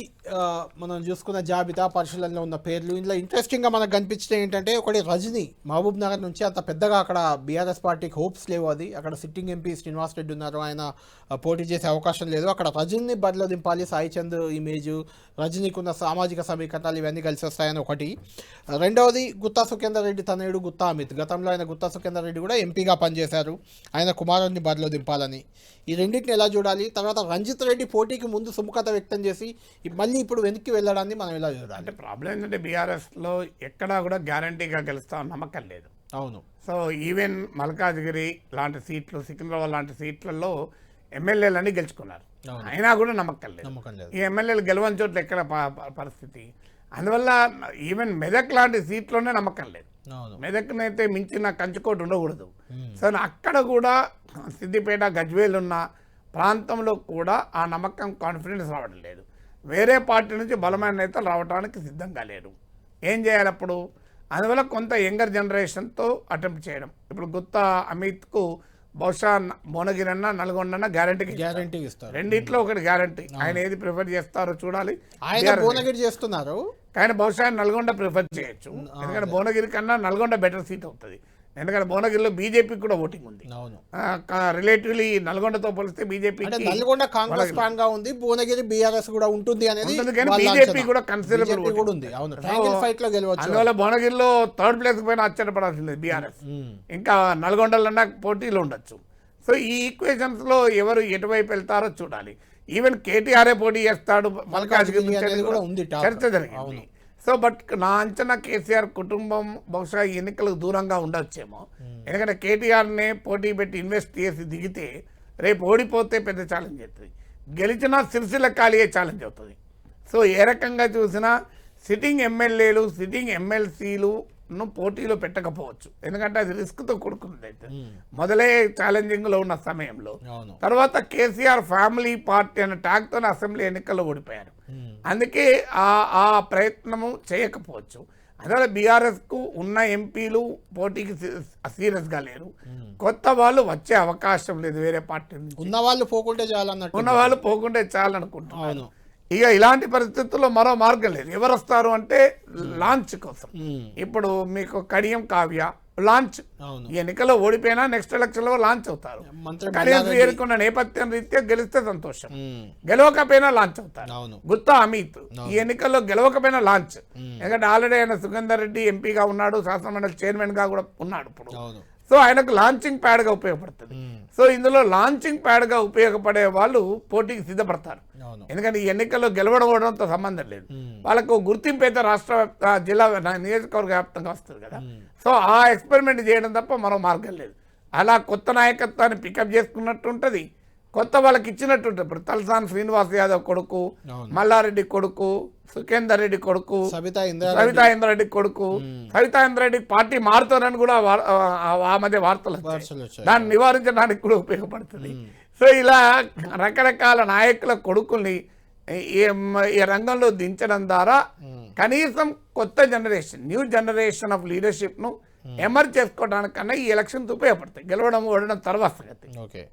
మనం చూసుకున్న జాబితా పరిశీలనలో ఉన్న పేర్లు. ఇందులో ఇంట్రెస్టింగ్గా మనకు కనిపించడం ఏంటంటే, ఒకటి రజనీ మహబూబ్ నగర్ నుంచి. అంత పెద్దగా అక్కడ బీఆర్ఎస్ పార్టీకి హోప్స్ లేవు. అది అక్కడ సిట్టింగ్ ఎంపీ శ్రీనివాస్ రెడ్డి ఉన్నారు, ఆయన పోటీ చేసే అవకాశం లేదు. అక్కడ రజనీని బరిలో దింపాలి, సాయి చంద్ ఇమేజ్, రజనీకి ఉన్న సామాజిక సమీకరణాలు ఇవన్నీ కలిసి వస్తాయని ఒకటి. రెండవది గుత్తా సుఖేందర్ రెడ్డి తనయుడు గుత్తా అమిత్. గతంలో ఆయన గుత్తా సుఖేందర్ రెడ్డి కూడా ఎంపీగా పనిచేశారు, ఆయన కుమారుడిని బరిలో దింపాలని. ఈ రెండింటిని ఎలా చూడాలి? తర్వాత రంజిత్ రెడ్డి పోటీకి ముందు సుముఖత వ్యక్తం చేసి మళ్ళీ ఇప్పుడు వెనక్కి వెళ్ళడాన్ని మనం ఎలా చూడాలి? అంటే ప్రాబ్లం ఏంటంటే బీఆర్ఎస్లో ఎక్కడా కూడా గ్యారంటీగా గెలుస్తామని నమ్మకం లేదు. అవును. సో ఈవెన్ మల్కాజ్గిరి లాంటి సీట్లు, సికింద్రాబాద్ లాంటి సీట్లలో ఎమ్మెల్యేలన్నీ గెలుచుకున్నారు, అయినా కూడా నమ్మకం లేదు. ఈ ఎమ్మెల్యేలు గెలవని చోట్ల ఎక్కడ పరిస్థితి. అందువల్ల ఈవెన్ మెదక్ లాంటి సీట్లోనే నమ్మకం లేదు. మెదక్నైతే మించిన కంచుకోట ఉండకూడదు. సో అక్కడ కూడా సిద్దిపేట, గజ్వేల్ ఉన్న ప్రాంతంలో కూడా ఆ నమ్మకం, కాన్ఫిడెన్స్ రావడం లేదు. వేరే పార్టీ నుంచి బలమైన నేతలు రావడానికి సిద్ధంగా లేరు. ఏం చేయాలి అప్పుడు? అందువల్ల కొంత యంగర్ జనరేషన్తో అటెంప్ట్ చేయడం. ఇప్పుడు గుత్తా అమిత్కు బహుశా భువనగిరి అన్న, నల్గొండ గ్యారంటీ ఇస్తారు. రెండిట్లో ఒకటి గ్యారంటీ. ఆయన ఏది ప్రిఫర్ చేస్తారో చూడాలి. ఆయన భువనగిరి చేస్తున్నారు, కానీ బహుశా నల్గొండ ప్రిఫర్ చేయొచ్చు. ఎందుకంటే భువనగిరి కన్నా నల్గొండ బెటర్ సీట్ అవుతుంది. ఎందుకంటే భువనగిరిలో బీజేపీకి కూడా ఓటింగ్ ఉంది. రిలేటివ్లీ నల్గొండతో పోలిస్తే బీజేపీ నల్గొండ కాంగ్రెస్ స్ట్రాంగ్ గా ఉంది, భువనగిరి బీఆర్ఎస్ కూడా ఉంటుంది అనేది. బీజేపీ కూడా కన్సిడరబుల్ ఉంది. అందువల్ల భువనగిరిలో థర్డ్ ప్లేస్ పైన ఆశ్చర్యపడాల్సింది బీఆర్ఎస్. ఇంకా నల్గొండలో పోటీలు ఉండొచ్చు. సో ఈ ఈక్వేషన్స్ లో ఎవరు ఎటువైపు వెళ్తారో చూడాలి. ఈవెన్ కేటీఆర్ఏ పోటీ చేస్తాడు, చర్చ జరిగింది. సో బట్ నా అంచనా కేసీఆర్ కుటుంబం బహుశా ఎన్నికలకు దూరంగా ఉండొచ్చేమో. ఎందుకంటే కేటీఆర్నే పోటీ పెట్టి ఇన్వెస్ట్ చేసి దిగితే రేపు ఓడిపోతే పెద్ద ఛాలెంజ్ అవుతుంది, గెలిచినా సిరిసిల్ల ఖాళీయే ఛాలెంజ్ అవుతుంది. సో ఏ రకంగా చూసినా సిట్టింగ్ ఎమ్మెల్యేలు, సిట్టింగ్ ఎమ్మెల్సీలను పోటీలో పెట్టకపోవచ్చు. ఎందుకంటే అది రిస్క్తో కూడుకున్నది అయితే మొదలే ఛాలెంజింగ్లో ఉన్న సమయంలో. తర్వాత కేసీఆర్ ఫ్యామిలీ పార్టీ అనే ట్యాగ్తోనే అసెంబ్లీ ఎన్నికల్లో ఓడిపోయారు. అందుకే ఆ ప్రయత్నము చేయకపోవచ్చు. అందువల్ల బీఆర్ఎస్కు ఉన్న ఎంపీలు పోటీకి సీరియస్గా లేరు. కొత్త వాళ్ళు వచ్చే అవకాశం లేదు. వేరే పార్టీ నుంచి ఉన్నవాళ్ళు పోకుంటే చాలనుకుంటున్నారు. ఇక ఇలాంటి పరిస్థితుల్లో మరో మార్గం లేదు. ఎవరు వస్తారు అంటే లాంచ్ కోసం. ఇప్పుడు మీకు కడియం కావ్య లాంచ్, ఈ ఎన్నికల్లో ఓడిపోయినా నెక్స్ట్ ఎలక్షన్ లో లాంచ్ అవుతారు. కడియం చేరుకున్న నేపథ్యం రీత్యా గెలిస్తే సంతోషం, గెలవకపోయినా లాంచ్ అవుతారు. గుత్తా అమిత్ ఈ ఎన్నికల్లో గెలవకపోయినా లాంచ్. ఎందుకంటే ఆల్రెడీ ఆయన సుఖేందర్ రెడ్డి ఎంపీగా ఉన్నాడు, శాసనమండలి చైర్మన్ గా కూడా ఉన్నాడు ఇప్పుడు. సో ఆయనకు లాంచింగ్ ప్యాడ్ గా ఉపయోగపడుతుంది. సో ఇందులో లాంచింగ్ ప్యాడ్ గా ఉపయోగపడే వాళ్ళు పోటీకి సిద్ధపడతారు. ఎందుకంటే ఈ ఎన్నికల్లో గెలవడంతో సంబంధం లేదు, వాళ్ళకు గుర్తింపు అయితే రాష్ట్ర జిల్లా నియోజకవర్గ వ్యాప్తంగా వస్తుంది కదా. సో ఆ ఎక్స్పెరిమెంట్ చేయడం తప్ప మరో మార్గం లేదు. అలా కొత్త నాయకత్వాన్ని పికప్ చేసుకున్నట్టు ఉంటుంది, కొత్త వాళ్ళకి ఇచ్చినట్టు ఉంటుంది. ఇప్పుడు తలసాని శ్రీనివాస్ యాదవ్ కొడుకు, మల్లారెడ్డి కొడుకు, సుఖేందర్ రెడ్డి కొడుకు, సవితా ఇంద్రారెడ్డి కొడుకు. సవితా ఇంద్రారెడ్డి పార్టీ మారుతారని కూడా ఆ మధ్య వార్తలు వచ్చాయి. దాన్ని నివారించడానికి కూడా ఉపయోగపడుతుంది. సో ఇలా రకరకాల నాయకుల కొడుకుల్ని ఈ రంగంలో దించడం ద్వారా కనీసం కొత్త జనరేషన్, న్యూ జనరేషన్ ఆఫ్ లీడర్షిప్ను ఎమర్జ్ చేసుకోవడానికన్నా ఈ ఎలక్షన్స్ ఉపయోగపడతాయి. గెలవడం ఓడడం తర్వాత సంగతి. ఓకే.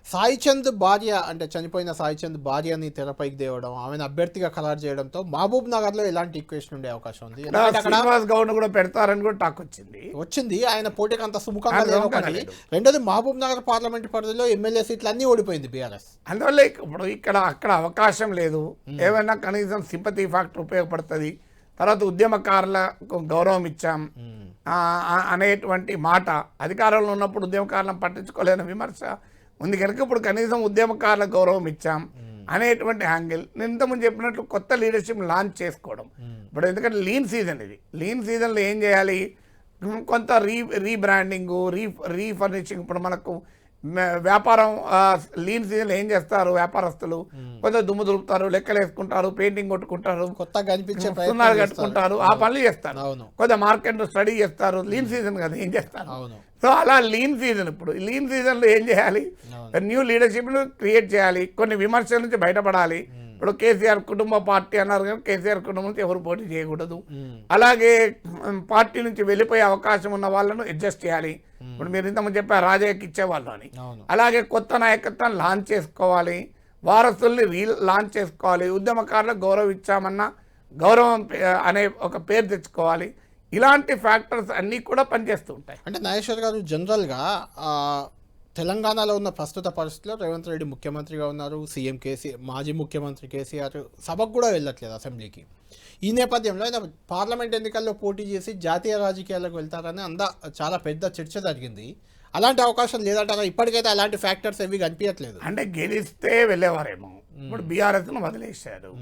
సాయి చంద్ భార్య, అంటే చనిపోయిన సాయి చంద్ భార్యని తెరపైకి తేవడం, ఆమెను అభ్యర్థిగా ఖరారు చేయడంతో మహబూబ్ నగర్ లో ఎలాంటి ఈక్వేషన్ ఉండే అవకాశం ఉంది? శ్రీనివాస్ గౌడ్ కూడా పెడతారని కూడా టాక్ వచ్చింది. ఆయన పోటీకి అంత సుముఖంగా లేదు ఒకటి. రెండోది మహబూబ్ నగర్ పార్లమెంట్ పరిధిలో ఎమ్మెల్యే సీట్లు అన్ని ఓడిపోయింది బీఆర్ఎస్. అందువల్ల ఇప్పుడు అక్కడ అవకాశం లేదు. ఏమైనా కనీసం సింపతి ఫ్యాక్టర్ ఉపయోగపడుతుంది. తర్వాత ఉద్యమకారులకు గౌరవం ఇచ్చాం అనేటువంటి మాట, అధికారంలో ఉన్నప్పుడు ఉద్యమకారులను పట్టించుకోలేని విమర్శ ఉంది కనుక ఇప్పుడు కనీసం ఉద్యమకారులకు గౌరవం ఇచ్చాం అనేటువంటి యాంగిల్. నేను ఇంతకుముందు చెప్పినట్లు కొత్త లీడర్షిప్ లాంచ్ చేసుకోవడం. ఇప్పుడు ఎందుకంటే లీన్ సీజన్ ఇది, లీన్ సీజన్లో ఏం చేయాలి? కొంత రీబ్రాండింగు, రీఫర్నిషింగ్. ఇప్పుడు మనకు వ్యాపారం లీన్ సీజన్ ఏం చేస్తారు? వ్యాపారస్తులు కొంత దుమ్ము దులుపుతారు, లెక్కలు వేసుకుంటారు, పెయింటింగ్ కొట్టుకుంటారు, కొత్తగా సున్నాలు కట్టుకుంటారు, ఆ పనులు చేస్తారు. కొంత మార్కెట్ స్టడీ చేస్తారు. లీన్ సీజన్ కదా, ఏం చేస్తారు? సో అలా లీన్ సీజన్. ఇప్పుడు లీన్ సీజన్లో ఏం చేయాలి? న్యూ లీడర్షిప్ను క్రియేట్ చేయాలి, కొన్ని విమర్శల నుంచి బయటపడాలి. ఇప్పుడు కేసీఆర్ కుటుంబ పార్టీ అన్నారు కానీ కేసీఆర్ కుటుంబం నుంచి ఎవరు పోటీ చేయకూడదు. అలాగే పార్టీ నుంచి వెళ్ళిపోయే అవకాశం ఉన్న వాళ్ళను అడ్జస్ట్ చేయాలి. ఇప్పుడు మీరు ఇంతకుముందు చెప్పారు రాజయ్యకి ఇచ్చేవాళ్ళు అని. అలాగే కొత్త నాయకత్వాన్ని లాంచ్ చేసుకోవాలి. వారసుల్ని లాంచ్ చేసుకోవాలి, ఉద్యమకారులకు గౌరవం ఇచ్చామన్నా గౌరవం అనే ఒక పేరు తెచ్చుకోవాలి. ఇలాంటి ఫ్యాక్టర్స్ అన్నీ కూడా పనిచేస్తూ ఉంటాయి. అంటే నాగేశ్వర్ గారు జనరల్గా తెలంగాణలో ఉన్న ప్రస్తుత పరిస్థితిలో రేవంత్ రెడ్డి ముఖ్యమంత్రిగా ఉన్నారు, సీఎం కేసీఆర్, మాజీ ముఖ్యమంత్రి కేసీఆర్ సభకు కూడా వెళ్ళట్లేదు అసెంబ్లీకి. ఈ నేపథ్యంలో ఆయన పార్లమెంట్ ఎన్నికల్లో పోటీ చేసి జాతీయ రాజకీయాలకు వెళ్తారని చాలా పెద్ద చర్చ జరిగింది. అలాంటి అవకాశం లేదంటారా? ఇప్పటికైతే అలాంటి ఫ్యాక్టర్స్ ఏవి కనిపించట్లేదు. అంటే గెలిస్తే వెళ్ళేవారేమో, ఇప్పుడు బీఆర్ఎస్ను వదిలేశారు.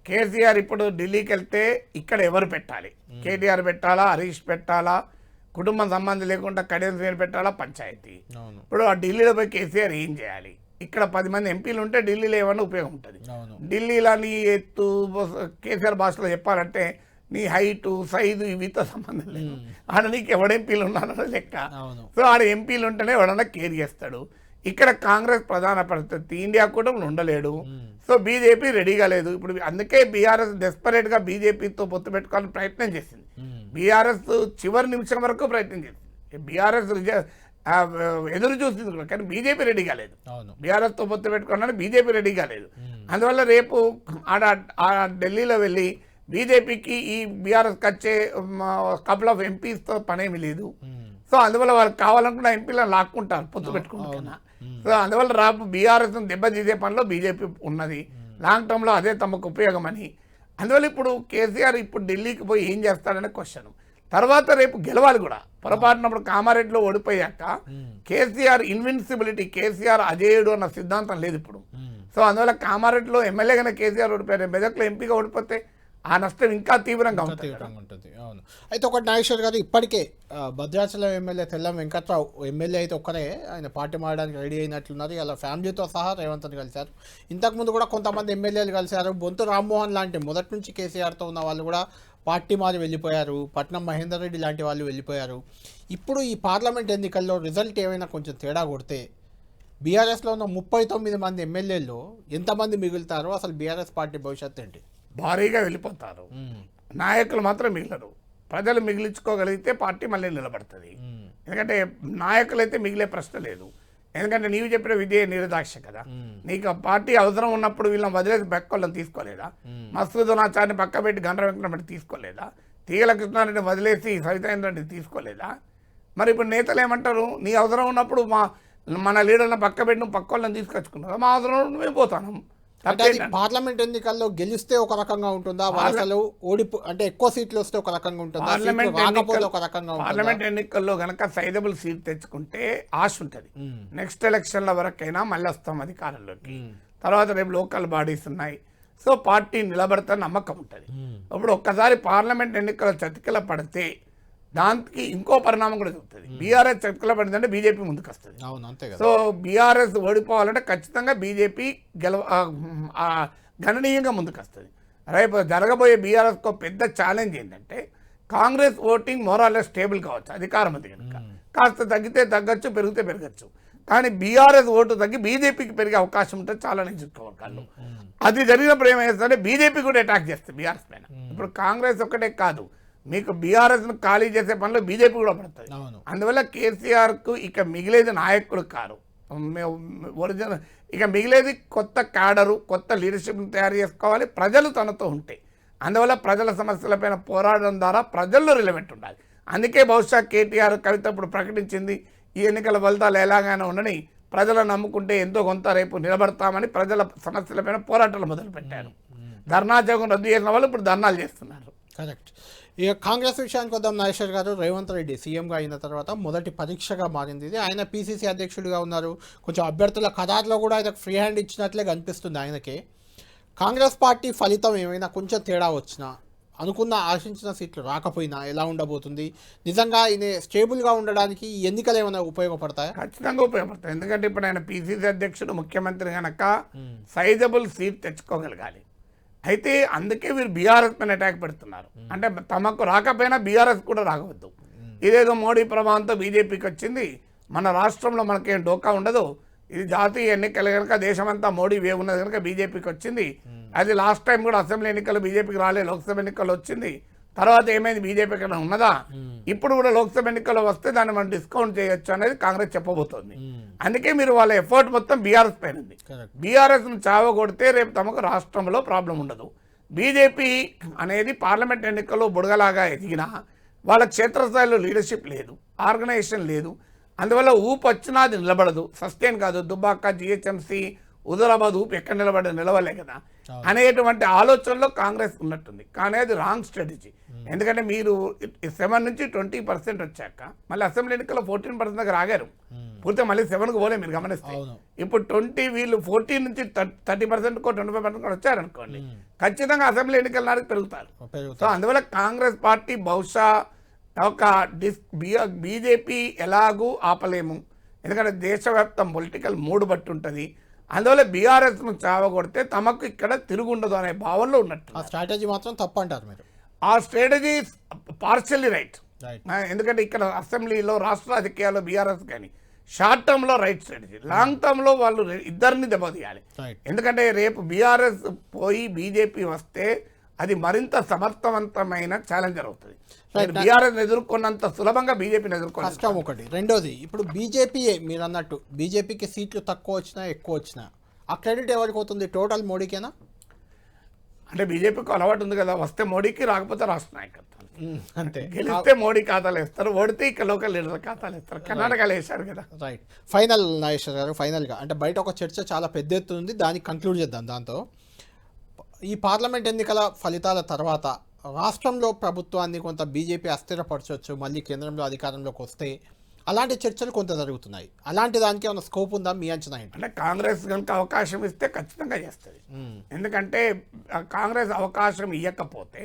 కేసీఆర్ ఇప్పుడు ఢిల్లీకి వెళ్తే ఇక్కడ ఎవరు పెట్టాలి? కేటీఆర్ పెట్టాలా, హరీష్ పెట్టాలా, కుటుంబం సంబంధం లేకుండా కడియం శ్రేణి పెట్టాలా, పంచాయతీ. ఇప్పుడు ఆ ఢిల్లీలో పోయి కేసీఆర్ ఏం చేయాలి? ఇక్కడ 10 మంది ఎంపీలు ఉంటే ఢిల్లీలో ఏమన్నా ఉపయోగం ఉంటుంది? ఢిల్లీలో నీ ఎత్తు కేసీఆర్ భాషలో చెప్పాలంటే నీ హైటు సైజు వీటితో సంబంధం లేదు. ఆడ నీకు ఎవడ ఎంపీలు ఉన్నారన్న లెక్క. సో ఆడ ఎంపీలు ఉంటేనే ఎవడన్నా కేర్ చేస్తాడు. ఇక్కడ కాంగ్రెస్ ప్రధాన పరిస్థితి, ఇండియా కూడా ఉండలేడు. సో బీజేపీ రెడీగా లేదు. ఇప్పుడు అందుకే బీఆర్ఎస్ డెస్పరేట్గా బీజేపీతో పొత్తు పెట్టుకోవాలని ప్రయత్నం చేసింది. బీఆర్ఎస్ చివరి నిమిషం వరకు ప్రయత్నం చేసింది. బీఆర్ఎస్ ఎదురు చూసింది కూడా, కానీ బీజేపీ రెడీ కాలేదు. బీఆర్ఎస్తో పొత్తు పెట్టుకోవాలని బీజేపీ రెడీ కాలేదు. అందువల్ల రేపు ఆడ ఢిల్లీలో వెళ్ళి బీజేపీకి ఈ బీఆర్ఎస్కి వచ్చే కపుల్ ఆఫ్ ఎంపీస్తో పనేమి లేదు. సో అందువల్ల వాళ్ళకి కావాలనుకున్న ఎంపీలను లాక్కుంటారు పొత్తు పెట్టుకుంటున్నా. సో అందువల్ల బీఆర్ఎస్ దెబ్బతీసే పనిలో బీజేపీ ఉన్నది. లాంగ్ టర్మ్లో అదే తమకు ఉపయోగం అని. అందువల్ల ఇప్పుడు కేసీఆర్ ఇప్పుడు ఢిల్లీకి పోయి ఏం చేస్తాడనే క్వశ్చన్. తర్వాత రేపు గెలవాలి కూడా. పొరపాటునప్పుడు కామారెడ్డిలో ఓడిపోయాక కేసీఆర్ ఇన్విన్సిబిలిటీ, కేసీఆర్ అజేయుడు అన్న సిద్ధాంతం లేదు ఇప్పుడు. సో అందువల్ల కామారెడ్డిలో ఎమ్మెల్యేగానే కేసీఆర్ ఓడిపోయారు, మెదక్లో ఎంపీగా ఓడిపోతే ఆ నష్టం ఇంకా తీవ్రంగా ఉంటుంది. అవును. అయితే ఒకటి నాగేశ్వర్ గారు, ఇప్పటికే భద్రాచలం ఎమ్మెల్యే తెల్లం వెంకట్రావు ఎమ్మెల్యే అయితే ఒక్కరే, ఆయన పార్టీ మారడానికి రెడీ అయినట్లున్నారు. ఇలా ఫ్యామిలీతో సహా రేవంత్ని కలిశారు. ఇంతకుముందు కూడా కొంతమంది ఎమ్మెల్యేలు కలిశారు. బొంతు రామ్మోహన్ లాంటి మొదటి నుంచి కేసీఆర్తో ఉన్న వాళ్ళు కూడా పార్టీ మారి వెళ్ళిపోయారు. పట్నం మహేందర్ రెడ్డి లాంటి వాళ్ళు వెళ్ళిపోయారు. ఇప్పుడు ఈ పార్లమెంట్ ఎన్నికల్లో రిజల్ట్ ఏమైనా కొంచెం తేడా కొడితే బీఆర్ఎస్లో ఉన్న 39 మంది ఎమ్మెల్యేల్లో ఎంతమంది మిగులుతారో, అసలు బీఆర్ఎస్ పార్టీ భవిష్యత్తు ఏంటి? భారీగా వెళ్ళిపోతారు. నాయకులు మాత్రం మిగలరు. ప్రజలు మిగిలించుకోగలిగితే పార్టీ మళ్ళీ నిలబడుతుంది. ఎందుకంటే నాయకులైతే మిగిలే ప్రశ్న లేదు. ఎందుకంటే నీవు చెప్పిన విధే నిర్దాక్ష కదా. నీకు పార్టీ అవసరం ఉన్నప్పుడు వీళ్ళని వదిలేసి పక్కోళ్ళని తీసుకోలేదా? మసూదనాచార్యని పక్క పెట్టి గండ్ర వెంకటరెడ్డి తీసుకోలేదా? తీగల కృష్ణారెడ్డి వదిలేసి సవితాంద్ర రెడ్డి తీసుకోలేదా? మరి ఇప్పుడు నేతలు ఏమంటారు? నీ అవసరం ఉన్నప్పుడు మన లీడర్లను పక్క పెట్టి నువ్వు పక్కోళ్ళని తీసుకొచ్చుకున్నావు, మా అవసరం మేము పోతాను. పార్లమెంట్ ఎన్నికల్లో గెలిస్తే ఒక రకంగా ఉంటుందా? అసలు అంటే ఎక్కువ సీట్లు వస్తే ఒక రకంగా ఉంటుందా? పార్లమెంట్ ఎన్నికల్లో కనుక సైజబుల్ సీట్ తెచ్చుకుంటే ఆశ ఉంటుంది. నెక్స్ట్ ఎలక్షన్ల వరకైనా మళ్ళీ వస్తాం అధికారంలోకి. తర్వాత రేపు లోకల్ బాడీస్ ఉన్నాయి. సో పార్టీ నిలబడతా నమ్మకం ఉంటుంది. ఇప్పుడు ఒక్కసారి పార్లమెంట్ ఎన్నికల చతికిల పడితే దానికి ఇంకో పరిణామం కూడా జరుగుతుంది. బీఆర్ఎస్ చతికిల పడిందంటే బీజేపీ ముందుకు వస్తుంది. సో బీఆర్ఎస్ ఓడిపోవాలంటే ఖచ్చితంగా బీజేపీ గణనీయంగా ముందుకు వస్తుంది. రేపు జరగబోయే బీఆర్ఎస్కు పెద్ద ఛాలెంజ్ ఏంటంటే కాంగ్రెస్ ఓటింగ్ మోరాలెస్ స్టేబుల్ కావచ్చు అధికారం ఉంది కనుక, కాస్త తగ్గితే తగ్గచ్చు, పెరిగితే పెరగచ్చు. కానీ బీఆర్ఎస్ ఓటు తగ్గి బీజేపీకి పెరిగే అవకాశం ఉంటుంది చాలా నియోజకవర్గాల్లో. అది జరిగినప్పుడు ఏమైందంటే బీజేపీ కూడా అటాక్ చేస్తుంది బీఆర్ఎస్ పైన. ఇప్పుడు కాంగ్రెస్ ఒక్కటే కాదు, మీకు బీఆర్ఎస్ను ఖాళీ చేసే పనిలో బీజేపీ కూడా పడుతుంది. అందువల్ల కేసీఆర్కు ఇక మిగిలేది నాయకుడు కారు, ఒరిజినల్ ఇక మిగిలేది కొత్త క్యాడరు, కొత్త లీడర్షిప్ని తయారు చేసుకోవాలి. ప్రజలు తనతో ఉంటే, అందువల్ల ప్రజల సమస్యలపైన పోరాడడం ద్వారా ప్రజల్లో రిలవెంట్ ఉండాలి. అందుకే బహుశా కేటీఆర్ కవిత ఇప్పుడు ప్రకటించింది, ఈ ఎన్నికల ఫలితాలు ఎలాగైనా ఉండని ప్రజలను నమ్ముకుంటే ఎంతో కొంత రేపు నిలబడతామని ప్రజల సమస్యలపైన పోరాటాలు మొదలుపెట్టారు. ధర్నా జగన్ రద్దు చేసిన వాళ్ళు ఇప్పుడు ధర్నాలు చేస్తున్నారు. కరెక్ట్. ఇక కాంగ్రెస్ విషయానికి వద్దాం నాగేశ్వర్ గారు. రేవంత్ రెడ్డి సీఎంగా అయిన తర్వాత మొదటి పరీక్షగా మారింది ఇది. ఆయన పీసీసీ అధ్యక్షుడిగా ఉన్నారు. కొంచెం అభ్యర్థుల ఖరారులో కూడా ఆయనకు ఫ్రీ హ్యాండ్ ఇచ్చినట్లే కనిపిస్తుంది ఆయనకే. కాంగ్రెస్ పార్టీ ఫలితం ఏమైనా కొంచెం తేడా వచ్చినా, అనుకున్న ఆశించిన సీట్లు రాకపోయినా ఎలా ఉండబోతుంది? నిజంగా ఈయన స్టేబుల్గా ఉండడానికి ఈ ఎన్నికలు ఏమైనా ఉపయోగపడతాయా? ఖచ్చితంగా ఉపయోగపడతాయి. ఎందుకంటే ఇప్పుడు ఆయన పీసీసీ అధ్యక్షుడు, ముఖ్యమంత్రి కనుక సైజబుల్ సీట్ తెచ్చుకోగలగాలి. అయితే అందుకే వీరు బీఆర్ఎస్ పైన అటాక్ పెడుతున్నారు. అంటే తమకు రాకపోయినా బీఆర్ఎస్ కూడా రాకవద్దు. ఇదేదో మోడీ ప్రభావంతో బీజేపీకి వచ్చింది, మన రాష్ట్రంలో మనకేం డోకా ఉండదు, ఇది జాతీయ ఎన్నికలు కనుక దేశమంతా మోడీ వేవ్ ఉన్నది కనుక బీజేపీకి వచ్చింది. అది లాస్ట్ టైం కూడా అసెంబ్లీ ఎన్నికలు బీజేపీకి రాలే, లోక్సభ ఎన్నికలు వచ్చింది. తర్వాత ఏమైంది బీజేపీ ఇక్కడ ఉన్నదా, ఇప్పుడు కూడా లోక్సభ ఎన్నికల్లో వస్తే దాన్ని మనం డిస్కౌంట్ చేయొచ్చు అనేది కాంగ్రెస్ చెప్పబోతోంది. అందుకే మీరు వాళ్ళ ఎఫర్ట్ మొత్తం బీఆర్ఎస్ పైన ఉంది. బీఆర్ఎస్ను చావగొడితే రేపు తమకు రాష్ట్రంలో ప్రాబ్లం ఉండదు. బీజేపీ అనేది పార్లమెంట్ ఎన్నికల్లో బుడగలాగా ఎదిగినా వాళ్ళ క్షేత్రస్థాయిలో లీడర్షిప్ లేదు, ఆర్గనైజేషన్ లేదు. అందువల్ల ఊపు వచ్చినా అది నిలబడదు, సస్టైన్ కాదు. దుబ్బాక, జిహెచ్ఎంసీ, హుజరాబాద్ ఊపు ఎక్కడ నిలవలే కదా అనేటువంటి ఆలోచనలో కాంగ్రెస్ ఉన్నట్టుంది. కానీ అది రాంగ్ స్ట్రాటజీ. ఎందుకంటే మీరు 7 నుంచి 20% వచ్చాక మళ్ళీ అసెంబ్లీ ఎన్నికల్లో 14% దగ్గర ఆగారు. పూర్తిగా మళ్ళీ 7కు పోలే మీరు గమనిస్తే. ఇప్పుడు 20 వీళ్ళు 14 నుంచి 30% 25% వచ్చారనుకోండి, ఖచ్చితంగా అసెంబ్లీ ఎన్నికల నాటికి పెరుగుతారు. సో అందువల్ల కాంగ్రెస్ పార్టీ బహుశా ఒక బీజేపీ ఎలాగూ ఆపలేము, ఎందుకంటే దేశవ్యాప్తం పొలిటికల్ మూడ్ బట్టి ఉంటుంది. అందువల్ల బీఆర్ఎస్ను చావగొడితే తమకు ఇక్కడ తిరుగుండదు అనే భావనలో ఉన్నట్టు. ఆ స్ట్రాటజీ మాత్రం తప్పు అంటారు మీరు? ఆ స్ట్రాటజీ పార్షియల్లీ రైట్. ఎందుకంటే ఇక్కడ అసెంబ్లీలో రాష్ట్ర రాజకీయాల్లో బీఆర్ఎస్ కానీ షార్ట్ టర్మ్లో రైట్ స్ట్రాటజీ, లాంగ్ టర్మ్లో వాళ్ళు ఇద్దరిని దెబ్బతీయాలి. ఎందుకంటే రేపు బీఆర్ఎస్ పోయి బీజేపీ వస్తే అది మరింత సమర్థవంతమైన ఛాలెంజర్ అవుతుంది. బీఆర్ఎస్ ఎదుర్కొన్నంత సులభంగా బీజేపీని ఎదుర్కోవాలి కష్టం ఒకటి. రెండోది, ఇప్పుడు బీజేపీయే మీరు అన్నట్టు బీజేపీకి సీట్లు తక్కువ వచ్చినా ఎక్కువ వచ్చినా ఆ క్రెడిట్ ఎవరికి అవుతుంది? టోటల్ మోడీకేనా? అంటే బీజేపీకి అలవాటు ఉంది కదా, వస్తే మోడీకి, రాకపోతే రాష్ట్ర నాయకత్వం. అంతే. గెలిస్తే మోడీ ఖాతాలు వేస్తారు, ఓడితే ఇక్కడ లోకల్ లీడర్ ఖాతాలు వేస్తారు. కర్ణాటకలో వేశారు కదా. రైట్. ఫైనల్ నాగేశ్వర్ గారు, ఫైనల్గా అంటే బయట ఒక చర్చ చాలా పెద్ద ఎత్తున ఉంది, దానికి కంక్లూడ్ చేద్దాం. దాంతో ఈ పార్లమెంట్ ఎన్నికల ఫలితాల తర్వాత రాష్ట్రంలో ప్రభుత్వాన్ని కొంత బీజేపీ అస్థిరపరచవచ్చు, మళ్ళీ కేంద్రంలో అధికారంలోకి వస్తే అలాంటి చర్చలు కొంత జరుగుతున్నాయి. అలాంటి దానికి ఏమైనా స్కోప్ ఉందా మీ అంచనా ఏంటి? అంటే కాంగ్రెస్ కనుక అవకాశం ఇస్తే ఖచ్చితంగా చేస్తుంది. ఎందుకంటే కాంగ్రెస్ అవకాశం ఇవ్వకపోతే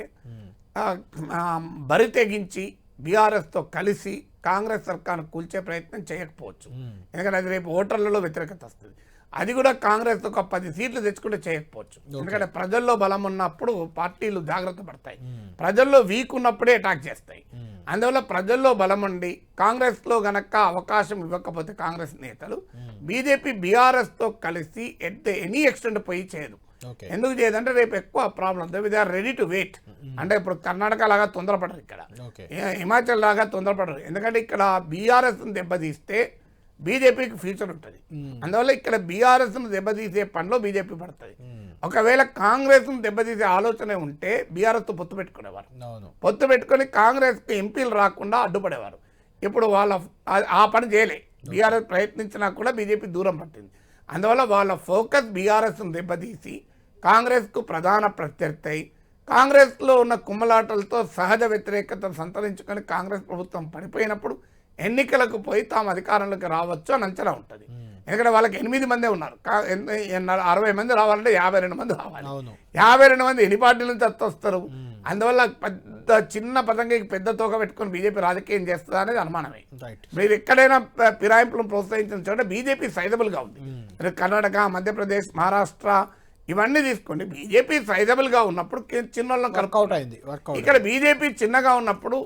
బరి తెగించి బీఆర్ఎస్తో కలిసి కాంగ్రెస్ సర్కార్ను కూల్చే ప్రయత్నం చేయకపోవచ్చు. ఎందుకంటే అది రేపు ఓటర్లలో వ్యతిరేకత వస్తుంది. అది కూడా కాంగ్రెస్ ఒక 10 సీట్లు తెచ్చుకుంటే చేయకపోవచ్చు. ఎందుకంటే ప్రజల్లో బలం ఉన్నప్పుడు పార్టీలు జాగ్రత్త పడతాయి, ప్రజల్లో వీక్ ఉన్నప్పుడే అటాక్ చేస్తాయి. అందువల్ల ప్రజల్లో బలం ఉండి కాంగ్రెస్లో గనక అవకాశం ఇవ్వకపోతే కాంగ్రెస్ నేతలు బీజేపీ బీఆర్ఎస్తో కలిసి ఎనీ ఎక్స్టెంట్ పోయి చేయదు. ఎందుకు చేయదంటే రేపు ఎక్కువ problem, they are ready to wait. అంటే ఇప్పుడు కర్ణాటక లాగా తొందరపడరు, ఇక్కడ హిమాచల్ లాగా తొందరపడరు. ఎందుకంటే ఇక్కడ బీఆర్ఎస్ను దెబ్బతీస్తే బీజేపీకి ఫ్యూచర్ ఉంటుంది. అందువల్ల ఇక్కడ బీఆర్ఎస్ను దెబ్బతీసే పనిలో బీజేపీ పడుతుంది. ఒకవేళ కాంగ్రెస్ను దెబ్బతీసే ఆలోచన ఉంటే బీఆర్ఎస్తో పొత్తు పెట్టుకునేవారు, పొత్తు పెట్టుకొని కాంగ్రెస్కి ఎంపీలు రాకుండా అడ్డుపడేవారు. ఇప్పుడు వాళ్ళ ఆ పని చేయలే, బీఆర్ఎస్ ప్రయత్నించినా కూడా బీజేపీ దూరం పట్టింది. అందువల్ల వాళ్ళ ఫోకస్ బీఆర్ఎస్ను దెబ్బతీసి కాంగ్రెస్కు ప్రధాన ప్రత్యర్థి, కాంగ్రెస్లో ఉన్న కుమ్మలాటలతో సహజ వ్యతిరేకతను సంతరించుకొని కాంగ్రెస్ ప్రభుత్వం పడిపోయినప్పుడు ఎన్నికలకు పోయి తాము అధికారంలోకి రావచ్చు అని అంచనా ఉంటుంది. ఎందుకంటే వాళ్ళకి 8 మందే ఉన్నారు, 60 మంది రావాలంటే 52 మంది రావాలి. 52 మంది ఎన్ని పార్టీల నుంచి వస్తారు? అందువల్ల పెద్ద చిన్న పతంగికి పెద్ద తోక పెట్టుకొని బీజేపీ రాజకీయం చేస్తుందా అనేది అనుమానమే. మీరు ఎక్కడైనా ఫిరాయింపులను ప్రోత్సహించిన చోట బీజేపీ సైజబుల్గా ఉంది. కర్ణాటక, మధ్యప్రదేశ్, మహారాష్ట్ర ఇవన్నీ తీసుకోండి. బీజేపీ సైజబుల్గా ఉన్నప్పుడు చిన్నోళ్ళం వర్కౌట్ అయింది. ఇక్కడ బీజేపీ చిన్నగా ఉన్నప్పుడు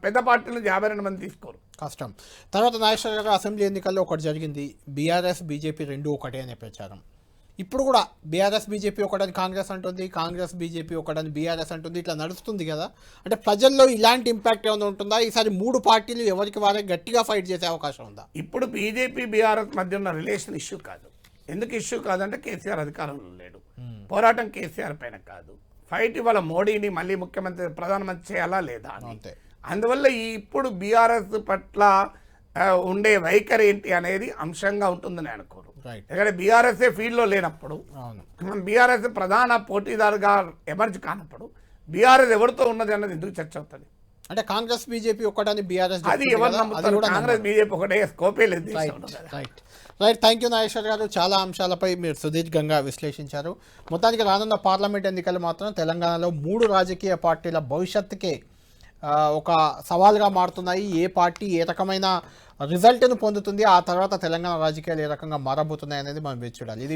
పెద్ద పార్టీల నుంచి 52 మంది తీసుకోరు, కష్టం. తర్వాత నాగేశ్వర గారు, అసెంబ్లీ ఎన్నికల్లో ఒకటి జరిగింది, బీఆర్ఎస్ బీజేపీ రెండు ఒకటే అనే ప్రచారం. ఇప్పుడు కూడా బీఆర్ఎస్ బీజేపీ ఒకటని కాంగ్రెస్ అంటుంది, కాంగ్రెస్ బీజేపీ ఒకటని బీఆర్ఎస్ అంటుంది. ఇట్లా నడుస్తుంది కదా, అంటే ప్రజల్లో ఇలాంటి ఇంపాక్ట్ ఏమైనా ఉంటుందా? ఈసారి 3 పార్టీలు ఎవరికి వారే గట్టిగా ఫైట్ చేసే అవకాశం ఉందా? ఇప్పుడు బీజేపీ బీఆర్ఎస్ మధ్య ఉన్న రిలేషన్ ఇష్యూ కాదు. ఎందుకు ఇష్యూ కాదంటే కేసీఆర్ అధికారంలో లేడు, పోరాటం కేసీఆర్ పైన కాదు, ఫైట్ ఇవాళ మోడీని మళ్ళీ ముఖ్యమంత్రి ప్రధానమంత్రి చేయాలా లేదా అని. అందువల్ల ఇప్పుడు బీఆర్ఎస్ పట్ల ఉండే వైఖరి ఏంటి అనేది అంశంగా ఉంటుందని అనుకోరు. ఎందుకంటే బీఆర్ఎస్ఏ ఫీల్డ్లో లేనప్పుడు, బీఆర్ఎస్ ప్రధాన పోటీదారుగా ఎమర్జ్ కానప్పుడు బీఆర్ఎస్ ఎవరితో ఉన్నది అన్నది ఎందుకు చర్చ అవుతుంది? అంటే కాంగ్రెస్ బీజేపీ ఒకటని బీఆర్ఎస్ అది ఎవరు నమ్ముతారు? కాంగ్రెస్ బీజేపీ ఒకటే, స్కోపే లేదు. రైట్. థ్యాంక్ యూ నాగేశ్వర్ గారు, చాలా అంశాలపై మీరు సుదీర్ఘంగా విశ్లేషించారు. మొత్తానికి రానున్న పార్లమెంట్ ఎన్నికలు మాత్రం తెలంగాణలో 3 రాజకీయ పార్టీల భవిష్యత్తుకే ఒక సవాల్గా మారుతున్నాయి. ఏ పార్టీ ఏ రకమైన రిజల్ట్ను పొందుతుంది, ఆ తర్వాత తెలంగాణ రాజకీయాలు ఏ రకంగా మారబోతున్నాయి అనేది మనం వేచి చూడాలి. ఇది